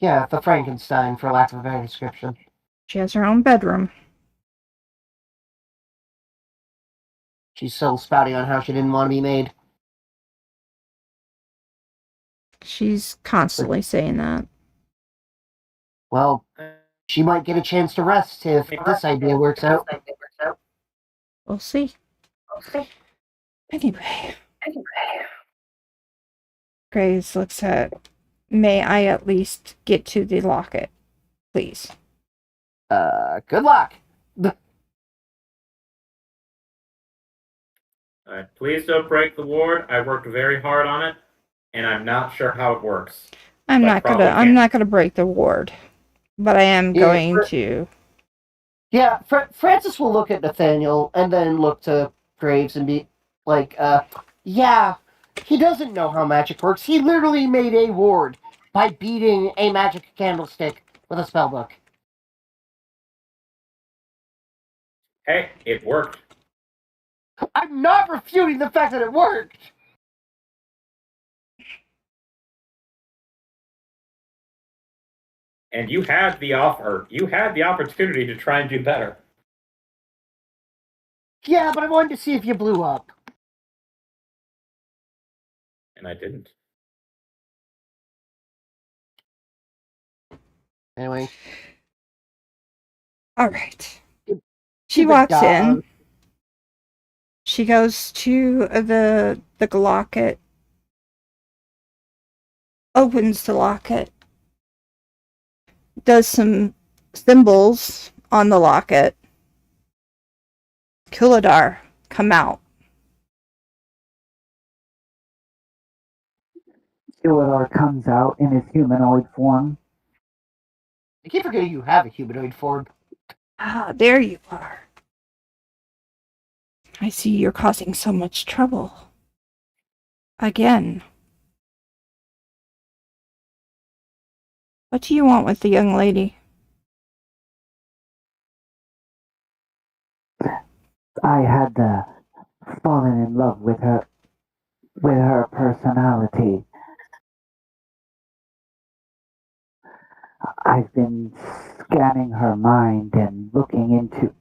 Speaker 4: Yeah, the Frankenstein, for lack of a better description.
Speaker 1: She has her own bedroom.
Speaker 4: She's still spouting on how she didn't want to be made.
Speaker 1: She's constantly saying that.
Speaker 4: Well, she might get a chance to rest if this idea works out.
Speaker 1: We'll see. Anyway. Grace looks at, may I at least get to the locket, please?
Speaker 4: Good luck.
Speaker 6: Please don't break the ward. I worked very hard on it, and I'm not sure how it works.
Speaker 1: I'm
Speaker 6: But
Speaker 1: not
Speaker 6: probably
Speaker 1: I'm
Speaker 6: can't.
Speaker 1: not gonna break the ward, but I am
Speaker 4: Yeah,
Speaker 1: going to.
Speaker 4: Yeah, Francis will look at Nathaniel and then look to Graves and be like, yeah, he doesn't know how magic works. He literally made a ward by beating a magic candlestick with a spellbook.
Speaker 6: Hey, it worked.
Speaker 4: I'm not refuting the fact that it worked.
Speaker 6: And you had the offer. You had the opportunity to try and do better.
Speaker 4: Yeah, but I wanted to see if you blew up.
Speaker 6: And I didn't.
Speaker 4: Anyway.
Speaker 1: All right. She
Speaker 4: Keep it
Speaker 1: walks
Speaker 4: down.
Speaker 1: in. She goes to the locket. Opens the locket. Does some symbols on the locket. Kuladar, come out.
Speaker 5: Iladar comes out in his humanoid form.
Speaker 4: I keep forgetting you have a humanoid form.
Speaker 1: Ah, there you are. I see you're causing so much trouble. Again. What do you want with the young lady?
Speaker 5: I had fallen in love with her personality. I've been scanning her mind and looking into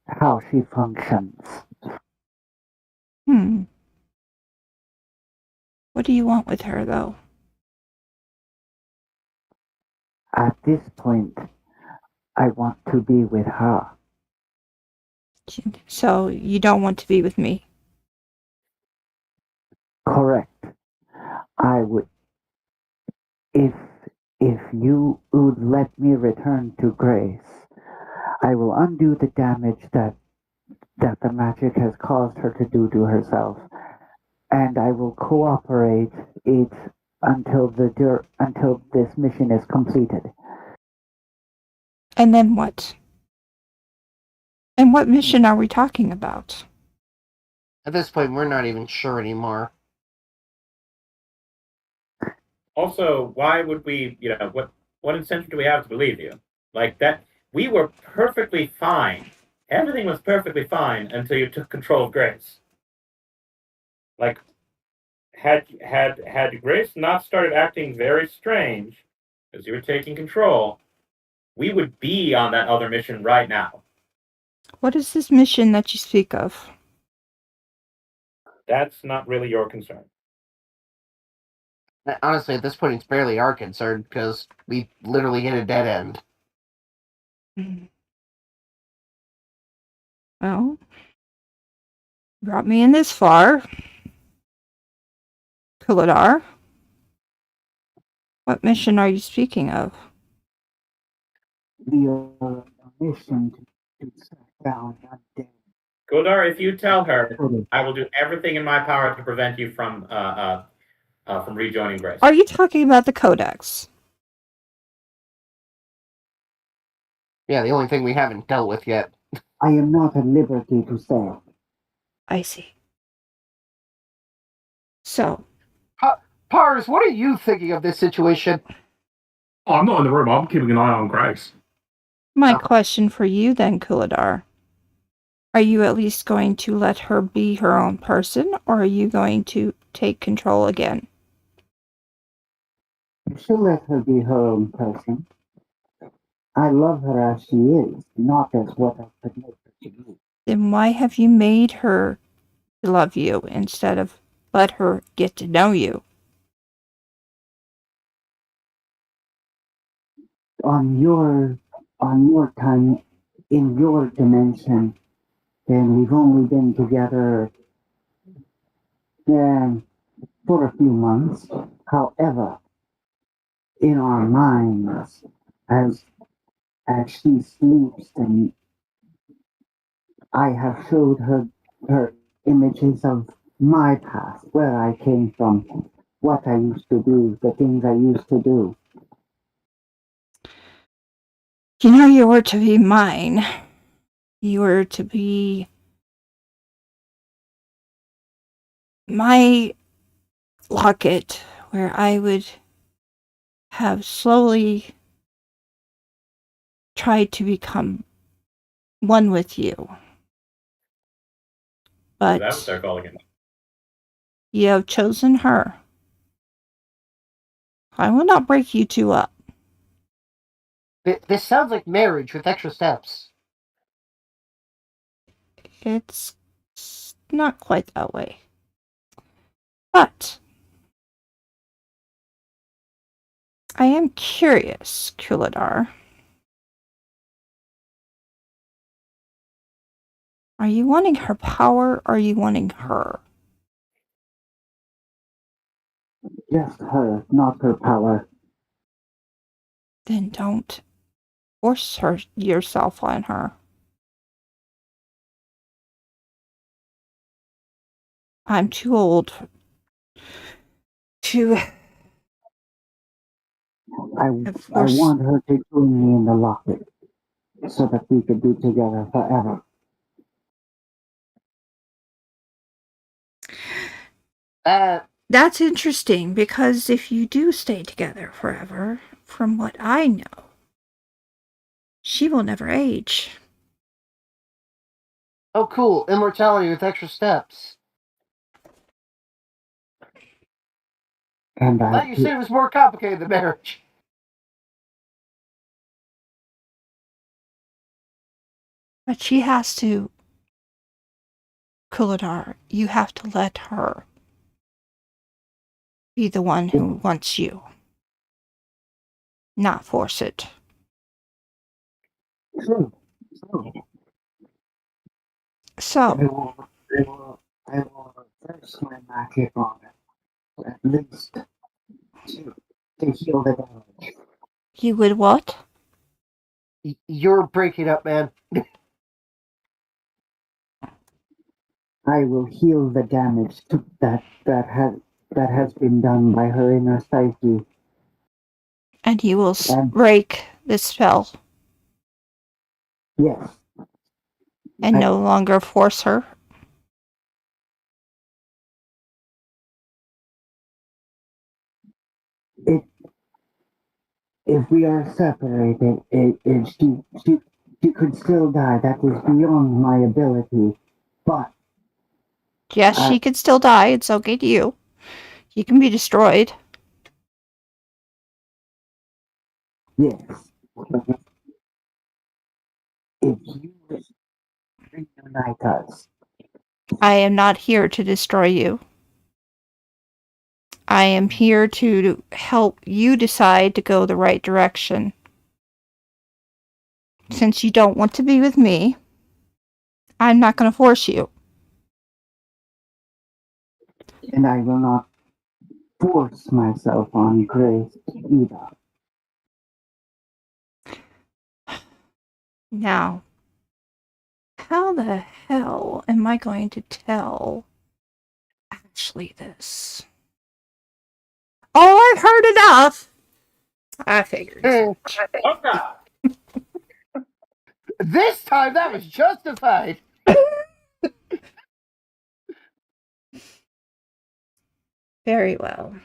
Speaker 5: how she functions.
Speaker 1: What do you want with her, though?
Speaker 5: At this point, I want to be with her.
Speaker 1: So you don't want to be with me?
Speaker 5: Correct. I would, if you would let me return to Grace, I will undo the damage that the magic has caused her to do to herself, and I will cooperate it until this mission is completed.
Speaker 1: And then what? And what mission are we talking about?
Speaker 4: At this point, we're not even sure anymore.
Speaker 6: Also, why would we, what incentive do we have to believe you? Like that, we were perfectly fine. Everything was perfectly fine until you took control of Grace. Like, had Grace not started acting very strange as you were taking control, we would be on that other mission right now.
Speaker 1: What is this mission that you speak of?
Speaker 6: That's not really your concern.
Speaker 4: Honestly, at this point, it's barely our concern because we literally hit a dead end.
Speaker 1: Well, brought me in this far. Kuladar. What mission are you speaking of?
Speaker 5: We are on a mission to track down undead.
Speaker 6: Goldar, if you tell her, I will do everything in my power to prevent you from rejoining Grace.
Speaker 1: Are you talking about the Codex?
Speaker 4: Yeah, the only thing we haven't dealt with yet.
Speaker 5: I am not at liberty to say.
Speaker 1: I see. So,
Speaker 4: Pars, what are you thinking of this situation?
Speaker 3: Oh, I'm not in the room. I'm keeping an eye on Grace.
Speaker 1: my question for you then, Kuladar. Are you at least going to let her be her own person, or are you going to take control again?
Speaker 5: You should let her be her own person. I love her as she is, not as what I could make her to be.
Speaker 1: Then why have you made her love you instead of let her get to know you?
Speaker 5: On your time, in your dimension, then we've only been together for a few months. However, in our minds, as she sleeps, and I have showed her images of my past, where I came from, what I used to do, the things I used to do.
Speaker 1: You know, you were to be mine. You were to be my locket, where I would have slowly tried to become one with you.
Speaker 6: That was
Speaker 1: But
Speaker 6: their call again.
Speaker 1: you have chosen her. I will not break you two up.
Speaker 4: This sounds like marriage with extra steps.
Speaker 1: It's not quite that way. But I am curious, Kuladar. Are you wanting her power, or are you wanting her?
Speaker 5: Just her, not her power.
Speaker 1: Then don't force yourself on her. I'm too old to
Speaker 5: I want her to join me in the locket, so that we could be together forever.
Speaker 1: That's interesting, because if you do stay together forever, from what I know, she will never age.
Speaker 4: Oh, cool. Immortality with extra steps.
Speaker 5: And
Speaker 4: I thought you said it was more complicated than marriage.
Speaker 1: But she has to, Kuladar, you have to let her be the one who wants you. Not force it.
Speaker 5: True.
Speaker 1: So,
Speaker 5: I will reverse my magic on it, at least to heal the damage.
Speaker 1: you would what?
Speaker 4: You're breaking up, man.
Speaker 5: I will heal the damage that that has been done by her inner psyche.
Speaker 1: And you will
Speaker 5: And
Speaker 1: break the spell
Speaker 5: yes,
Speaker 1: and
Speaker 5: I-
Speaker 1: no longer force her.
Speaker 5: it. If we are separated, she could still die. That is beyond my ability. But
Speaker 1: Yes,
Speaker 5: I,
Speaker 1: she could still die. It's okay to you. She can be destroyed.
Speaker 5: yes, if you reunite us,
Speaker 1: I am not here to destroy you. I am here to help you decide to go the right direction. Since you don't want to be with me, I'm not going to force you.
Speaker 5: and I will not force myself on Grace either.
Speaker 1: Now, how the hell am I going to tell Ashley this? Oh, I've heard enough. I figured.
Speaker 6: Oh, God.
Speaker 4: This time that was justified.
Speaker 1: Very well.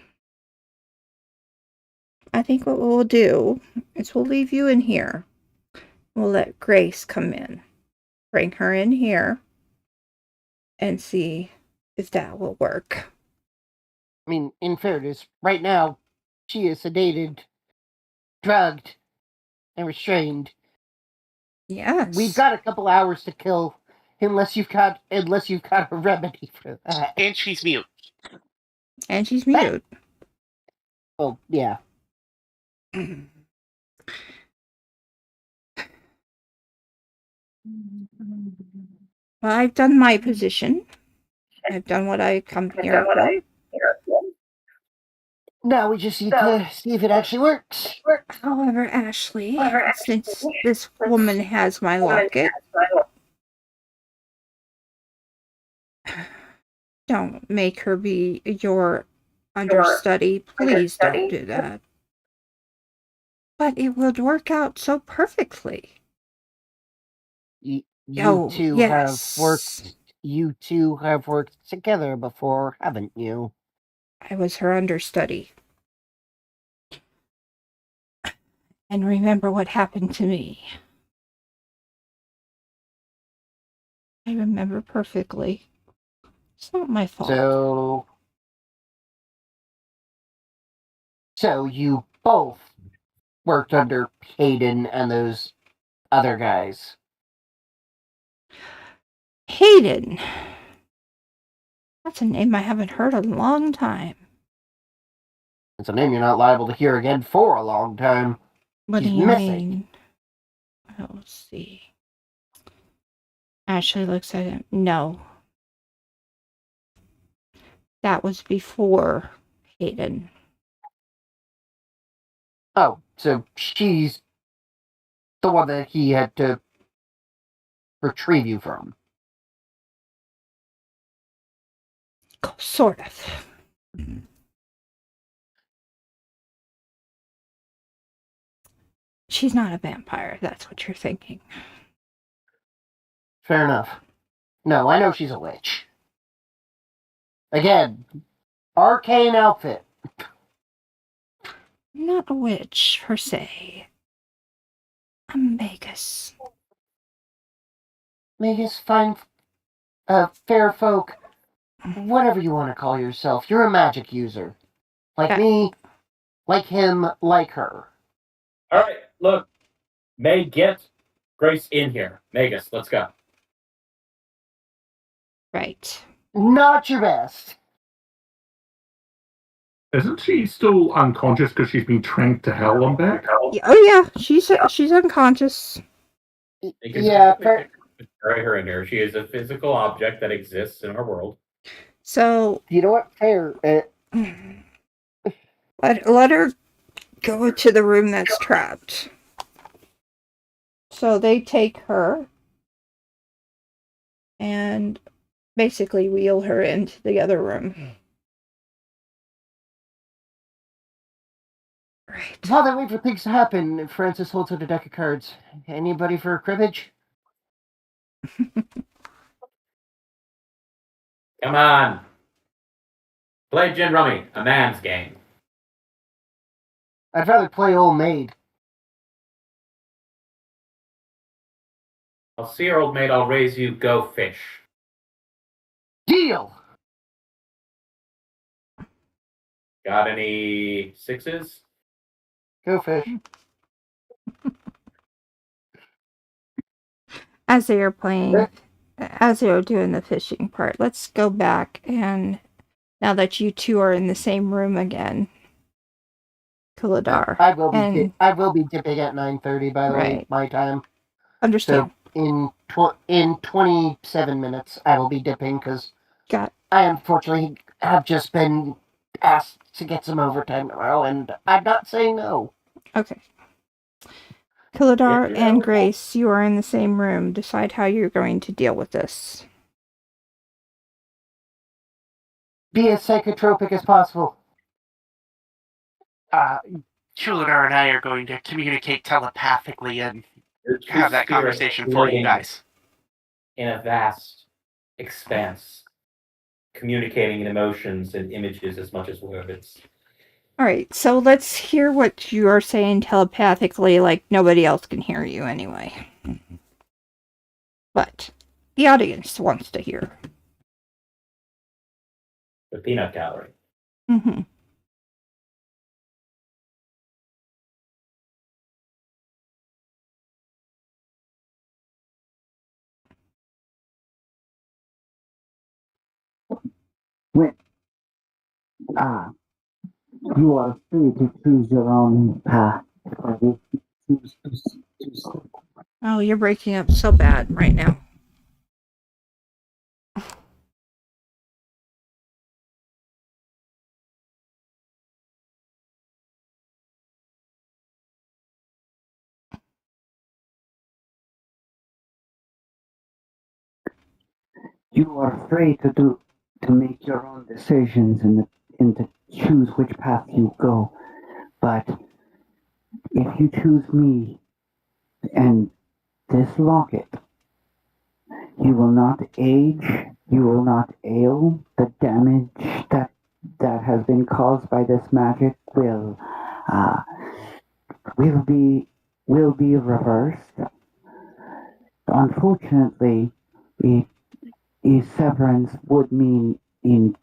Speaker 1: I think what we'll do is we'll leave you in here. We'll let Grace come in. Bring her in here and see if that will work.
Speaker 4: I mean, in fairness, right now, she is sedated, drugged, and restrained.
Speaker 1: Yes.
Speaker 4: We've got a couple hours to kill, unless you've got a remedy for that.
Speaker 2: And she's mute.
Speaker 1: And she's mute.
Speaker 4: Oh yeah.
Speaker 1: Well, I've done my position. I've done what I come here for.
Speaker 4: Now we just need to see if it actually works.
Speaker 1: However, Ashley, since this woman has my locket, don't make her be your understudy. Please don't do that. But it would work out so perfectly.
Speaker 4: You
Speaker 1: Oh,
Speaker 4: two
Speaker 1: yes.
Speaker 4: have worked. You two have worked together before, haven't you?
Speaker 1: I was her understudy. And remember what happened to me. I remember perfectly. It's not my fault.
Speaker 4: So you both worked under Hayden and those other guys.
Speaker 1: Hayden. That's a name I haven't heard in a long time.
Speaker 4: It's a name you're not liable to hear again for a long time.
Speaker 1: What do
Speaker 4: He's
Speaker 1: you
Speaker 4: missing.
Speaker 1: mean? Oh, let's see. Ashley looks at him. No. That was before Hayden.
Speaker 4: Oh, so she's the one that he had to retrieve you from.
Speaker 1: Sort of. She's not a vampire, that's what you're thinking.
Speaker 4: Fair enough. No, I know she's a witch. Again, arcane outfit.
Speaker 1: I'm not a witch, per se. I'm Magus.
Speaker 4: Magus, fine, fair folk, whatever you want to call yourself. You're a magic user. Like me, like him, like her.
Speaker 6: All right, look. May, get Grace in here. Magus, let's go.
Speaker 1: Right.
Speaker 4: Not your best.
Speaker 3: Isn't she still unconscious because she's been tranked to hell and back?
Speaker 1: Oh yeah, she's unconscious.
Speaker 4: Yeah, fair.
Speaker 6: Carry her in here. She is a physical object that exists in our world.
Speaker 1: So
Speaker 4: You know what? Fair.
Speaker 1: let her go to the room that's trapped. So they take her and basically wheel her into the other room. Right.
Speaker 4: While they wait for things to happen, Francis holds out a deck of cards. Anybody for cribbage?
Speaker 6: Come on. Play gin rummy, a man's game.
Speaker 4: I'd rather play Old Maid.
Speaker 6: I'll see your old maid, I'll raise you, go fish.
Speaker 4: Deal!
Speaker 6: Got any sixes?
Speaker 4: Go fish.
Speaker 1: As they are playing, as they are doing the fishing part, let's go back and now that you two are in the same room again, Kuladar.
Speaker 4: I will be
Speaker 1: and
Speaker 4: I will be dipping at 9:30, by the way,
Speaker 1: Right.
Speaker 4: my time.
Speaker 1: understand.
Speaker 4: So in 27 minutes, I will be dipping because
Speaker 1: Got
Speaker 4: I unfortunately have just been asked to get some overtime tomorrow, and I'm not saying no.
Speaker 1: okay. Kuladar
Speaker 6: Get your
Speaker 1: and
Speaker 6: overtime.
Speaker 1: Grace, you are in the same room. Decide how you're going to deal with this.
Speaker 4: Be as psychotropic as possible.
Speaker 2: Chuladar and I are going to communicate telepathically and have that
Speaker 6: Spirit
Speaker 2: conversation for you
Speaker 6: floating
Speaker 2: guys.
Speaker 6: in a vast expanse, communicating in emotions and images as much as words.
Speaker 1: All right, so let's hear what you are saying telepathically, like nobody else can hear you anyway. But the audience wants to hear.
Speaker 6: The peanut gallery.
Speaker 1: Mm-hmm.
Speaker 5: When you are free to choose your own path. Or if you choose to stay.
Speaker 1: Oh, you're breaking up so bad right now.
Speaker 5: You are free to make your own decisions and to choose which path you go. But if you choose me and this locket, you will not age, you will not ail. The damage that has been caused by this magic will be reversed. Unfortunately, a severance would mean in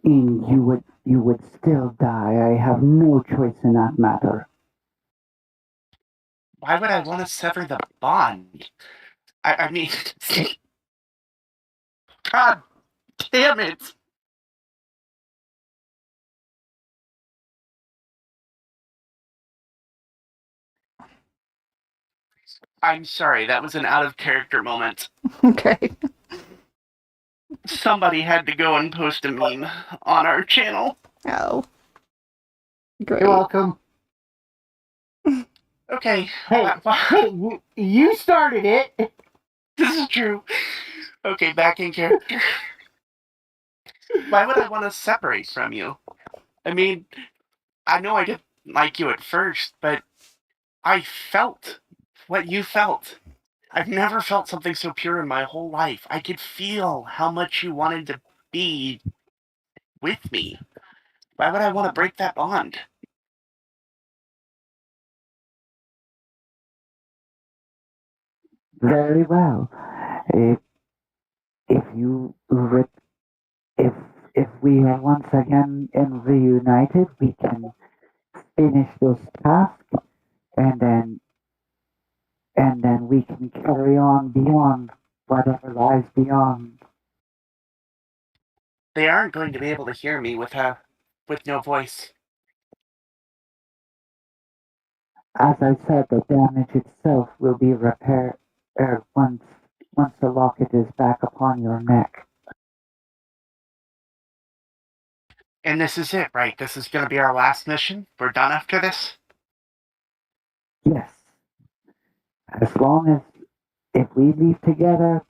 Speaker 5: you would still die. I have no choice in that matter.
Speaker 2: Why would I want to sever the bond? I mean, God damn it! I'm sorry, that was an out of character moment.
Speaker 1: Okay.
Speaker 2: Somebody had to go and post a meme on our channel.
Speaker 1: Oh. Great.
Speaker 4: You're welcome.
Speaker 2: Okay.
Speaker 4: Hey, you started it.
Speaker 2: This is true. Okay, back in character. Why would I want to separate from you? I mean, I know I didn't like you at first, but I felt what you felt. I've never felt something so pure in my whole life. I could feel how much you wanted to be with me. Why would I want to break that bond?
Speaker 5: Very well. If if you re- if we are once again reunited, we can finish this task, and then we can carry on beyond whatever lies beyond.
Speaker 2: They aren't going to be able to hear me with no voice.
Speaker 5: As I said, the damage itself will be repaired once the locket is back upon your neck.
Speaker 2: And this is it, right? This is going to be our last mission? We're done after this?
Speaker 5: Yes. As long as if we leave together,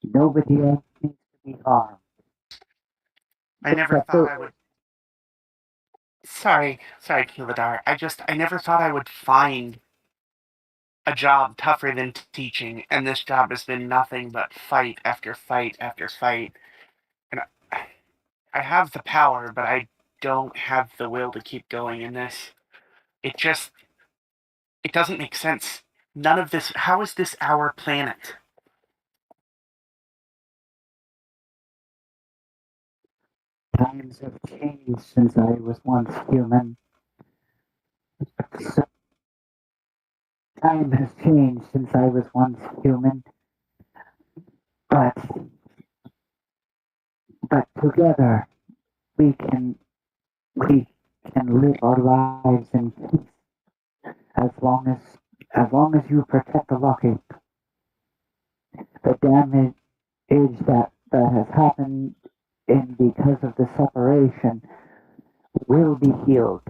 Speaker 5: nobody else needs to be harmed.
Speaker 2: I never thought I would. Sorry, Kiladar. I never thought I would find a job tougher than teaching, and this job has been nothing but fight after fight after fight. And I have the power, but I don't have the will to keep going in this. It just, it doesn't make sense. None of this, how is this our planet?
Speaker 5: Times have changed since I was once human. So, time has changed since I was once human. But together we can live our lives in peace as long as you protect the Loki. The damage that has happened because of the separation will be healed.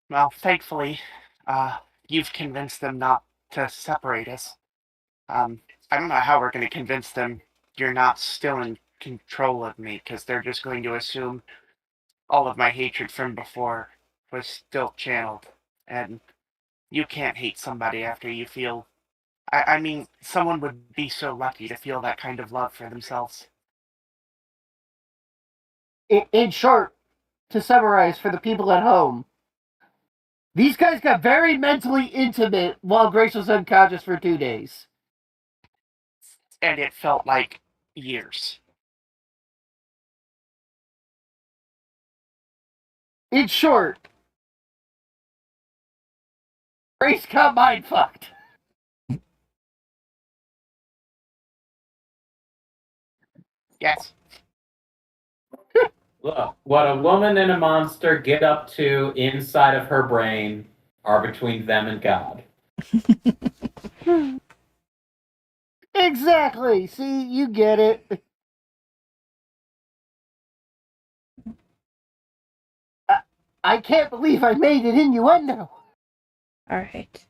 Speaker 2: Well, thankfully, you've convinced them not to separate us. I don't know how we're going to convince them you're not still in control of me, because they're just going to assume all of my hatred from before was still channeled. And you can't hate somebody after you feel. I mean, someone would be so lucky to feel that kind of love for themselves.
Speaker 4: In short, to summarize for the people at home, these guys got very mentally intimate while Grace was unconscious for 2 days.
Speaker 2: And it felt like years.
Speaker 4: In short, Grace got mind fucked.
Speaker 2: Yes.
Speaker 6: Look, what a woman and a monster get up to inside of her brain are between them and God.
Speaker 4: Exactly. See, you get it. I can't believe I made an innuendo.
Speaker 1: All right.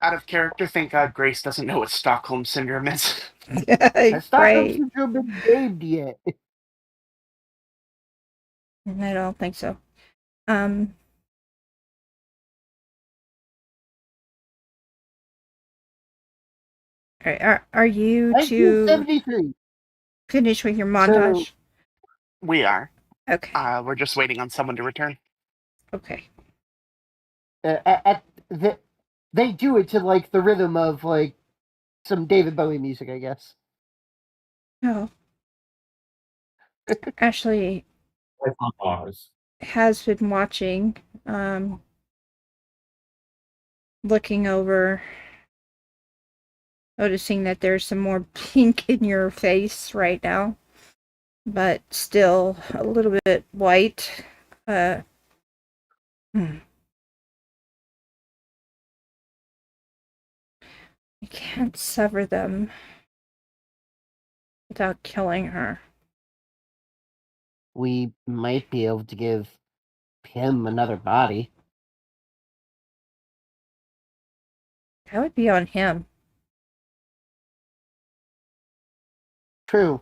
Speaker 2: Out of character, thank God Grace doesn't know what Stockholm Syndrome is.
Speaker 4: Has Stockholm
Speaker 1: Right.
Speaker 4: Syndrome been named yet?
Speaker 1: I don't think so. All right, are you to
Speaker 4: 1973.
Speaker 1: finish with your montage?
Speaker 2: We are.
Speaker 1: Okay.
Speaker 2: We're just waiting on someone to return.
Speaker 1: Okay.
Speaker 4: They do it to like the rhythm of like some David Bowie music, I guess.
Speaker 1: Oh. Ashley
Speaker 6: It's on Mars.
Speaker 1: has been watching, looking over, noticing that there's some more pink in your face right now, but still a little bit white. You can't sever them without killing her.
Speaker 4: We might be able to give him another body.
Speaker 1: That would be on him.
Speaker 4: True.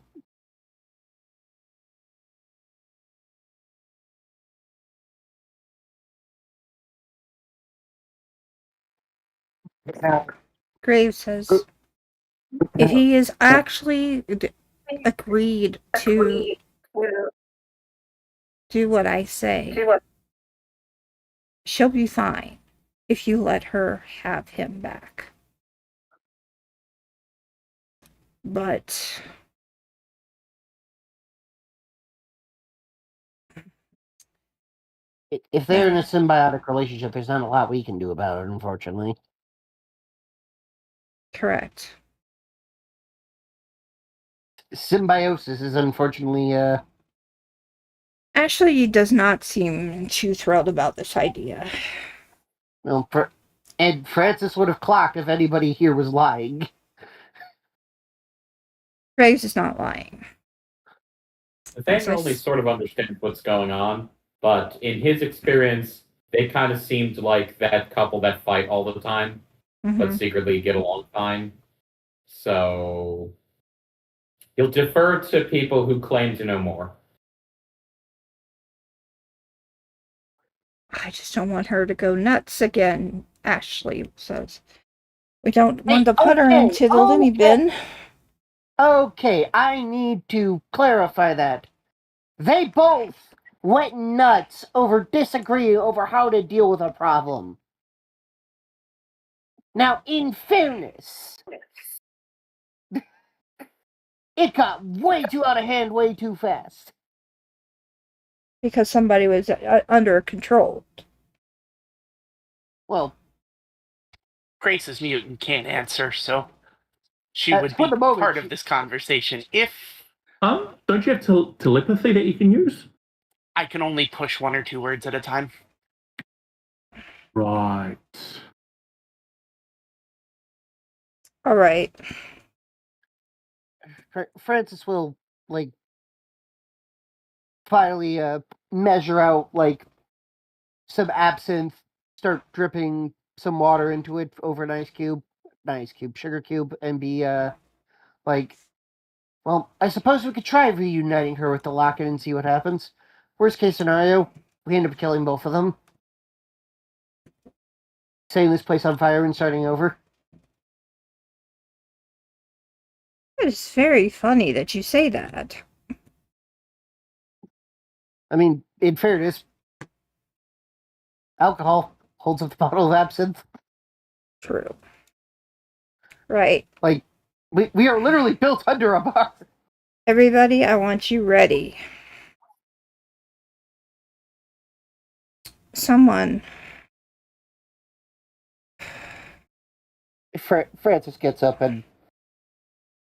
Speaker 1: Graves says if he is actually agreed to do what I say, she'll be fine if you let her have him back. But
Speaker 4: If they're in a symbiotic relationship, there's not a lot we can do about it, unfortunately.
Speaker 1: correct.
Speaker 4: Symbiosis is unfortunately
Speaker 1: Ashley does not seem too thrilled about this idea.
Speaker 4: well, and Francis would have clocked if anybody here was lying.
Speaker 1: Graves is not lying.
Speaker 6: Nathaniel only sort of understands what's going on, but in his experience, they kind of seemed like that couple that fight all the time, but secretly get along fine. So you'll defer to people who claim to know more.
Speaker 1: I just don't want her to go nuts again, Ashley says. We don't want to put her into the loony bin.
Speaker 4: Okay, I need to clarify that. They both went nuts over disagreeing over how to deal with a problem. Now, in fairness, it got way too out of hand way too fast.
Speaker 1: Because somebody was under control.
Speaker 2: Well, Grace is mute and can't answer, so she would
Speaker 4: for
Speaker 2: be
Speaker 4: the moment,
Speaker 2: part of this conversation. If
Speaker 3: Don't you have telepathy that you can use?
Speaker 2: I can only push 1 or 2 words at a time.
Speaker 3: Right.
Speaker 1: All right.
Speaker 4: Francis will, like, finally measure out, like, some absinthe, start dripping some water into it over an sugar cube, and be, like, well, I suppose we could try reuniting her with the locket and see what happens. Worst case scenario, we end up killing both of them. Setting this place on fire and starting over.
Speaker 1: It's very funny that you say that.
Speaker 4: I mean, in fairness, alcohol holds up the bottle of absinthe.
Speaker 1: True. Right.
Speaker 4: Like, we are literally built under a bar.
Speaker 1: Everybody, I want you ready. Someone.
Speaker 4: Francis gets up and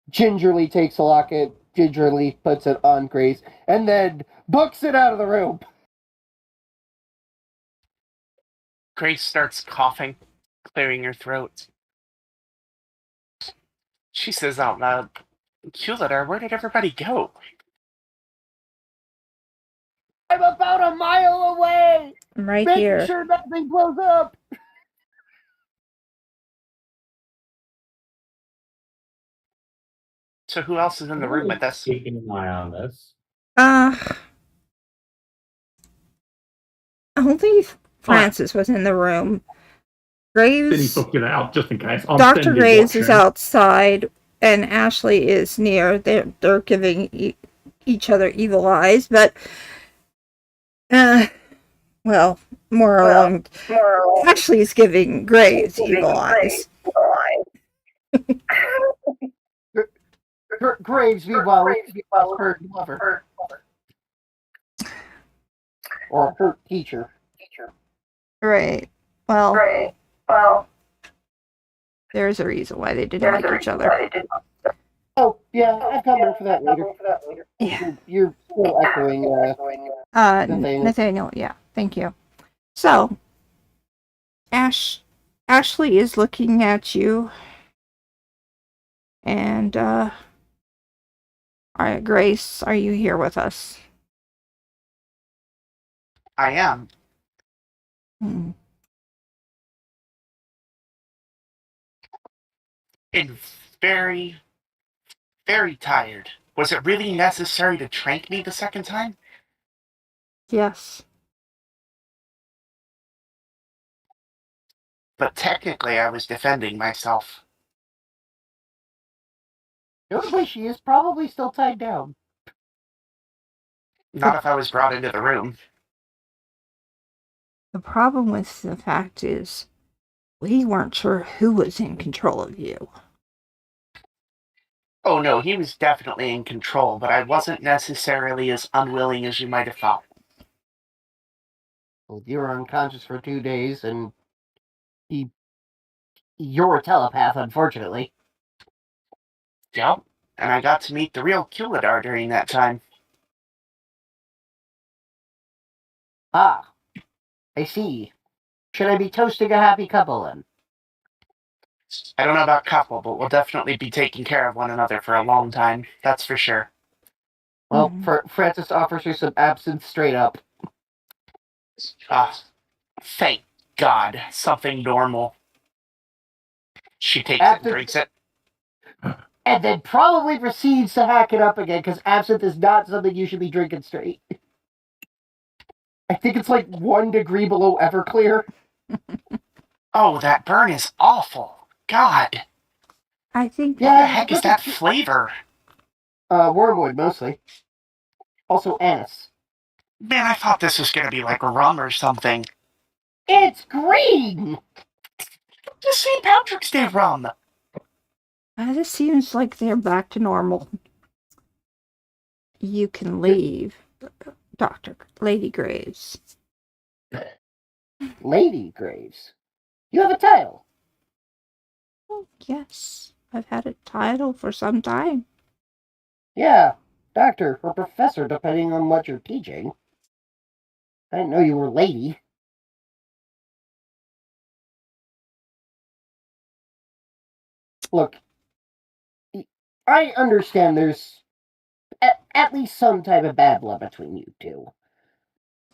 Speaker 4: gingerly takes a locket, gingerly puts it on Grace, and then books it out of the room.
Speaker 2: Grace starts coughing, clearing her throat. She says out loud, Culadar, where did everybody go?
Speaker 4: I'm about a mile away!
Speaker 1: I'm right
Speaker 4: Making
Speaker 1: here.
Speaker 4: sure nothing blows up!
Speaker 2: So who else is in the room with us?
Speaker 6: Keeping an eye on this.
Speaker 1: Only Francis was in the room.
Speaker 3: Then he
Speaker 1: Graves,
Speaker 3: took it out just in case.
Speaker 1: Dr. Graves is outside, and Ashley is near. They're giving each other evil eyes, but well, more along. Ashley's giving Graves evil eyes.
Speaker 4: Graves, meanwhile, her lover. Or her teacher.
Speaker 1: Right. Well, there's a reason why they didn't like each other.
Speaker 4: Oh, yeah, I've come there for that later.
Speaker 1: Yeah.
Speaker 4: You're still echoing,
Speaker 1: Nathaniel, yeah, thank you. So, Ashley is looking at you, and, all right, Grace, are you here with us?
Speaker 2: I am. And very, very tired. Was it really necessary to trank me the second time?
Speaker 1: Yes.
Speaker 2: But technically I was defending myself.
Speaker 4: Notably, she is probably still tied down.
Speaker 2: Not if I was brought into the room.
Speaker 1: The problem with the fact is, we weren't sure who was in control of you.
Speaker 2: Oh no, he was definitely in control, but I wasn't necessarily as unwilling as you might have thought.
Speaker 4: Well, you were unconscious for 2 days, and you're a telepath, unfortunately.
Speaker 2: Yep, and I got to meet the real Culadar during that time.
Speaker 4: Ah, I see. Should I be toasting a happy couple, then?
Speaker 2: I don't know about couple, but we'll definitely be taking care of one another for a long time. That's for sure.
Speaker 4: Well, Francis offers her some absinthe straight up.
Speaker 2: Thank God. Something normal. She takes it and drinks it.
Speaker 4: And then probably proceeds to hack it up again, because absinthe is not something you should be drinking straight. I think it's like 1 degree below Everclear.
Speaker 2: Oh, that burn is awful. God.
Speaker 1: I think
Speaker 2: What the heck is that flavor?
Speaker 4: Wormwood, mostly. Also anise.
Speaker 2: Man, I thought this was gonna be like rum or something.
Speaker 4: It's green!
Speaker 2: The St. Patrick's Day rum.
Speaker 1: this seems like they're back to normal. You can leave, Lady Graves.
Speaker 4: Lady Graves. You have a title.
Speaker 1: Oh, yes, I've had a title for some time.
Speaker 4: Yeah, doctor or professor, depending on what you're teaching. I didn't know you were lady. Look, I understand there's at least some type of bad blood between you two.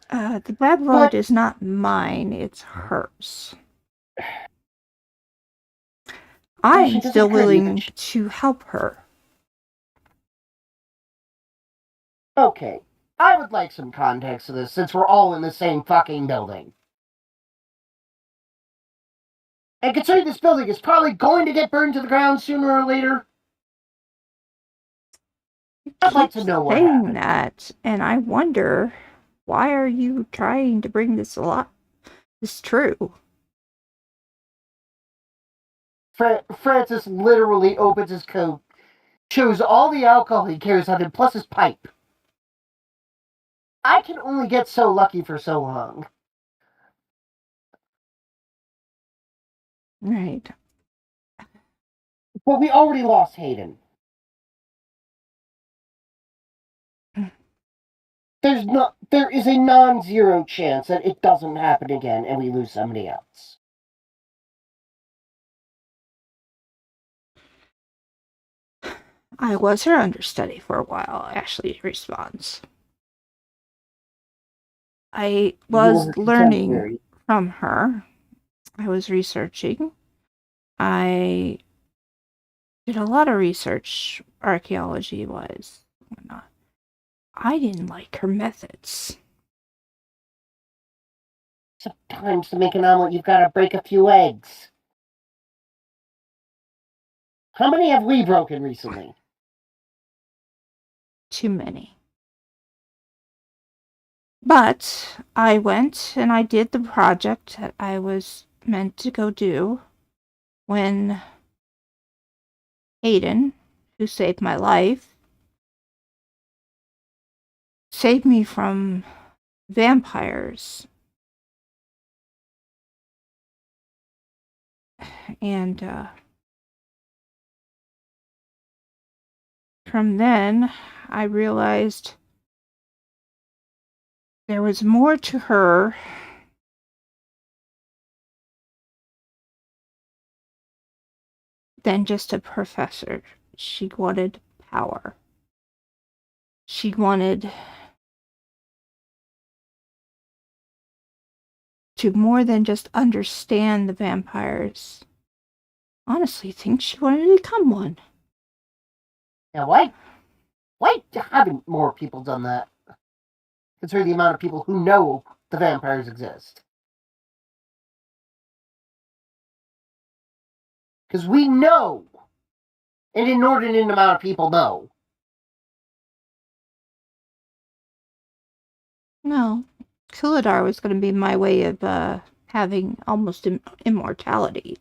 Speaker 1: The bad blood is not mine, it's hers. I'm still willing to help her.
Speaker 4: Okay, I would like some context to this, since we're all in the same fucking building. And considering this building is probably going to get burned to the ground sooner or later, I'd like to know what happened.
Speaker 1: That, and I wonder, why are you trying to bring this true?
Speaker 4: Francis literally opens his coat, shows all the alcohol he carries on him, plus his pipe. I can only get so lucky for so long.
Speaker 1: Right.
Speaker 4: But we already lost Hayden. There is a non-zero chance that it doesn't happen again and we lose somebody else.
Speaker 1: I was her understudy for a while, Ashley responds. I was learning from her. I was researching. I did a lot of research, archaeology-wise, whatnot. I didn't like her methods.
Speaker 4: Sometimes to make an omelet, you've got to break a few eggs. How many have we broken recently?
Speaker 1: Too many. But I went and I did the project that I was meant to go do when Hayden, who saved my life, saved me from vampires. And from then, I realized there was more to her than just a professor. She wanted power. She wanted to more than just understand the vampires. Honestly, I think she wanted to become one.
Speaker 4: Now, why haven't more people done that? Considering the amount of people who know the vampires exist. Because we know. An inordinate amount of people know.
Speaker 1: No. Kuladar was going to be my way of having almost immortality,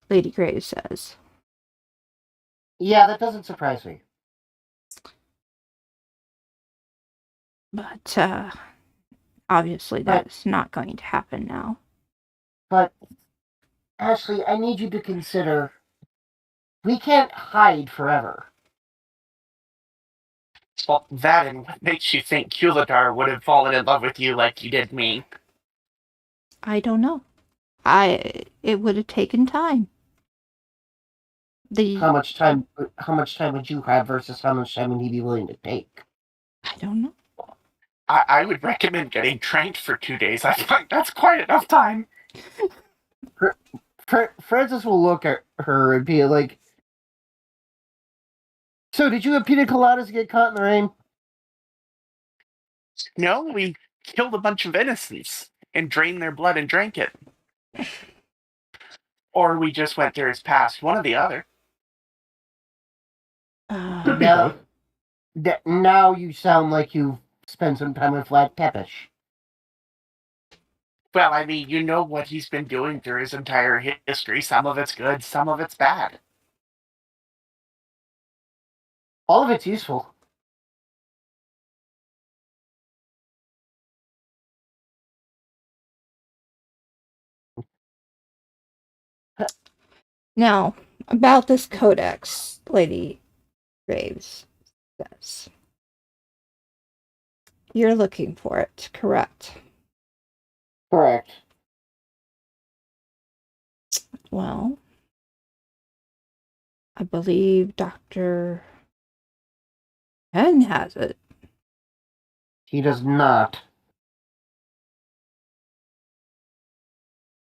Speaker 1: Lady Graves says.
Speaker 4: Yeah, that doesn't surprise me.
Speaker 1: But obviously that's not going to happen now.
Speaker 4: But, Ashley, I need you to consider, we can't hide forever.
Speaker 2: Well, that and what makes you think Kuladar would have fallen in love with you like you did me?
Speaker 1: I don't know. It would have taken time.
Speaker 4: How much time would you have versus how much time would he be willing to take?
Speaker 1: I don't know.
Speaker 2: I would recommend getting trained for 2 days. I find that's quite enough time.
Speaker 4: Francis will look at her and be like, So, did you have pina coladas get caught in the rain?
Speaker 2: No, we killed a bunch of innocents and drained their blood and drank it. Or we just went through his past, one or the other.
Speaker 3: Could be
Speaker 4: No.
Speaker 3: both.
Speaker 4: Now you sound like you've spent some time with Vlad Tepish.
Speaker 2: Well, I mean, you know what he's been doing through his entire history. Some of it's good, some of it's bad.
Speaker 4: All of it's useful.
Speaker 1: Now, about this codex, Lady Graves says. You're looking for it, correct?
Speaker 4: Correct.
Speaker 1: Well, I believe Dr. Penn has it.
Speaker 4: He does not.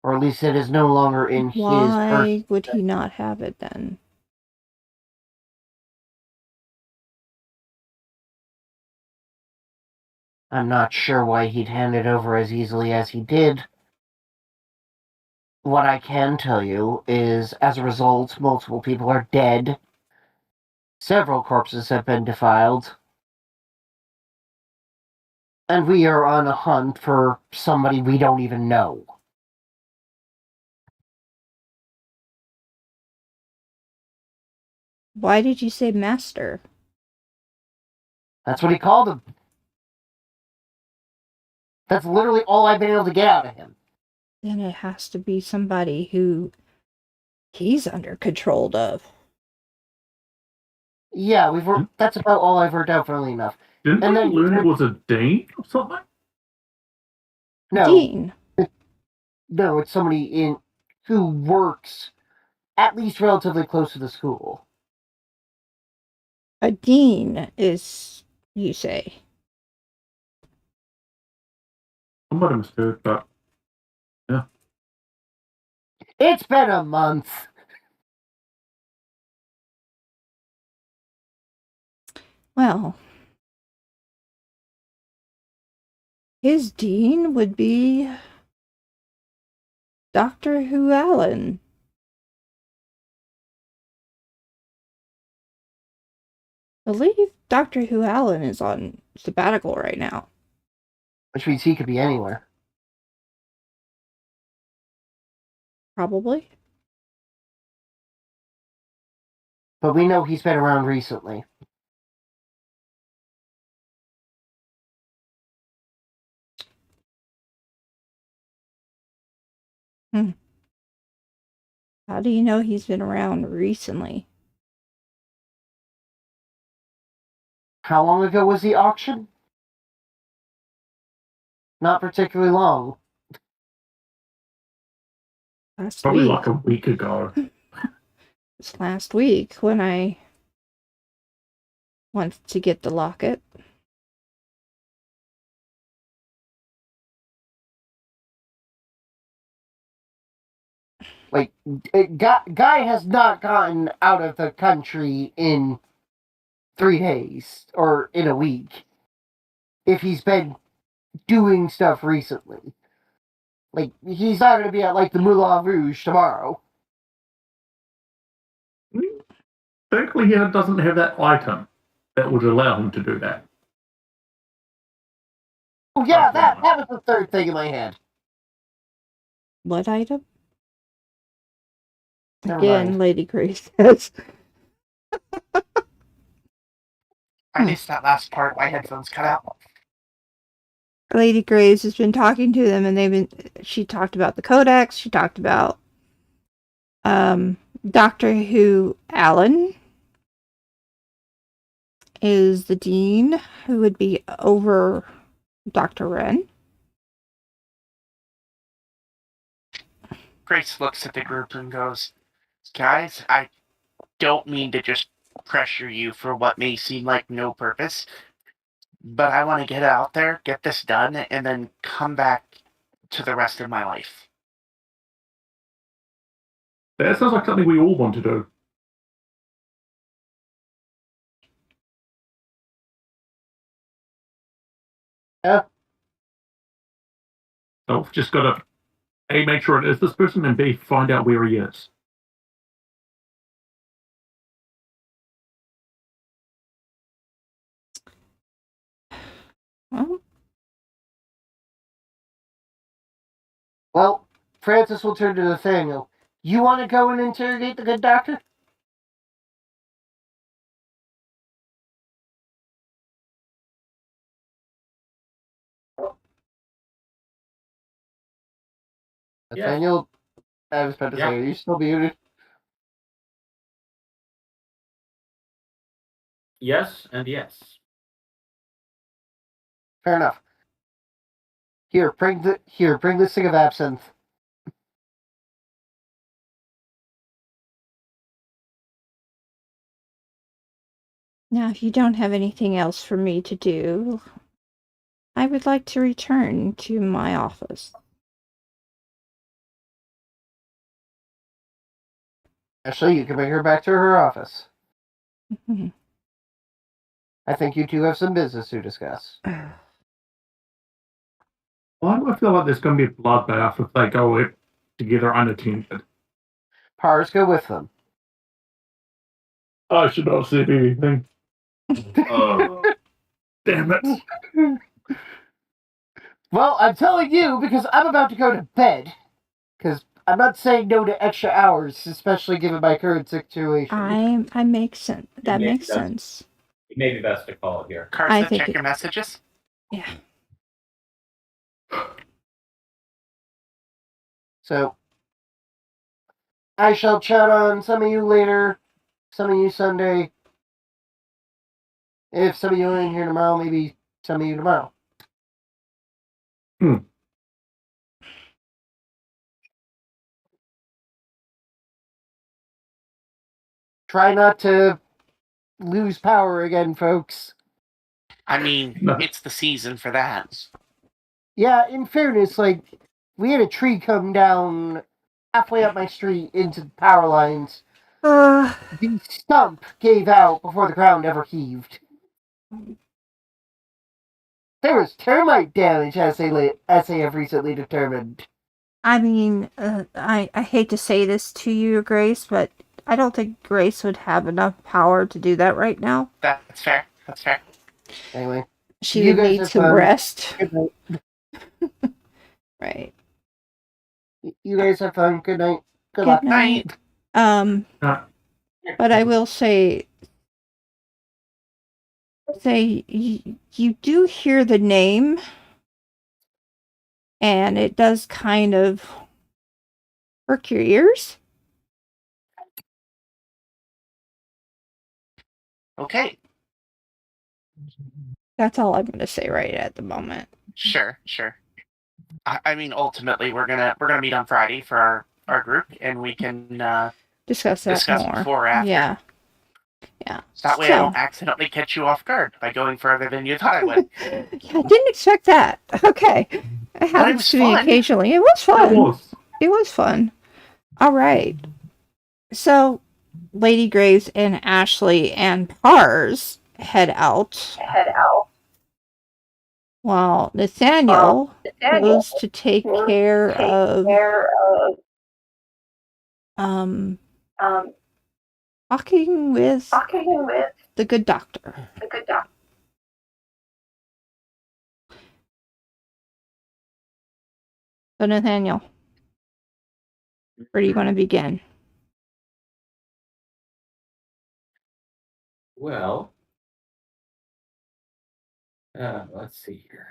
Speaker 4: Or at least it is no longer in his
Speaker 1: Why would he not have it then?
Speaker 4: I'm not sure why he'd hand it over as easily as he did. What I can tell you is, as a result, multiple people are dead. Several corpses have been defiled. And we are on a hunt for somebody we don't even know.
Speaker 1: Why did you say master?
Speaker 4: That's what he called him. That's literally all I've been able to get out of him.
Speaker 1: Then it has to be somebody who he's under control of.
Speaker 4: Yeah, that's about all I've heard out, funnily enough.
Speaker 3: Didn't
Speaker 4: And
Speaker 3: I
Speaker 4: then-
Speaker 3: learn it was a dean or something?
Speaker 4: No,
Speaker 1: Dean.
Speaker 4: no, it's somebody who works at least relatively close to the school.
Speaker 1: A dean is, you say.
Speaker 3: I might have mistook, but
Speaker 4: It's been a month.
Speaker 1: Well, his dean would be Dr. Who Allen. I believe Dr. Who Allen is on sabbatical right now.
Speaker 4: Which means he could be anywhere.
Speaker 1: Probably.
Speaker 4: But we know he's been around recently.
Speaker 1: How do you know he's been around recently?
Speaker 4: How long ago was the auction? Not particularly long.
Speaker 1: Last
Speaker 3: probably
Speaker 1: week.
Speaker 3: like a week ago.
Speaker 1: It's last week when I wanted to get the locket.
Speaker 4: Like, Guy has not gotten out of the country in 3 days, or in a week. If he's been doing stuff recently. Like, he's not going to be at, like, the Moulin Rouge tomorrow.
Speaker 3: Thankfully, he doesn't have that item that would allow him to do that.
Speaker 4: Oh, yeah, that was the third thing in my head.
Speaker 1: What item?
Speaker 4: Never
Speaker 1: Again,
Speaker 4: mind.
Speaker 1: Lady Grace says.
Speaker 2: I missed that last part. My headphones cut out.
Speaker 1: Lady Graves has been talking to them, and she talked about the codex. She talked about Doctor Who Allen is the dean who would be over Dr. Wren.
Speaker 2: Grace looks at the group and goes, "Guys, I don't mean to just pressure you for what may seem like no purpose, but I want to get out there, get this done, and then come back to the rest of my life."
Speaker 3: That sounds like something we all want to do. So we've just got to A, make sure it is this person, and B, find out where he is.
Speaker 4: Well, Francis will turn to Nathaniel. You want to go and interrogate the good doctor?
Speaker 6: Yes.
Speaker 4: Nathaniel, I was about to say, are you still muted?
Speaker 6: Yes and yes.
Speaker 4: Fair enough. Here, bring this thing of absinthe.
Speaker 1: Now, if you don't have anything else for me to do, I would like to return to my office.
Speaker 4: Actually, you can bring her back to her office.
Speaker 1: Mhm.
Speaker 4: I think you two have some business to discuss.
Speaker 3: Why do I feel like there's going to be a bloodbath if they go together unattended?
Speaker 4: Pars, go with them.
Speaker 3: I should not say anything. Oh, damn it.
Speaker 4: Well, I'm telling you because I'm about to go to bed. Because I'm not saying no to extra hours, especially given my current situation.
Speaker 1: I make sense. That makes sense.
Speaker 6: It may be best to call it here.
Speaker 2: Carson,
Speaker 1: think
Speaker 2: check
Speaker 1: it-
Speaker 2: your messages.
Speaker 1: Yeah.
Speaker 4: So, I shall chat on some of you later, some of you Sunday. If some of you are in here tomorrow, maybe some of you tomorrow. Try not to lose power again, folks.
Speaker 2: I mean,
Speaker 3: No.
Speaker 2: it's the season for that.
Speaker 4: Yeah, in fairness, like, we had a tree come down halfway up my street into the power lines. The stump gave out before the ground ever heaved. There was termite damage, as they have recently determined.
Speaker 1: I mean, I hate to say this to you, Grace, but I don't think Grace would have enough power to do that right now.
Speaker 2: That's fair. That's fair.
Speaker 4: Anyway,
Speaker 1: She
Speaker 4: You
Speaker 1: would
Speaker 4: guys
Speaker 1: need
Speaker 4: have
Speaker 1: some
Speaker 4: fun.
Speaker 1: rest.
Speaker 4: good night.
Speaker 1: Right.
Speaker 4: You guys have fun. Good night. Good
Speaker 1: Good
Speaker 4: luck.
Speaker 1: night.
Speaker 3: Uh,
Speaker 1: But I will say you do hear the name, and it does kind of perk your ears.
Speaker 2: Okay.
Speaker 1: That's all I'm going to say right at the moment.
Speaker 2: Sure. I mean, ultimately, we're gonna meet on Friday for our group, and we can
Speaker 1: Discuss that
Speaker 2: discuss
Speaker 1: more.
Speaker 2: before or after.
Speaker 1: Yeah.
Speaker 2: So that way, I don't accidentally catch you off guard by going further than you thought I would.
Speaker 1: Yeah, I didn't expect that. Okay. It happens
Speaker 2: was
Speaker 1: to me
Speaker 2: fun.
Speaker 1: occasionally. It was fun. It was fun. All right. So, Lady Graves and Ashley and Pars head out. While Nathaniel goes to take care of talking with the good doctor. So, Nathaniel, where do you want to begin?
Speaker 6: Well, let's see here.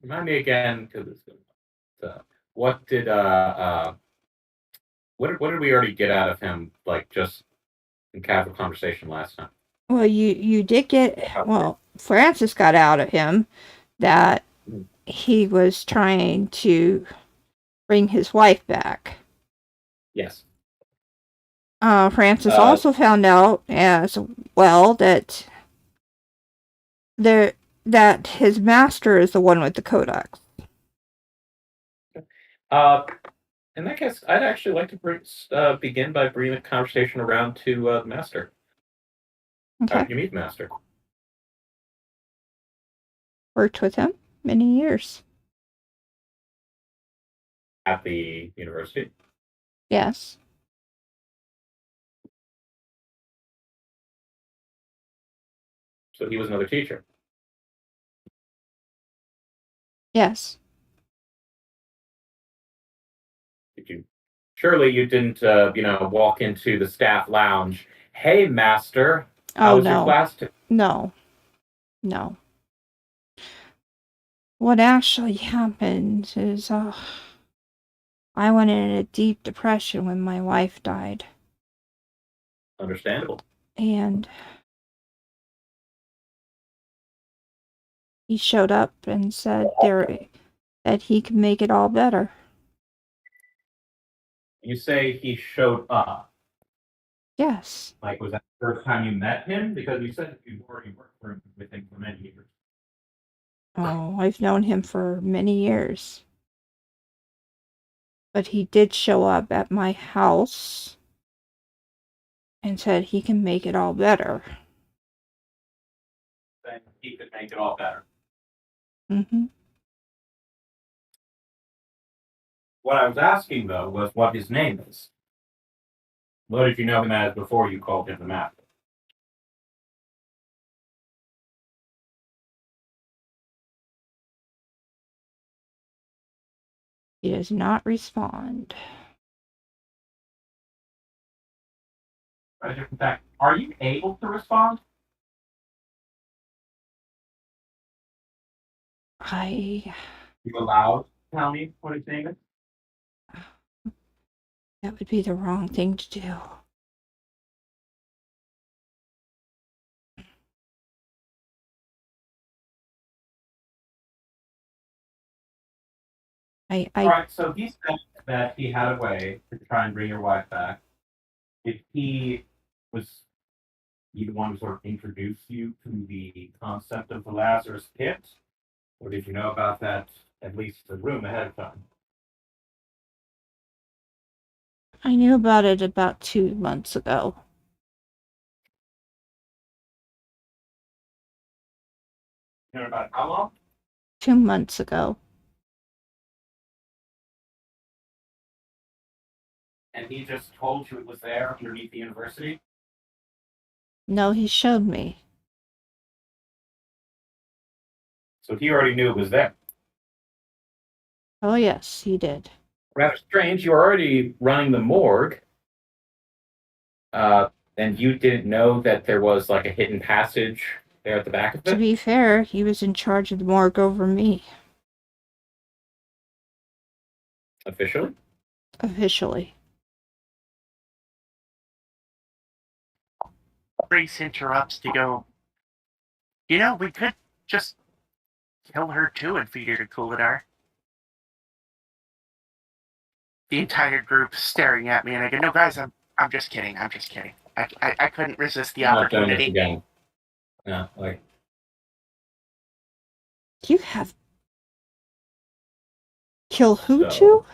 Speaker 6: Remind me again, because what did what did we already get out of him? Like just in casual conversation last time.
Speaker 1: Well, you did get, well, Francis got out of him that he was trying to bring his wife back.
Speaker 6: Yes.
Speaker 1: Francis also found out as well that his master is the one with the codex.
Speaker 6: In that case, I'd actually like to begin by bringing the conversation around to the master. How
Speaker 1: Okay.
Speaker 6: did you meet the master?
Speaker 1: Worked with him many years.
Speaker 6: at the university.
Speaker 1: Yes.
Speaker 6: So he was another teacher.
Speaker 1: Yes.
Speaker 6: Did you? Surely you didn't, walk into the staff lounge. Hey, master, how
Speaker 1: Oh,
Speaker 6: was your
Speaker 1: no.
Speaker 6: class today?
Speaker 1: No. No. What actually happened is, I went in a deep depression when my wife died.
Speaker 6: Understandable.
Speaker 1: And he showed up and said that he could make it all better.
Speaker 6: You say he showed up.
Speaker 1: Yes.
Speaker 6: Like, was that the first time you met him? Because you said you've already worked with him for many years.
Speaker 1: Oh, I've known him for many years. But he did show up at my house and said he can make it all better.
Speaker 6: Then he could make it all better.
Speaker 1: Mm-hmm.
Speaker 6: What I was asking, though, was what his name is. What did you know him as before you called him the master?
Speaker 1: He does not respond.
Speaker 6: A different fact. Are you able to respond? You allowed to tell me what his name is?
Speaker 1: That would be the wrong thing to do.
Speaker 6: All right, so he said that he had a way to try and bring your wife back. If he was the one who sort of introduced you to the concept of the Lazarus Pit, or did you know about that at least the room ahead of time?
Speaker 1: I knew about it about 2 months ago.
Speaker 6: You know about how long?
Speaker 1: 2 months ago.
Speaker 6: And he just told you it was there underneath the university?
Speaker 1: No, he showed me.
Speaker 6: So he already knew it was there.
Speaker 1: Oh, yes, he did.
Speaker 6: Rather strange. You were already running the morgue, and you didn't know that there was like a hidden passage there at the back of
Speaker 1: To
Speaker 6: it?
Speaker 1: be fair, he was in charge of the morgue over me.
Speaker 6: Officially?
Speaker 1: Officially.
Speaker 2: Grace interrupts to go, we could just kill her too and feed her to Kuladar. The entire group staring at me, and I go, no, guys, I'm just kidding. I'm just kidding. I couldn't resist the
Speaker 6: I'm not doing this
Speaker 2: opportunity.
Speaker 6: again. No, like,
Speaker 1: You have kill who
Speaker 6: So-
Speaker 1: too?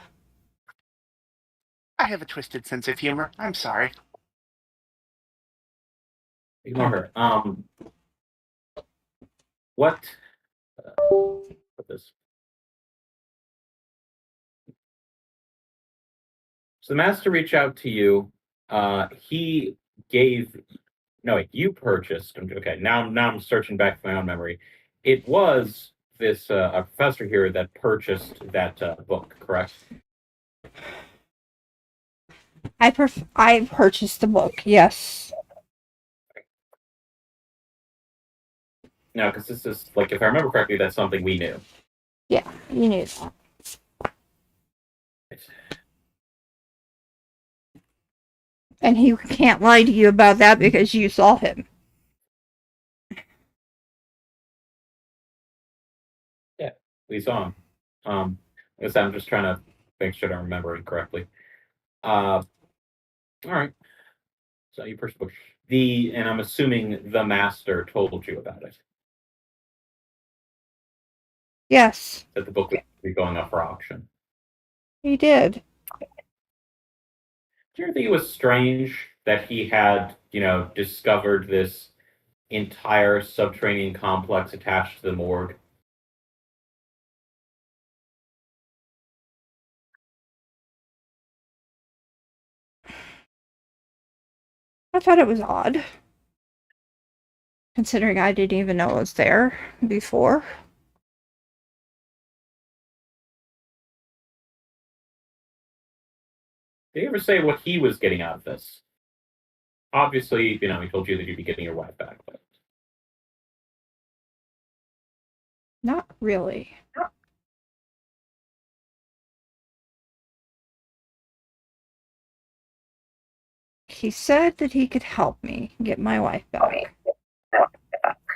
Speaker 2: I have a twisted sense of humor. I'm sorry.
Speaker 6: ignore her. What? Put this. So the master reached out to you. He gave. No, wait, you purchased. Okay, now I'm searching back for my own memory. It was this a professor here that purchased that book, correct?
Speaker 1: I purchased the book, yes.
Speaker 6: No, because this is like, if I remember correctly, that's something we knew.
Speaker 1: Yeah, you knew that. And he can't lie to you about that because you saw him.
Speaker 6: Yeah, we saw him. I guess I'm just trying to make sure I'm remembering correctly. All right. So you purchased the book. And I'm assuming the master told you about it.
Speaker 1: Yes,
Speaker 6: That the book would be going up for auction.
Speaker 1: he did.
Speaker 6: Do you think it was strange that he had, discovered this entire subterranean complex attached to the morgue?
Speaker 1: I thought it was odd, considering I didn't even know it was there before.
Speaker 6: Did he ever say what he was getting out of this? Obviously, he told you that you'd be getting your wife back, but
Speaker 1: Not really. He said that he could help me get my wife back.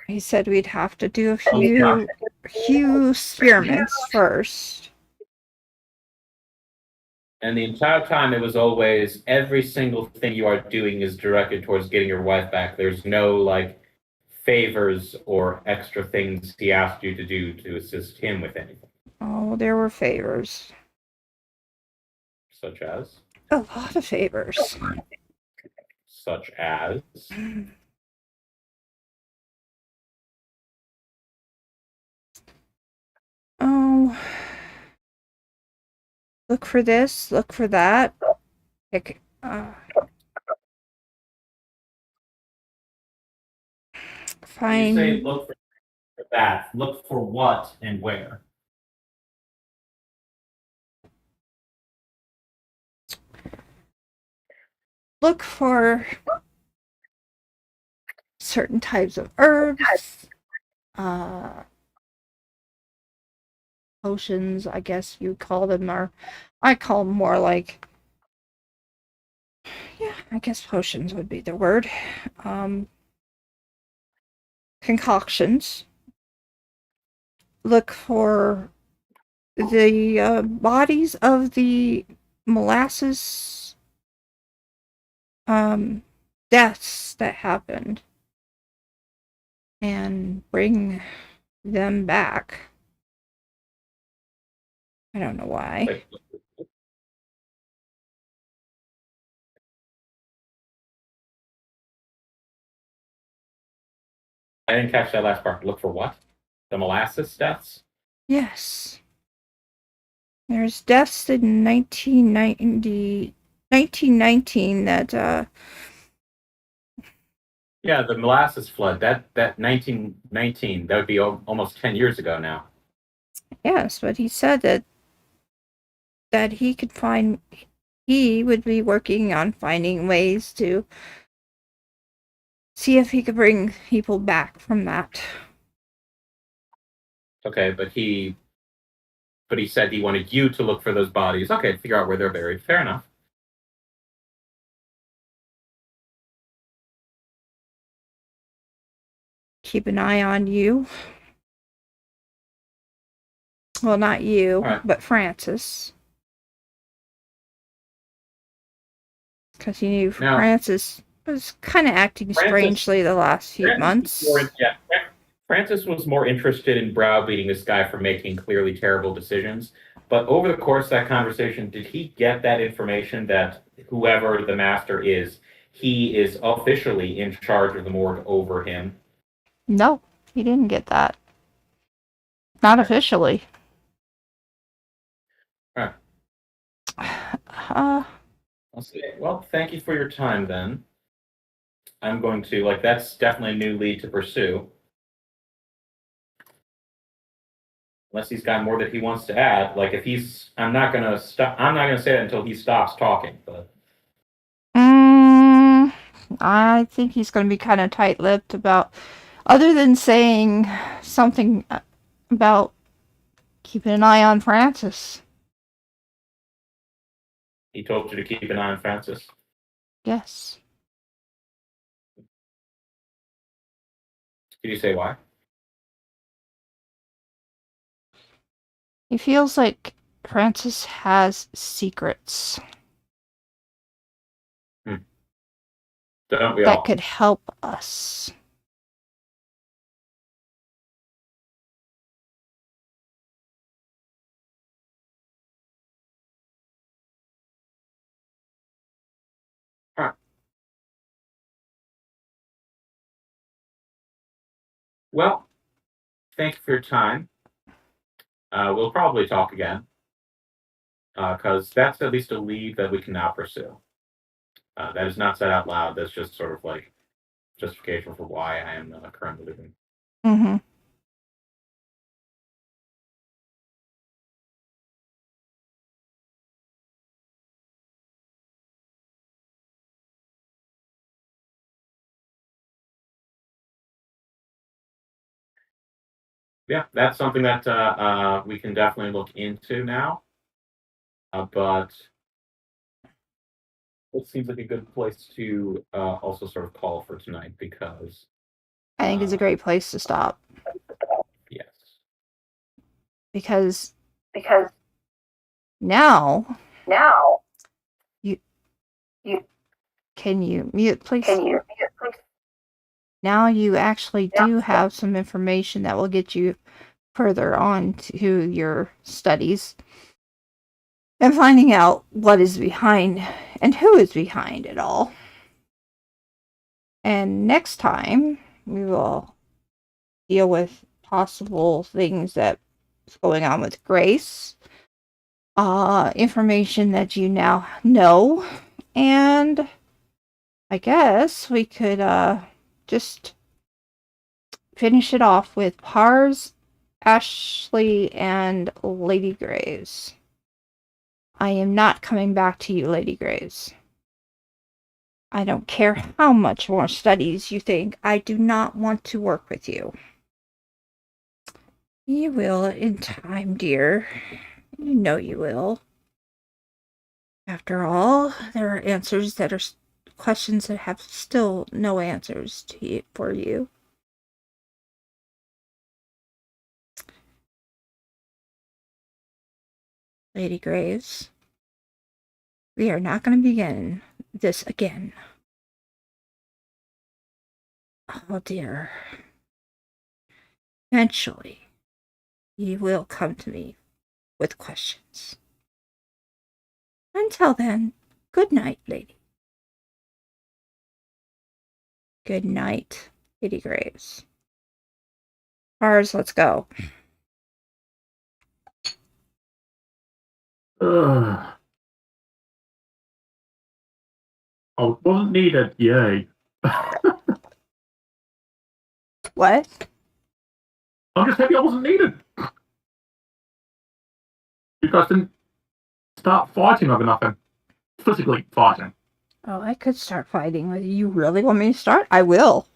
Speaker 1: He said we'd have to do a few experiments first.
Speaker 6: and the entire time it was always every single thing you are doing is directed towards getting your wife back. There's no like favors or extra things he asked you to do to assist him with anything.
Speaker 1: Oh, there were favors.
Speaker 6: Such as?
Speaker 1: A lot of favors.
Speaker 6: Such as?
Speaker 1: Oh, look for this, look for that. Like,
Speaker 6: You say
Speaker 1: find
Speaker 6: look for that. Look for what and where?
Speaker 1: look for certain types of herbs, potions, I guess you call them, or I call them more like, yeah, I guess potions would be the word. Concoctions. Look for the bodies of the molasses deaths that happened and bring them back. I don't know why.
Speaker 6: I didn't catch that last part. Look for what? The molasses deaths?
Speaker 1: Yes. There's deaths in 1919 that
Speaker 6: Yeah, the molasses flood. That 1919. That would be almost 10 years ago now.
Speaker 1: yes, but he said that he could find, he would be working on finding ways to see if he could bring people back from that.
Speaker 6: Okay, but he said he wanted you to look for those bodies. Okay, figure out where they're buried. Fair enough.
Speaker 1: Keep an eye on you. Well, not you,
Speaker 6: right.
Speaker 1: but Francis. Because he knew Francis was kind of acting strangely the last few months.
Speaker 6: Francis was more interested in browbeating this guy for making clearly terrible decisions. But over the course of that conversation, did he get that information that whoever the master is, he is officially in charge of the morgue over him?
Speaker 1: No, he didn't get that. Not officially.
Speaker 6: All right. Well, thank you for your time then. I'm going to, that's definitely a new lead to pursue. Unless he's got more that he wants to add. If he's, I'm not gonna say that until he stops talking, but.
Speaker 1: I think he's going to be kind of tight-lipped about, other than saying something about keeping an eye on Francis.
Speaker 6: He told you to keep an eye on Francis?
Speaker 1: Yes.
Speaker 6: Did you say why?
Speaker 1: He feels like Francis has secrets.
Speaker 6: Don't we all?
Speaker 1: That could help us.
Speaker 6: Huh. Well, thank you for your time. We'll probably talk again. Because that's at least a lead that we can now pursue. That is not said out loud. That's just sort of like justification for why I am currently living.
Speaker 1: Mm-hmm.
Speaker 6: Yeah, that's something that we can definitely look into now. But it seems like a good place to also sort of call for tonight because
Speaker 1: I think it's a great place to stop.
Speaker 6: yes,
Speaker 1: Because now you can you mute please? Now you actually do have some information that will get you further on to your studies and finding out what is behind and who is behind it all. And next time we will deal with possible things that's going on with Grace, information that you now know, and I guess we could just finish it off with Pars, Ashley, and Lady Graves. I am not coming back to you, Lady Graves. I don't care how much more studies you think. I do not want to work with you. You will in time, dear. You know you will. After all, there are answers that are questions that have still no answers for you. Lady Graves, we are not going to begin this again. Oh dear. Eventually, you will come to me with questions. Until then, good night, lady. Good night, Lady Graves. Pars, let's go.
Speaker 3: Ugh. Oh, it wasn't needed. Yay.
Speaker 1: What?
Speaker 3: I'm just happy I wasn't needed. You guys didn't start fighting over nothing. Physically fighting.
Speaker 1: Oh, I could start fighting with you. You really want me to start? I will.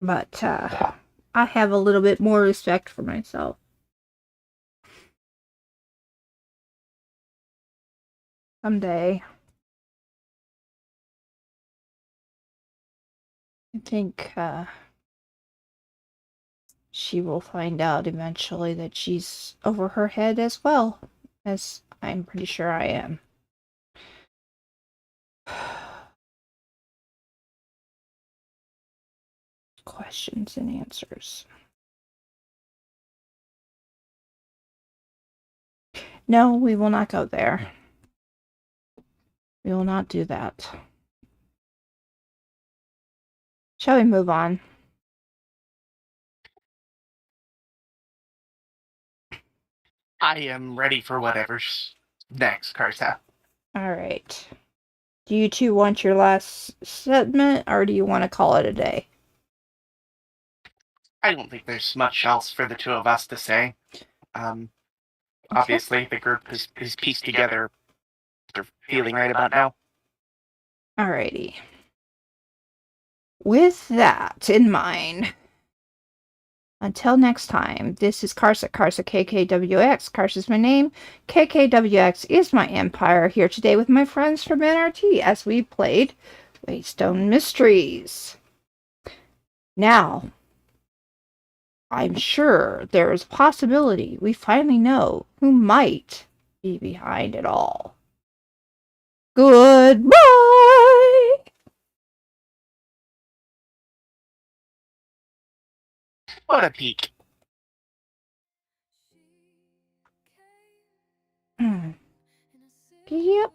Speaker 1: But, I have a little bit more respect for myself. Someday. I think, she will find out eventually that she's over her head as well, as I'm pretty sure I am. Questions and answers. No, we will not go there. We will not do that. Shall we move on?
Speaker 2: I am ready for whatever's next, Karsa.
Speaker 1: Alright. Do you two want your last segment, or do you want to call it a day?
Speaker 2: I don't think there's much else for the two of us to say. Obviously, the group is pieced together. They're feeling right about now.
Speaker 1: Alrighty. With that in mind, until next time, this is Karsa KKWX. Karsa is my name. KKWX is my empire. Here today with my friends from NRT as we played Waystone Mysteries. Now, I'm sure there is a possibility we finally know who might be behind it all. Goodbye!
Speaker 2: What a peek.
Speaker 1: Yep.